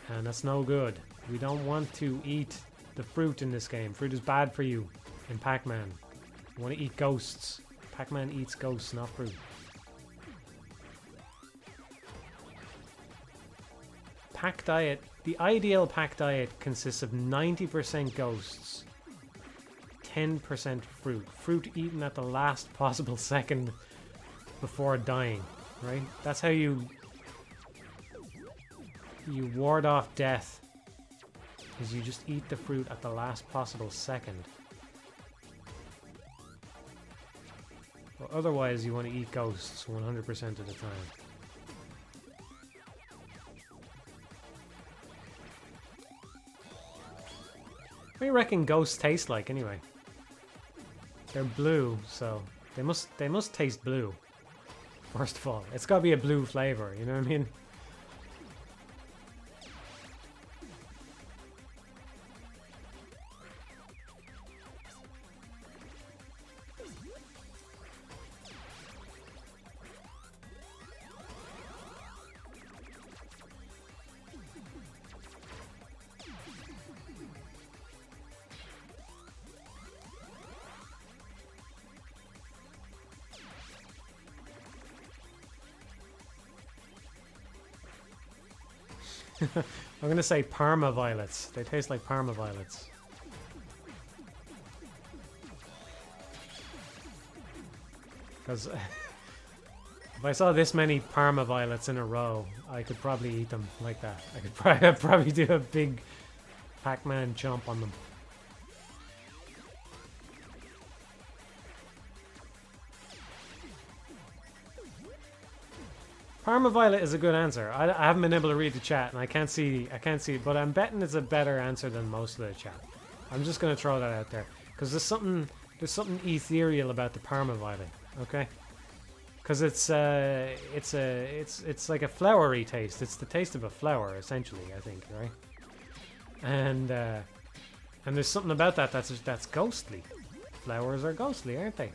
And that's no good. We don't want to eat the fruit in this game. Fruit is bad for you in Pac-Man. You want to eat ghosts. Pac-Man eats ghosts, not fruit. Pack diet. The ideal pack diet consists of 90% ghosts, 10% fruit. Fruit eaten at the last possible second before dying, right? That's how you ward off death, is you just eat the fruit at the last possible second. But otherwise you want to eat ghosts 100% of the time. What do you reckon ghosts taste like anyway? They're blue, so they must taste blue. First of all, it's gotta be a blue flavor, you know what I mean? I'm gonna say Parma violets. They taste like Parma violets. Because if I saw this many Parma violets in a row, I could probably eat them like that. I could probably do a big Pac-Man chomp on them. Parma Violet is a good answer. I haven't been able to read the chat, and I can't see it, but I'm betting it's a better answer than most of the chat. I'm just gonna throw that out there because there's something ethereal about the Parma Violet, okay? Because it's like a flowery taste. It's the taste of a flower, essentially, I think, right? And And there's something about that that's ghostly. Flowers are ghostly, aren't they?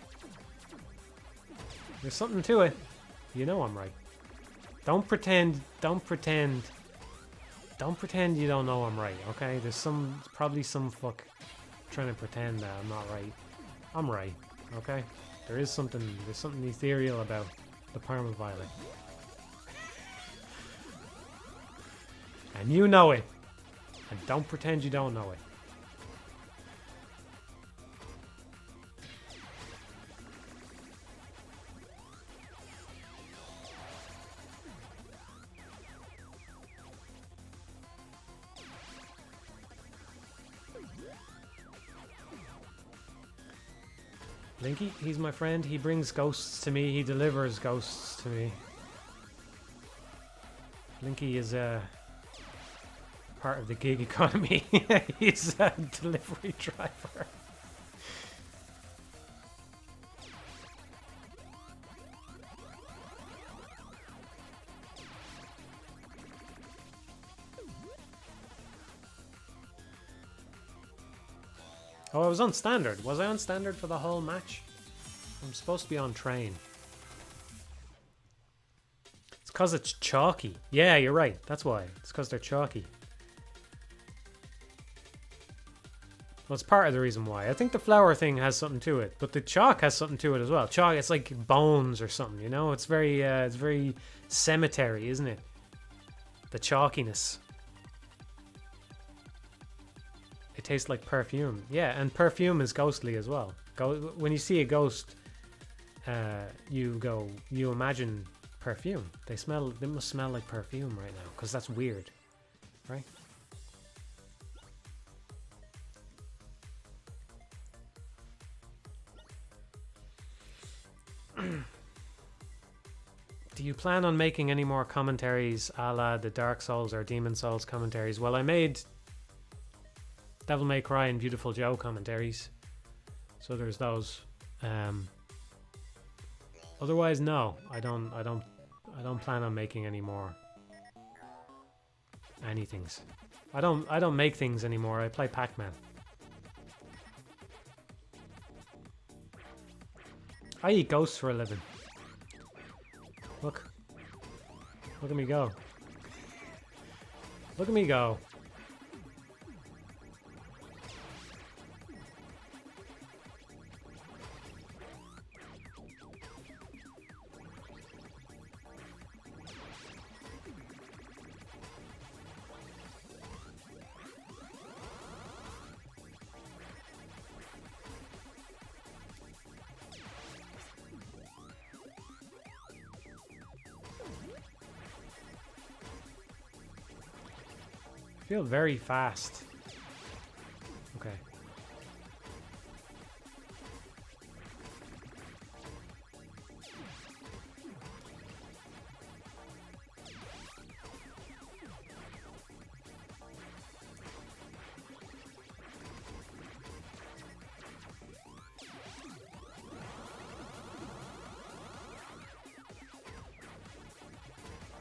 There's something to it. You know I'm right. Don't pretend you don't know I'm right, okay? There's probably some fuck trying to pretend that I'm not right. I'm right, okay? There's something ethereal about the Parma-Violet. And you know it. And don't pretend you don't know it. Linky, he's my friend. He brings ghosts to me. He delivers ghosts to me. Linky is part of the gig economy. He's a delivery driver. Oh, I was on standard. Was I on standard for the whole match? I'm supposed to be on train. It's because it's chalky. Yeah, you're right. That's why. It's because they're chalky. Well, it's part of the reason why. I think the flower thing has something to it, but the chalk has something to it as well. Chalk, it's like bones or something, you know? It's very cemetery, isn't it? The chalkiness. It tastes like perfume. Yeah, and perfume is ghostly as well. When you see a ghost, you imagine perfume. They must smell like perfume right now, because that's weird, right? Do you plan on making any more commentaries a la the Dark Souls or Demon Souls commentaries? Well, I made Devil May Cry and Beautiful Joe commentaries, so there's those. Otherwise, no, I don't plan on making any more anythings. I don't make things anymore. I play Pac-Man. I eat ghosts for a living. Look at me go. Look at me go. I feel very fast. Okay.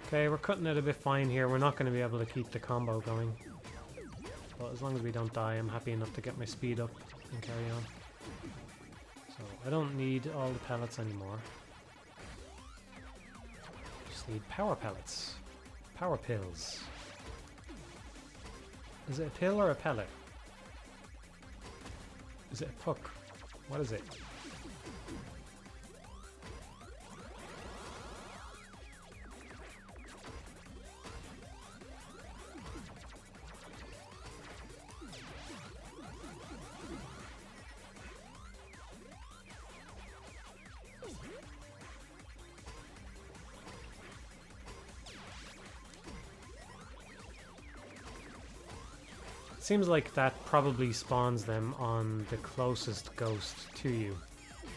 Okay, we're cutting it a bit fine here. We're not going to be able to keep the combo going. But as long as we don't die, I'm happy enough to get my speed up and carry on. So I don't need all the pellets anymore. Just need power pellets. Power pills. Is it a pill or a pellet? Is it a puck? What is it? Seems like that probably spawns them on the closest ghost to you.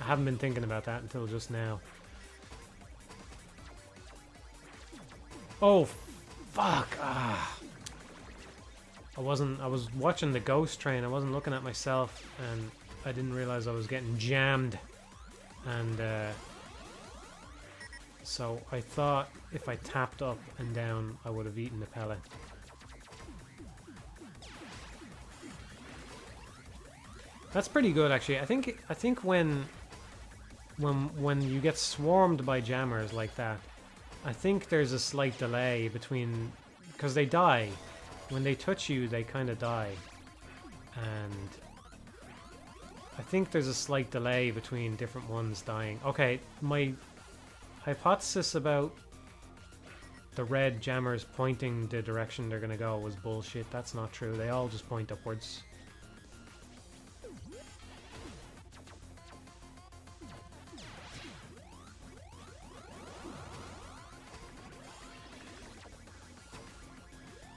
I haven't been thinking about that until just now. Oh, fuck! Ah. I was watching the ghost train, I wasn't looking at myself, and I didn't realize I was getting jammed. And so I thought if I tapped up and down, I would have eaten the pellet. That's pretty good, actually. I think when you get swarmed by jammers like that, I think there's a slight delay between, because they die when they touch you, they kind of die, and I think there's a slight delay between different ones dying. Okay, my hypothesis about the red jammers pointing the direction they're gonna go was bullshit. That's not true. They all just point upwards.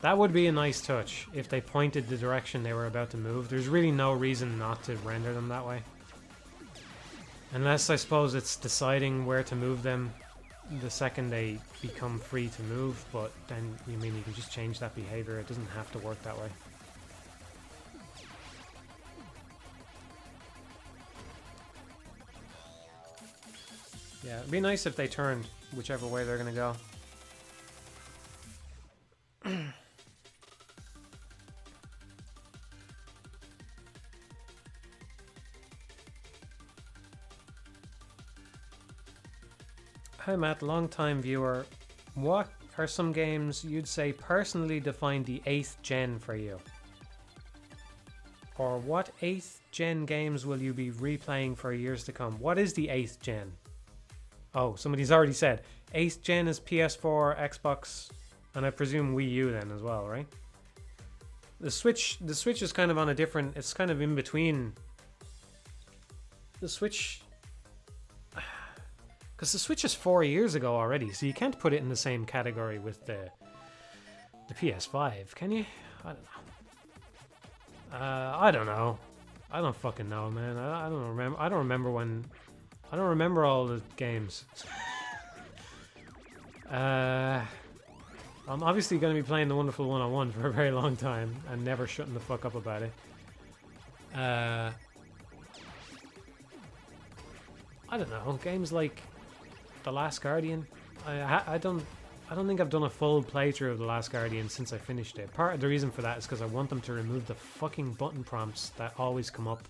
That would be a nice touch if they pointed the direction they were about to move. There's really no reason not to render them that way. Unless, I suppose, it's deciding where to move them the second they become free to move, but then you mean you can just change that behavior. It doesn't have to work that way. Yeah, it'd be nice if they turned whichever way they're gonna go. Hi Matt, long-time viewer. What are some games you'd say personally define the 8th gen for you? Or what 8th gen games will you be replaying for years to come? What is the 8th gen? Oh, somebody's already said. 8th gen is PS4, Xbox, and I presume Wii U then as well, right? The Switch is kind of on a different, it's kind of in between. The Switch, because the Switch is 4 years ago already, so you can't put it in the same category with the PS5, can you? I don't know. I don't know. I don't fucking know, man. I don't remember. I don't remember when. I don't remember all the games. I'm obviously going to be playing the Wonderful 101 for a very long time and never shutting the fuck up about it. I don't know. Games like The Last Guardian. I don't think I've done a full playthrough of The Last Guardian since I finished it. Part of the reason for that is because I want them to remove the fucking button prompts that always come up.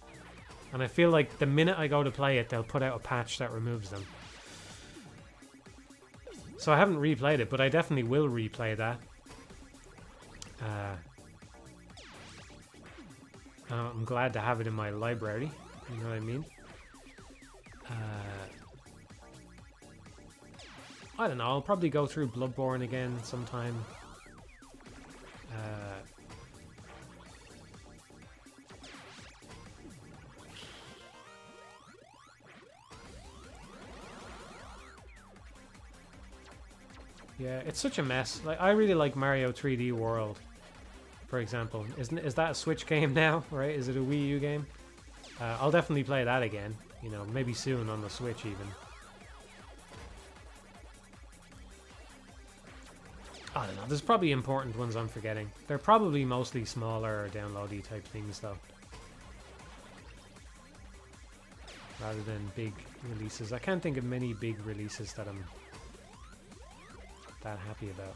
And I feel like the minute I go to play it, they'll put out a patch that removes them. So I haven't replayed it, but I definitely will replay that. I'm glad to have it in my library. You know what I mean? I don't know, I'll probably go through Bloodborne again sometime. Yeah, it's such a mess. Like, I really like Mario 3D World, for example. Is that a Switch game now, right? Is it a Wii U game? I'll definitely play that again. You know, maybe soon on the Switch even. I don't know, there's probably important ones I'm forgetting. They're probably mostly smaller downloady type things though, rather than big releases. I can't think of many big releases that I'm that happy about.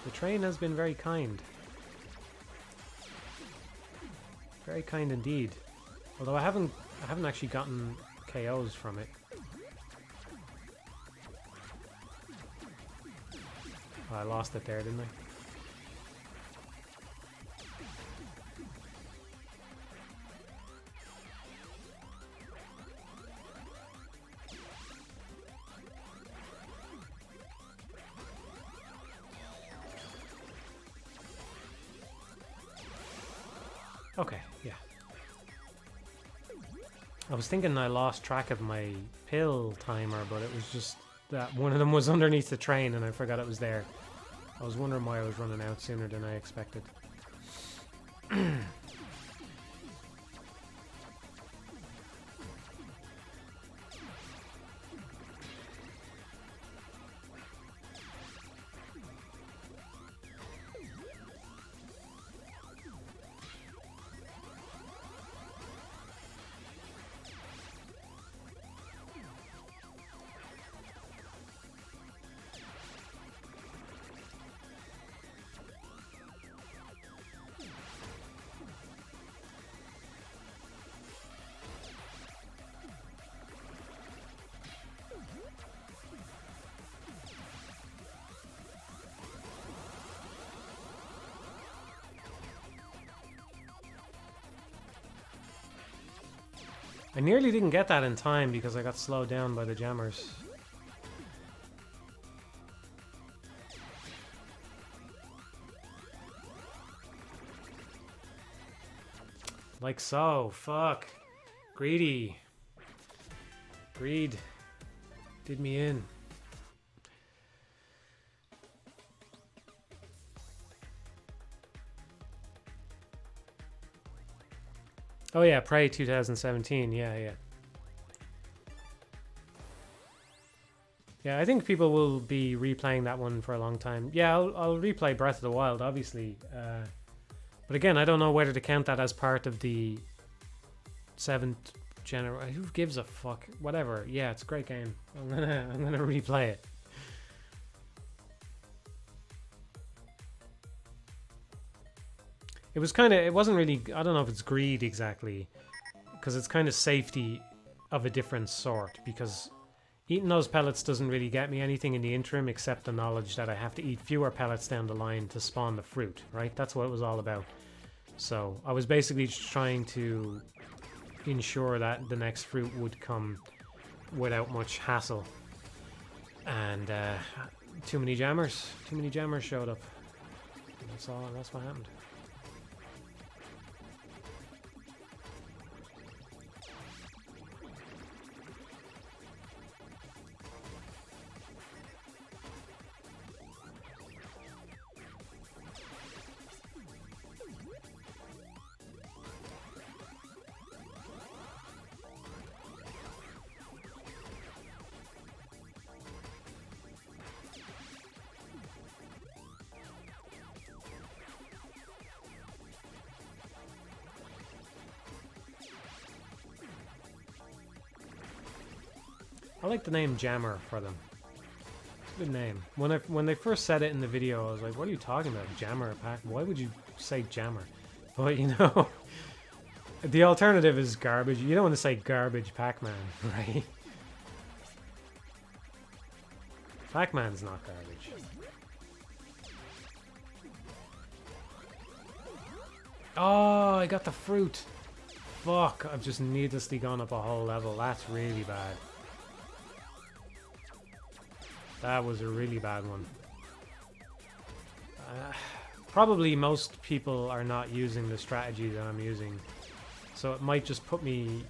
The train has been very kind. Very kind indeed. Although I haven't actually gotten KOs from it. Oh, I lost it there, didn't I? Okay, yeah. I was thinking I lost track of my pill timer, but it was just that one of them was underneath the train and I forgot it was there. I was wondering why I was running out sooner than I expected. I nearly didn't get that in time because I got slowed down by the jammers. Like so. Fuck. Greedy. Greed. Did me in. Oh yeah, Prey 2017. Yeah, yeah. Yeah, I think people will be replaying that one for a long time. Yeah, I'll replay Breath of the Wild, obviously. But again, I don't know whether to count that as part of the 7th generation. Who gives a fuck? Whatever. Yeah, it's a great game. I'm gonna replay it. It was kind of, it wasn't really, I don't know if it's greed exactly, because it's kind of safety of a different sort, because eating those pellets doesn't really get me anything in the interim except the knowledge that I have to eat fewer pellets down the line to spawn the fruit, right? That's what it was all about. So I was basically just trying to ensure that the next fruit would come without much hassle. And too many jammers showed up. That's what happened. I like the name Jammer for them. It's a good name. When they first said it in the video, I was like, what are you talking about? Jammer Pac? Why would you say Jammer? But you know, the alternative is garbage. You don't want to say garbage Pac-Man, right? Pac-Man's not garbage. Oh, I got the fruit. Fuck, I've just needlessly gone up a whole level. That's really bad. That was a really bad one. Probably most people are not using the strategy that I'm using, so it might just put me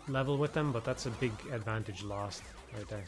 level with them, but that's a big advantage lost right there.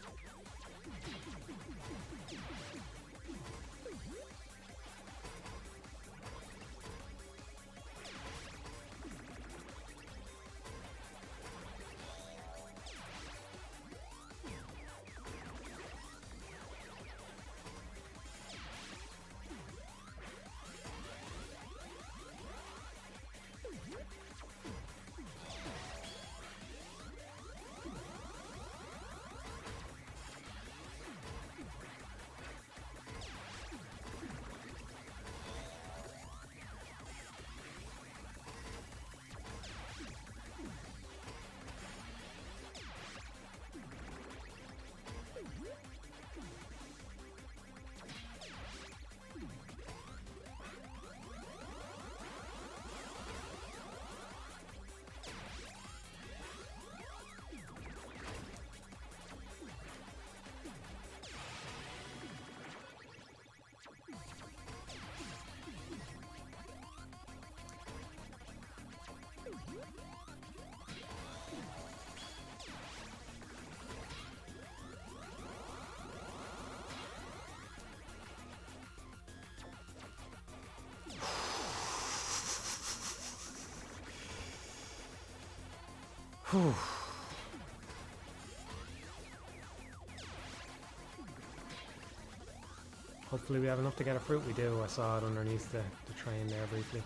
Whew. Hopefully we have enough to get a fruit. We do. I saw it underneath the train there briefly.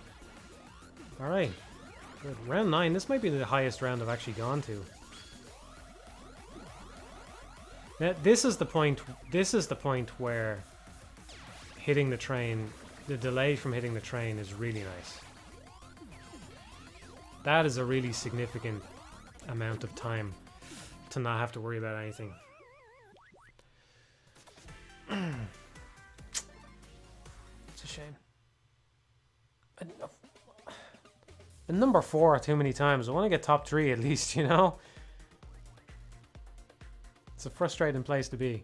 Alright. Good. Round 9. This might be the highest round I've actually gone to. Now, this is the point where hitting the train, the delay from hitting the train is really nice. That is a really significant amount of time to not have to worry about anything. It's a shame. been number 4 too many times. I want to get top 3 at least, you know? It's a frustrating place to be.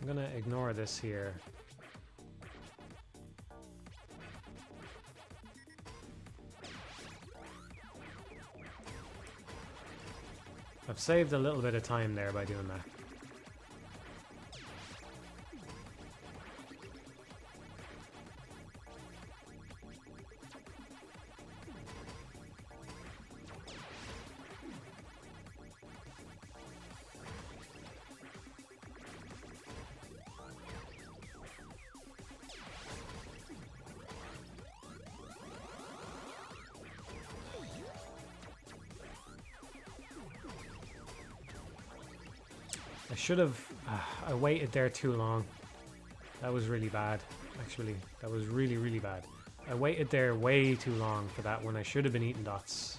I'm gonna ignore this here. I've saved a little bit of time there by doing that. I should have... I waited there too long. That was really bad, actually. That was really, really bad. I waited there way too long for that when I should have been eating dots.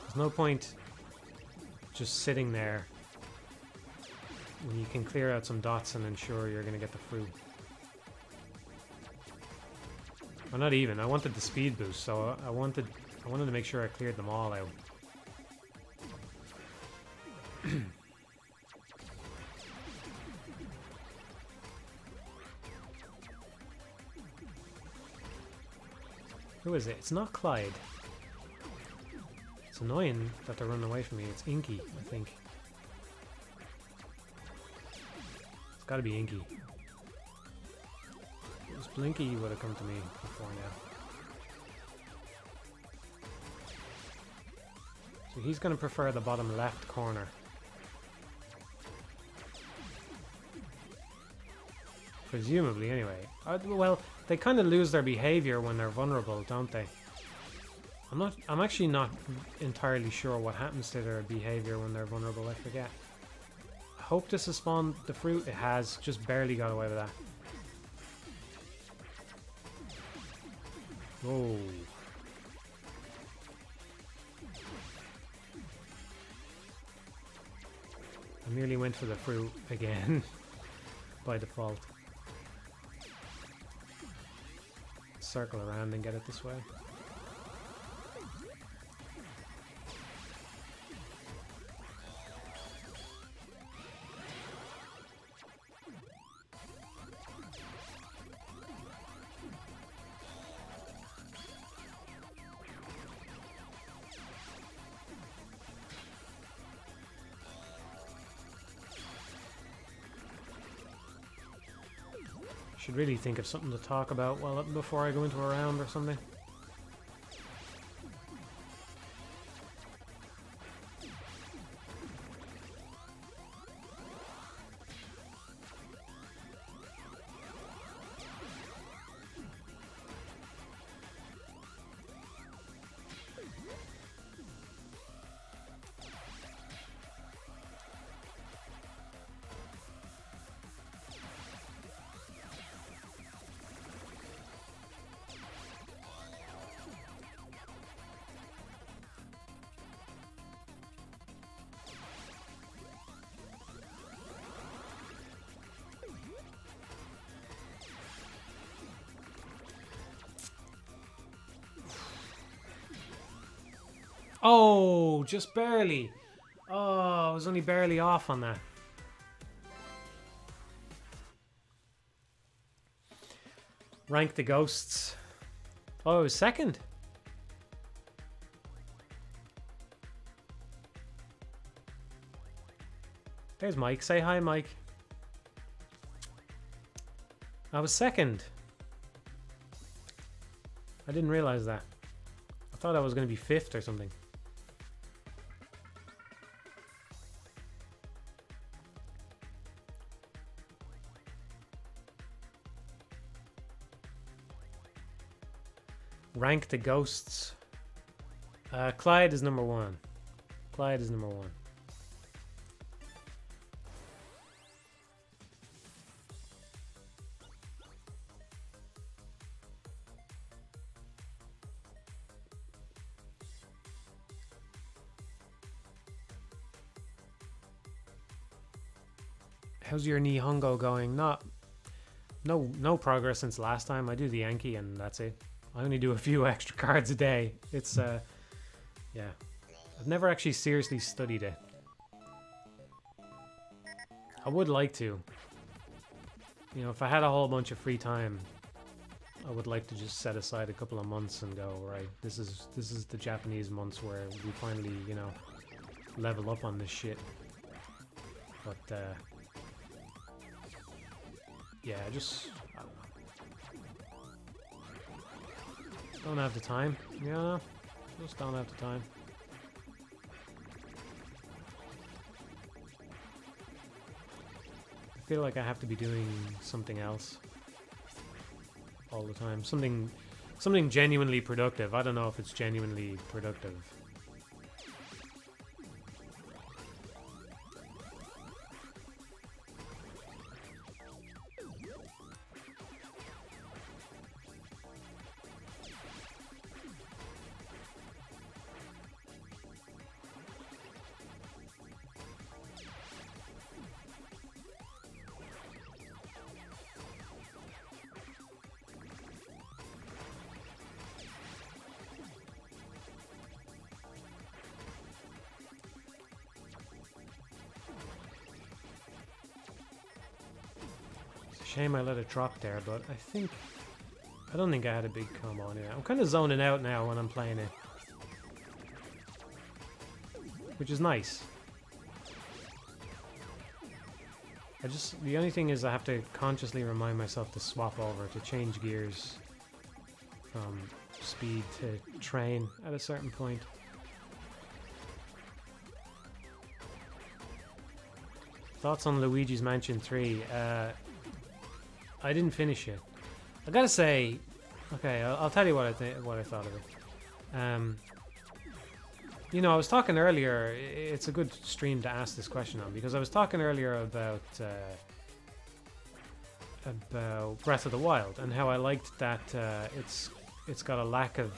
There's no point just sitting there when you can clear out some dots and ensure you're going to get the fruit. Or not even. I wanted the speed boost, so I wanted to make sure I cleared them all out. Who is it? It's not Clyde. It's annoying that they're running away from me. It's Inky, I think. It's gotta be Inky. If it was Blinky, he would have come to me before now. So he's gonna prefer the bottom left corner. Presumably, anyway. Well, they kind of lose their behavior when they're vulnerable, don't they? I'm actually not entirely sure what happens to their behavior when they're vulnerable. I forget. I hope this has spawned the fruit. It has. Just barely got away with that. Whoa. I nearly went for the fruit again by default. Circle around and get it this way. Should really think of something to talk about before I go into a round or something. Oh, just barely. Oh, I was only barely off on that. Rank the ghosts. Oh, it was second. There's Mike. Say hi, Mike. I was second. I didn't realize that. I thought I was going to be fifth or something. Rank the ghosts. Clyde is number one. Clyde is number one. How's your Nihongo going? No progress since last time. I do the Yankee and that's it. I only do a few extra cards a day. It's yeah. I've never actually seriously studied it. I would like to. You know, if I had a whole bunch of free time, I would like to just set aside a couple of months and go, right, this is the Japanese months where we finally, you know, level up on this shit. But yeah, I don't have the time. Yeah, just don't have the time. I feel like I have to be doing something else all the time. Something genuinely productive. I don't know if it's genuinely productive. Shame I let it drop there, but I don't think I had a big combo anyway. I'm kind of zoning out now when I'm playing it, which is nice. The only thing is I have to consciously remind myself to swap over, to change gears from speed to train at a certain point. Thoughts on Luigi's Mansion 3? I didn't finish it. I gotta say, okay, I'll tell you what I thought of it. You know, I was talking earlier. It's a good stream to ask this question on because I was talking earlier about Breath of the Wild and how I liked that it's got a lack of.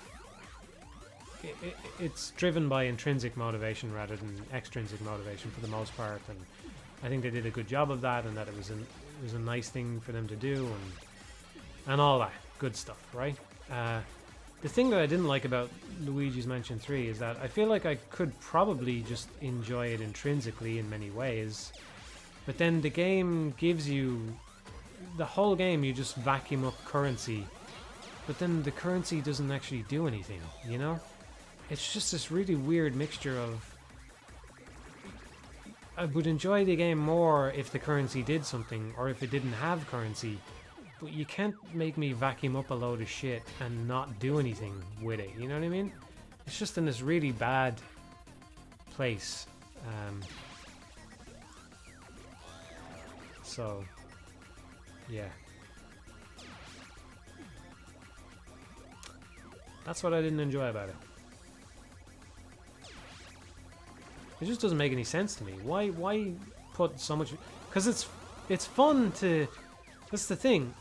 It's driven by intrinsic motivation rather than extrinsic motivation for the most part, and I think they did a good job of that, and that it was a nice thing for them to do, and all that good stuff, right? The thing that I didn't like about Luigi's Mansion 3 is that I feel like I could probably just enjoy it intrinsically in many ways, but then the game gives you the whole game, you just vacuum up currency, but then the currency doesn't actually do anything, you know? It's just this really weird mixture of I would enjoy the game more if the currency did something, or if it didn't have currency, but you can't make me vacuum up a load of shit and not do anything with it, you know what I mean? It's just in this really bad place. So, yeah. That's what I didn't enjoy about it. It just doesn't make any sense to me. Why put so much? Because it's fun to. That's the thing.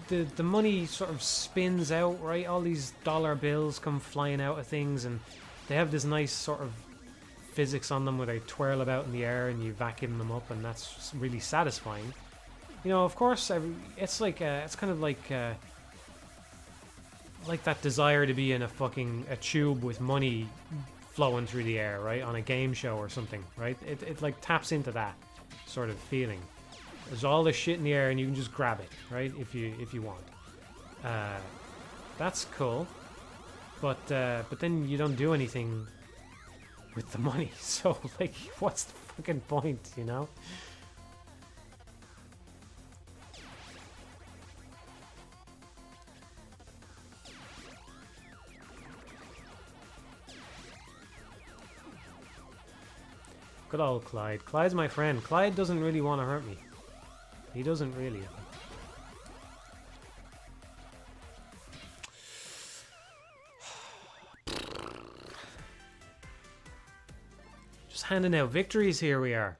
The money sort of spins out, right? All these dollar bills come flying out of things, and they have this nice sort of physics on them where they twirl about in the air, and you vacuum them up, and that's really satisfying. You know, of course, it's like it's kind of like that desire to be in a tube with money flowing through the air, right, on a game show or something, right? It like taps into that sort of feeling. There's all this shit in the air and you can just grab it, right, if you want. That's cool. But then you don't do anything with the money. So, like, what's the fucking point, you know? Good old Clyde. Clyde's my friend. Clyde doesn't really want to hurt me. He doesn't really. Just handing out victories here we are.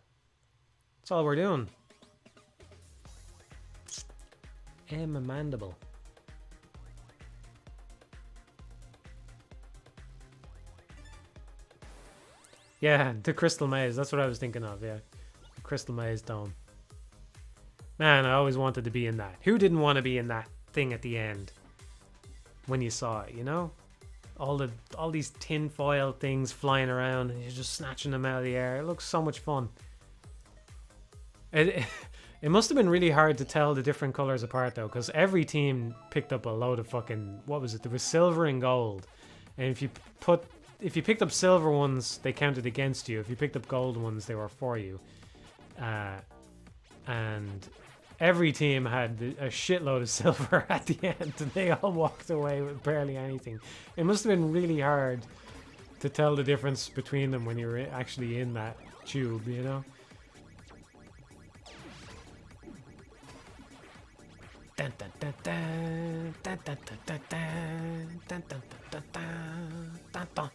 That's all we're doing. A mandible. Yeah, the Crystal Maze. That's what I was thinking of, yeah. The Crystal Maze Dome. Man, I always wanted to be in that. Who didn't want to be in that thing at the end? When you saw it, you know? All these tin foil things flying around and you're just snatching them out of the air. It looks so much fun. It must have been really hard to tell the different colors apart though, because every team picked up a load of fucking, what was it? There was silver and gold. And if you picked up silver ones, they counted against you. If you picked up gold ones, they were for you. And every team had a shitload of silver at the end, and they all walked away with barely anything. It must have been really hard to tell the difference between them when you were actually in that tube, you know? Dun, dun, dun, dun, dun, dun, dun, dun, dun, dun, dun, dun, dun, dun, dun.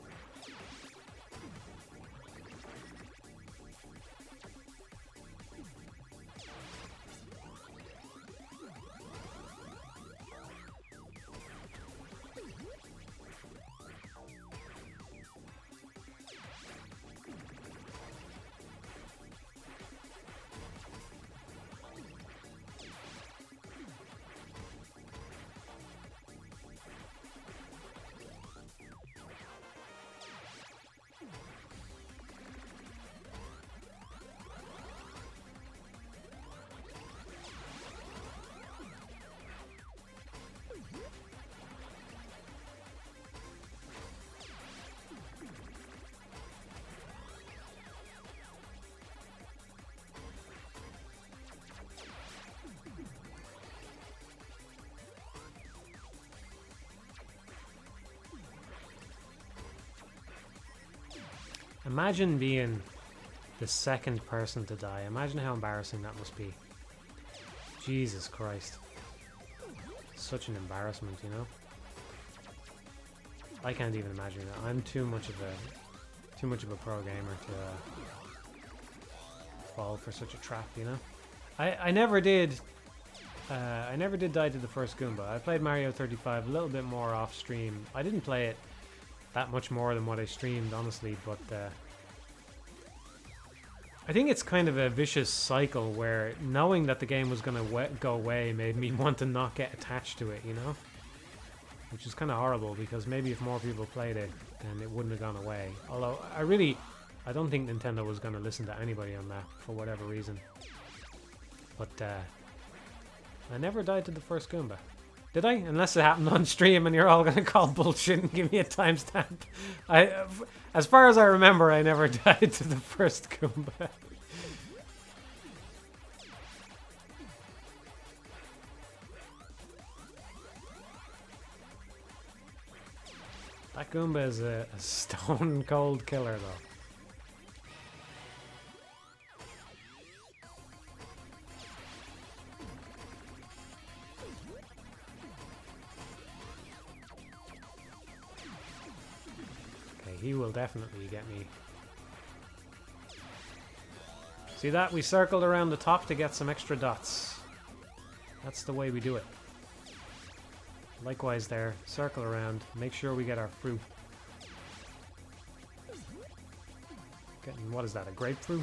Imagine being the second person to die. Imagine how embarrassing that must be. Jesus Christ. Such an embarrassment, you know? I can't even imagine it. I'm too much of a pro gamer to fall for such a trap, you know? I never did die to the first Goomba. I played Mario 35 a little bit more off stream. I didn't play it that much more than what I streamed, honestly, but I think it's kind of a vicious cycle where knowing that the game was going to go away made me want to not get attached to it, you know? Which is kind of horrible, because maybe if more people played it, then it wouldn't have gone away. Although, I don't think Nintendo was going to listen to anybody on that, for whatever reason. But, I never died to the first Goomba. Did I? Unless it happened on stream and you're all going to call bullshit and give me a timestamp. As far as I remember, I never died to the first Goomba. That Goomba is a stone cold killer though. He will definitely get me. See that? We circled around the top to get some extra dots. That's the way we do it. Likewise there, circle around, make sure we get our fruit. Getting, what is that, a grapefruit?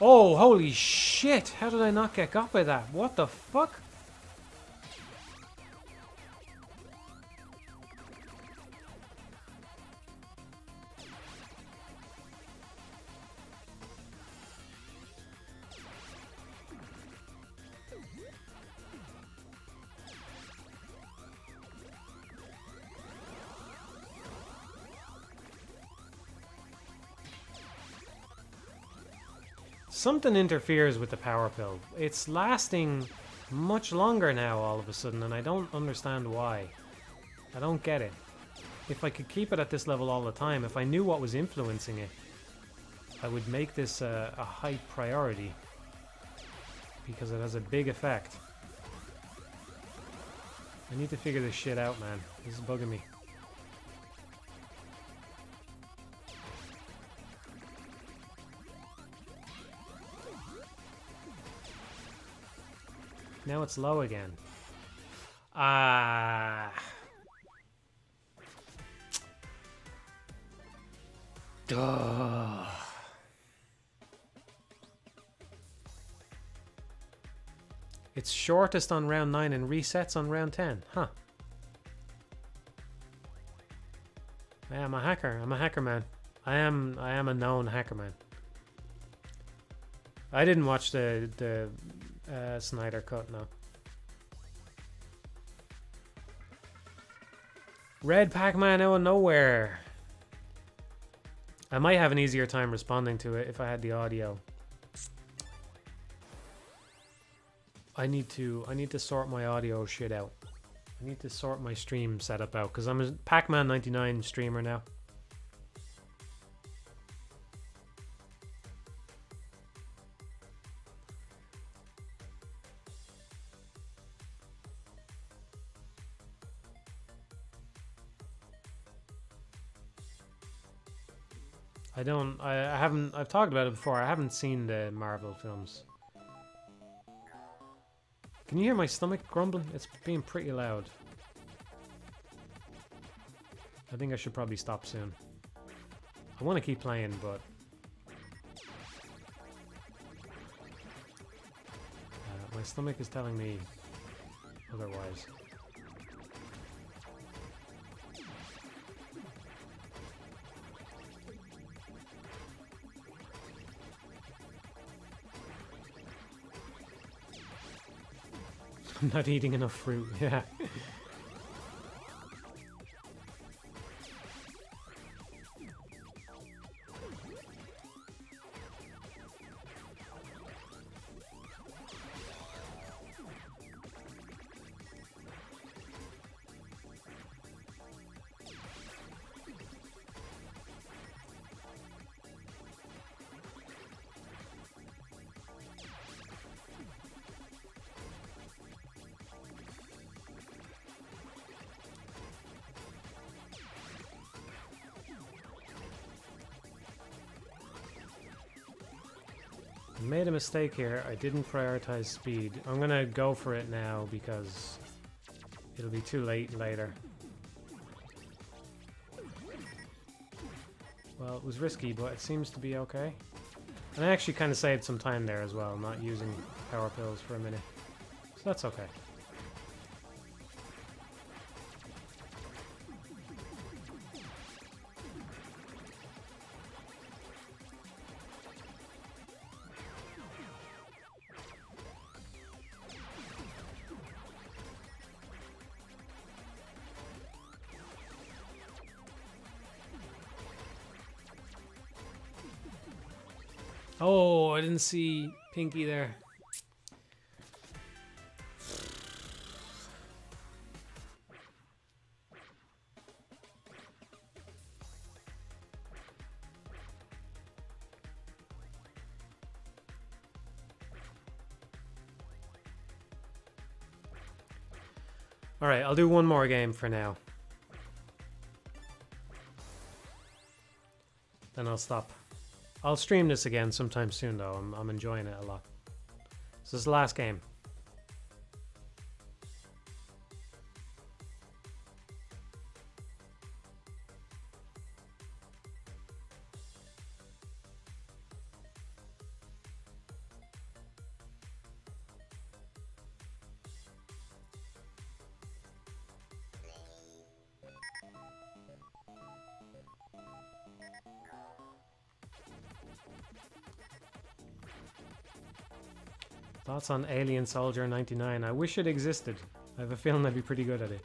Oh, holy shit! How did I not get got by that? What the fuck? Something interferes with the power pill. It's lasting much longer now all of a sudden, and I don't understand why. I don't get it. If I could keep it at this level all the time, if I knew what was influencing it, I would make this a high priority. Because it has a big effect. I need to figure this shit out, man. This is bugging me. Now it's low again. Ah. Duh. It's shortest on round 9 and resets on round 10. Huh. Yeah, I'm a hacker. I'm a hacker man. I am a known hacker man. I didn't watch the Snyder cut, no. Red Pac-Man out of nowhere. I might have an easier time responding to it if I had the audio. I need to sort my audio shit out. I need to sort my stream setup out because I'm a Pac-Man 99 streamer now. I've talked about it before. I haven't seen the Marvel films. Can you hear my stomach grumbling? It's being pretty loud. I think I should probably stop soon. I want to keep playing, but... my stomach is telling me otherwise. I'm not eating enough fruit, yeah. I made a mistake here. I didn't prioritize speed. I'm gonna go for it now because it'll be too late later. Well, it was risky, but it seems to be okay. And I actually kind of saved some time there as well, not using power pills for a minute. So that's okay. Oh, I didn't see Pinky there. All right, I'll do one more game for now. Then I'll stop. I'll stream this again sometime soon, though. I'm enjoying it a lot. So this is the last game. Thoughts on Alien Soldier 99? I wish it existed. I have a feeling I'd be pretty good at it.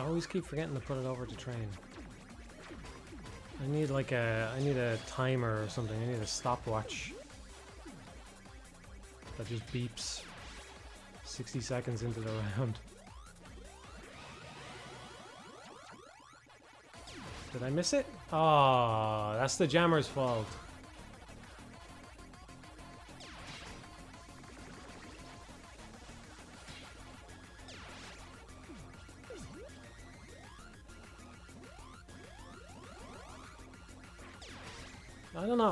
always keep forgetting to put it over to train. I need like I need a timer or something. I need a stopwatch that just beeps 60 seconds into the round. Did I miss it? Oh, that's the jammer's fault. I don't know.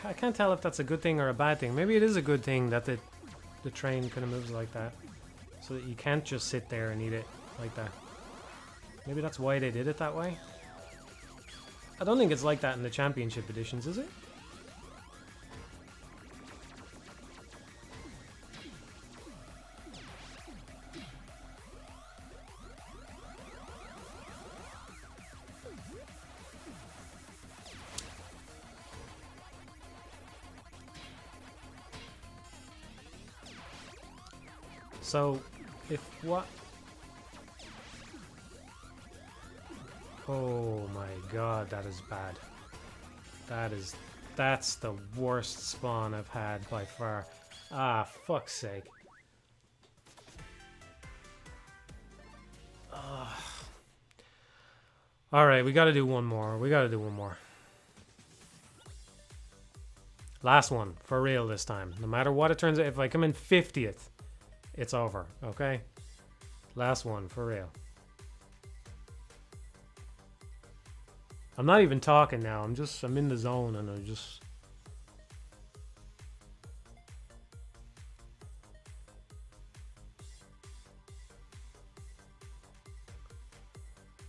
I can't tell if that's a good thing or a bad thing. Maybe it is a good thing that the train kind of moves like that, so that you can't just sit there and eat it like that. Maybe that's why they did it that way. I don't think it's like that in the championship editions, is it? So, if what... Oh my god, that is bad. That's the worst spawn I've had by far. Ah, fuck's sake. Alright, we gotta do one more. Last one, for real this time. No matter what it turns out, if I come in 50th, it's over, okay? Last one, for real. I'm not even talking now. I'm in the zone and I'm just...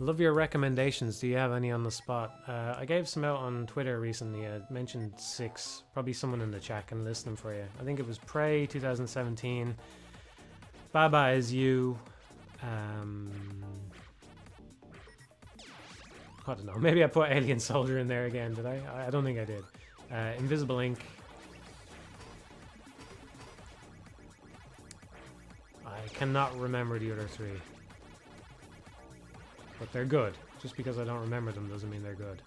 Love your recommendations. Do you have any on the spot? I gave some out on Twitter recently. I mentioned 6. Probably someone in the chat can list them for you. I think it was Prey 2017. Baba Is You. I don't know. Maybe I put Alien Soldier in there again, did I? I don't think I did. Invisible Ink. I cannot remember the other 3. But they're good. Just because I don't remember them doesn't mean they're good.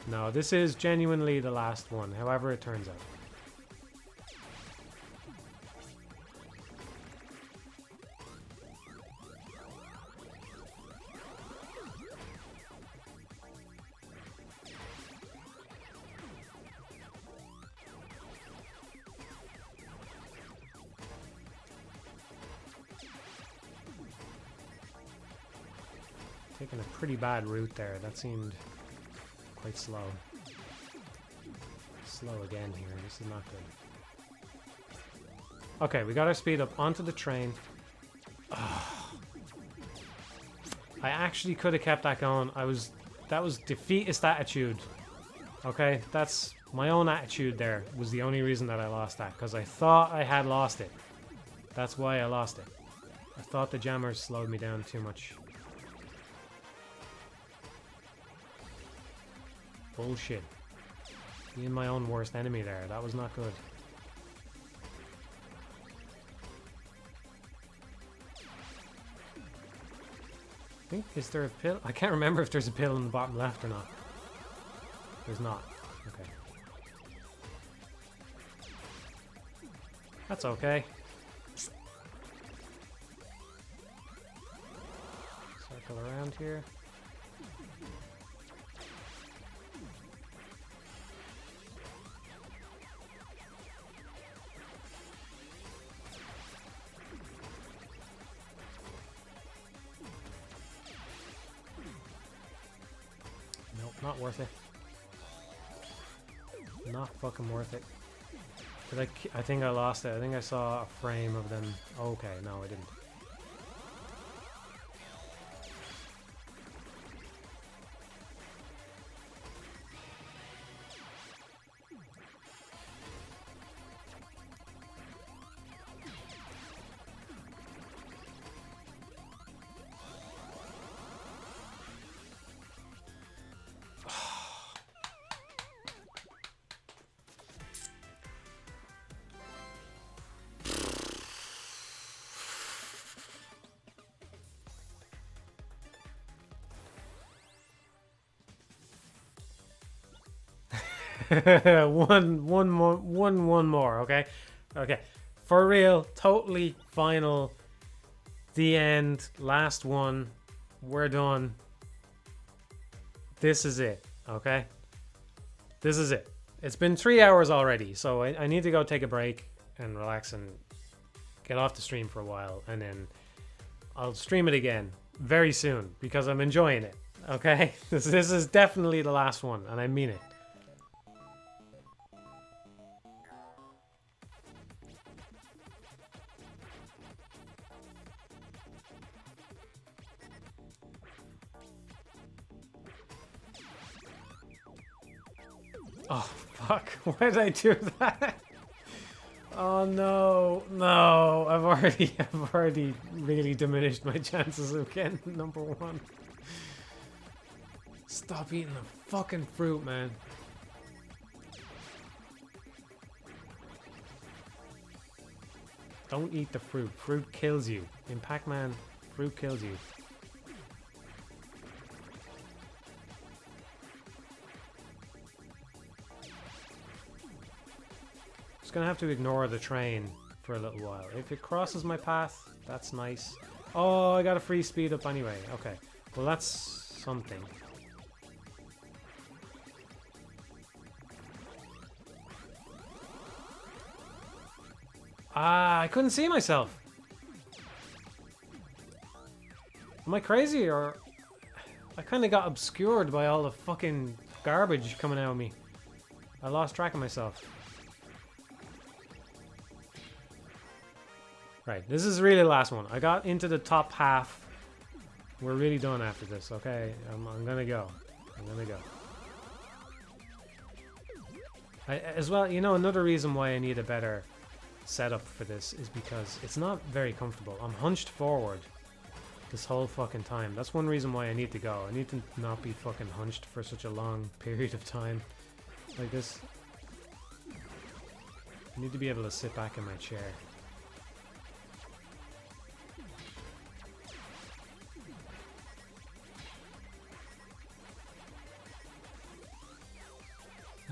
No, this is genuinely the last one, however it turns out. Taking a pretty bad route there. That seemed quite slow. Slow again here. This is not good. Okay, we got our speed up onto the train. Ugh. I actually could have kept that going. That was defeatist attitude. Okay, that's my own attitude there was the only reason that I lost that, because I thought I had lost it. That's why I lost it. I thought the jammers slowed me down too much. Bullshit. Being my own worst enemy there. That was not good. I think, is there a pill? I can't remember if there's a pill in the bottom left or not. There's not. Okay. That's okay. Circle around here. Not worth it. Not fucking worth it. Did I think I lost it. I think I saw a frame of them. Okay, no, I didn't. one more, okay? Okay. For real, totally final. The end. Last one. We're done. This is it, okay? This is it. It's been 3 hours already, so I need to go take a break and relax and get off the stream for a while, and then I'll stream it again very soon because I'm enjoying it, okay? This is definitely the last one, and I mean it. Oh, fuck. Why did I do that? Oh, no. No. I've already really diminished my chances of getting number one. Stop eating the fucking fruit, man. Don't eat the fruit. Fruit kills you. In Pac-Man, fruit kills you. Gonna have to ignore the train for a little while. If it crosses my path, that's nice. Oh, I got a free speed up anyway. Okay, well that's something. Ah, I couldn't see myself. Am I crazy, or I kind of got obscured by all the fucking garbage coming out of me? I lost track of myself. Right, this is really the last one. I got into the top half. We're really done after this, okay? I'm gonna go. I'm gonna go. As well, you know, another reason why I need a better setup for this is because it's not very comfortable. I'm hunched forward this whole fucking time. That's one reason why I need to go. I need to not be fucking hunched for such a long period of time like this. I need to be able to sit back in my chair.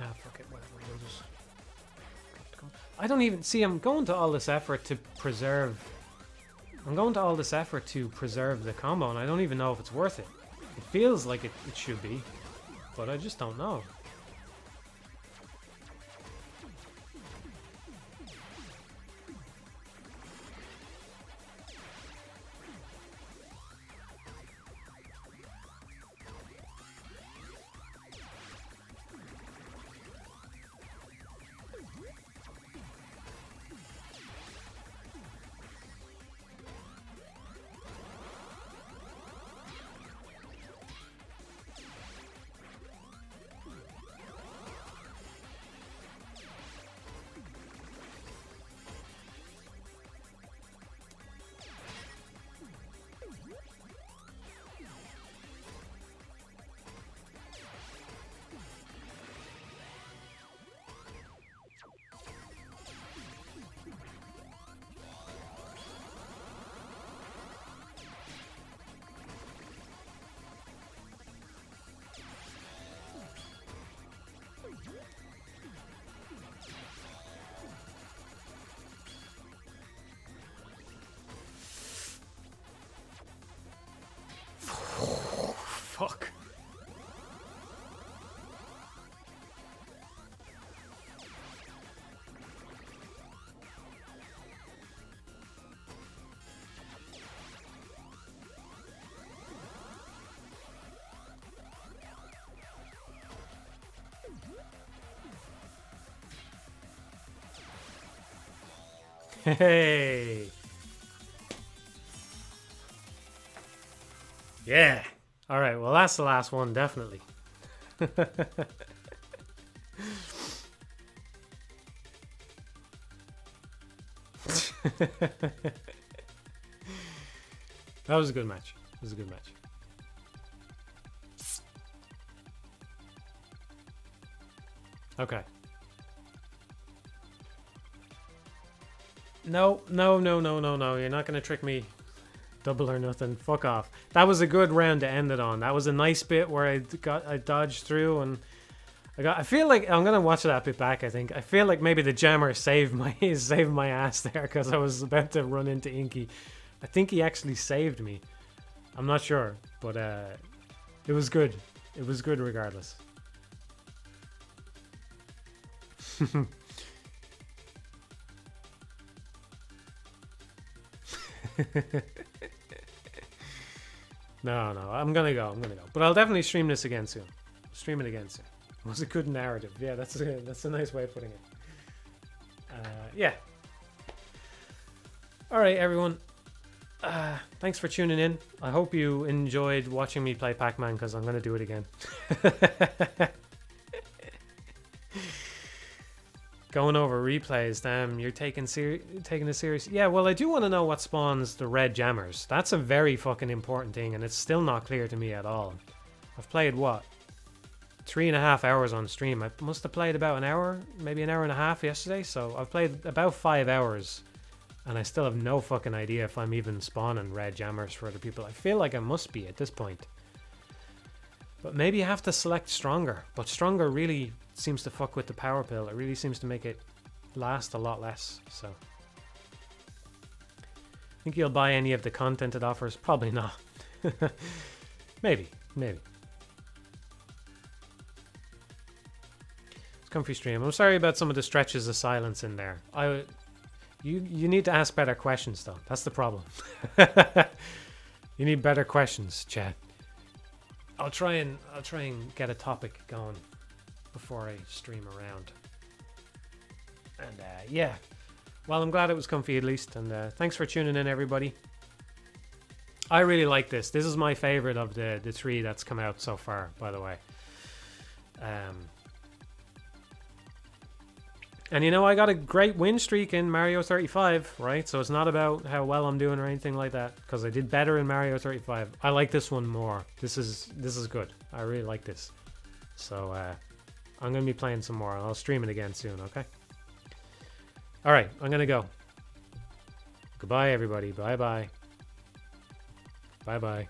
Ah, fuck it, whatever. We'll just... I don't even... See, I'm going to all this effort to preserve... I'm going to all this effort to preserve the combo, and I don't even know if it's worth it. It feels like it should be, but I just don't know. Fuck. Hey. Yeah. All right, well, that's the last one, definitely. That was a good match. It was a good match. Okay. No, no, no, no, no, no. You're not going to trick me. Double or nothing. Fuck off. That was a good round to end it on. That was a nice bit where I dodged through and I feel like I'm gonna watch that bit back. I think I feel like maybe the jammer saved my saved my ass there because I was about to run into Inky. I think he actually saved me. I'm not sure, but it was good. It was good regardless. No, I'm gonna go. But I'll definitely stream this again soon. Stream it again soon. It was a good narrative. Yeah, that's a nice way of putting it. Yeah. All right, everyone. Thanks for tuning in. I hope you enjoyed watching me play Pac-Man because I'm gonna do it again. Going over replays, damn, you're taking it serious. Yeah, well, I do want to know what spawns the red jammers. That's a very fucking important thing, and it's still not clear to me at all. I've played, what, 3.5 hours on stream. I must have played about an hour, maybe an hour and a half yesterday, so I've played about 5 hours, and I still have no fucking idea if I'm even spawning red jammers for other people. I feel like I must be at this point. But maybe you have to select stronger, but stronger really seems to fuck with the power pill. It really seems to make it last a lot less. So think you'll buy any of the content it offers? Probably not. Maybe it's comfy stream. I'm sorry about some of the stretches of silence in there. You need to ask better questions though. That's the problem. You need better questions, chat. I'll try and get a topic going before I stream around. And yeah, well, I'm glad it was comfy at least, and thanks for tuning in, everybody. I really like this. This is my favorite of the three that's come out so far, by the way. And you know, I got a great win streak in Mario 35, right? So it's not about how well I'm doing or anything like that, because I did better in Mario 35. I like this one more. This is good. I really like this. So I'm going to be playing some more. I'll stream it again soon, okay? All right, I'm going to go. Goodbye, everybody. Bye-bye. Bye-bye.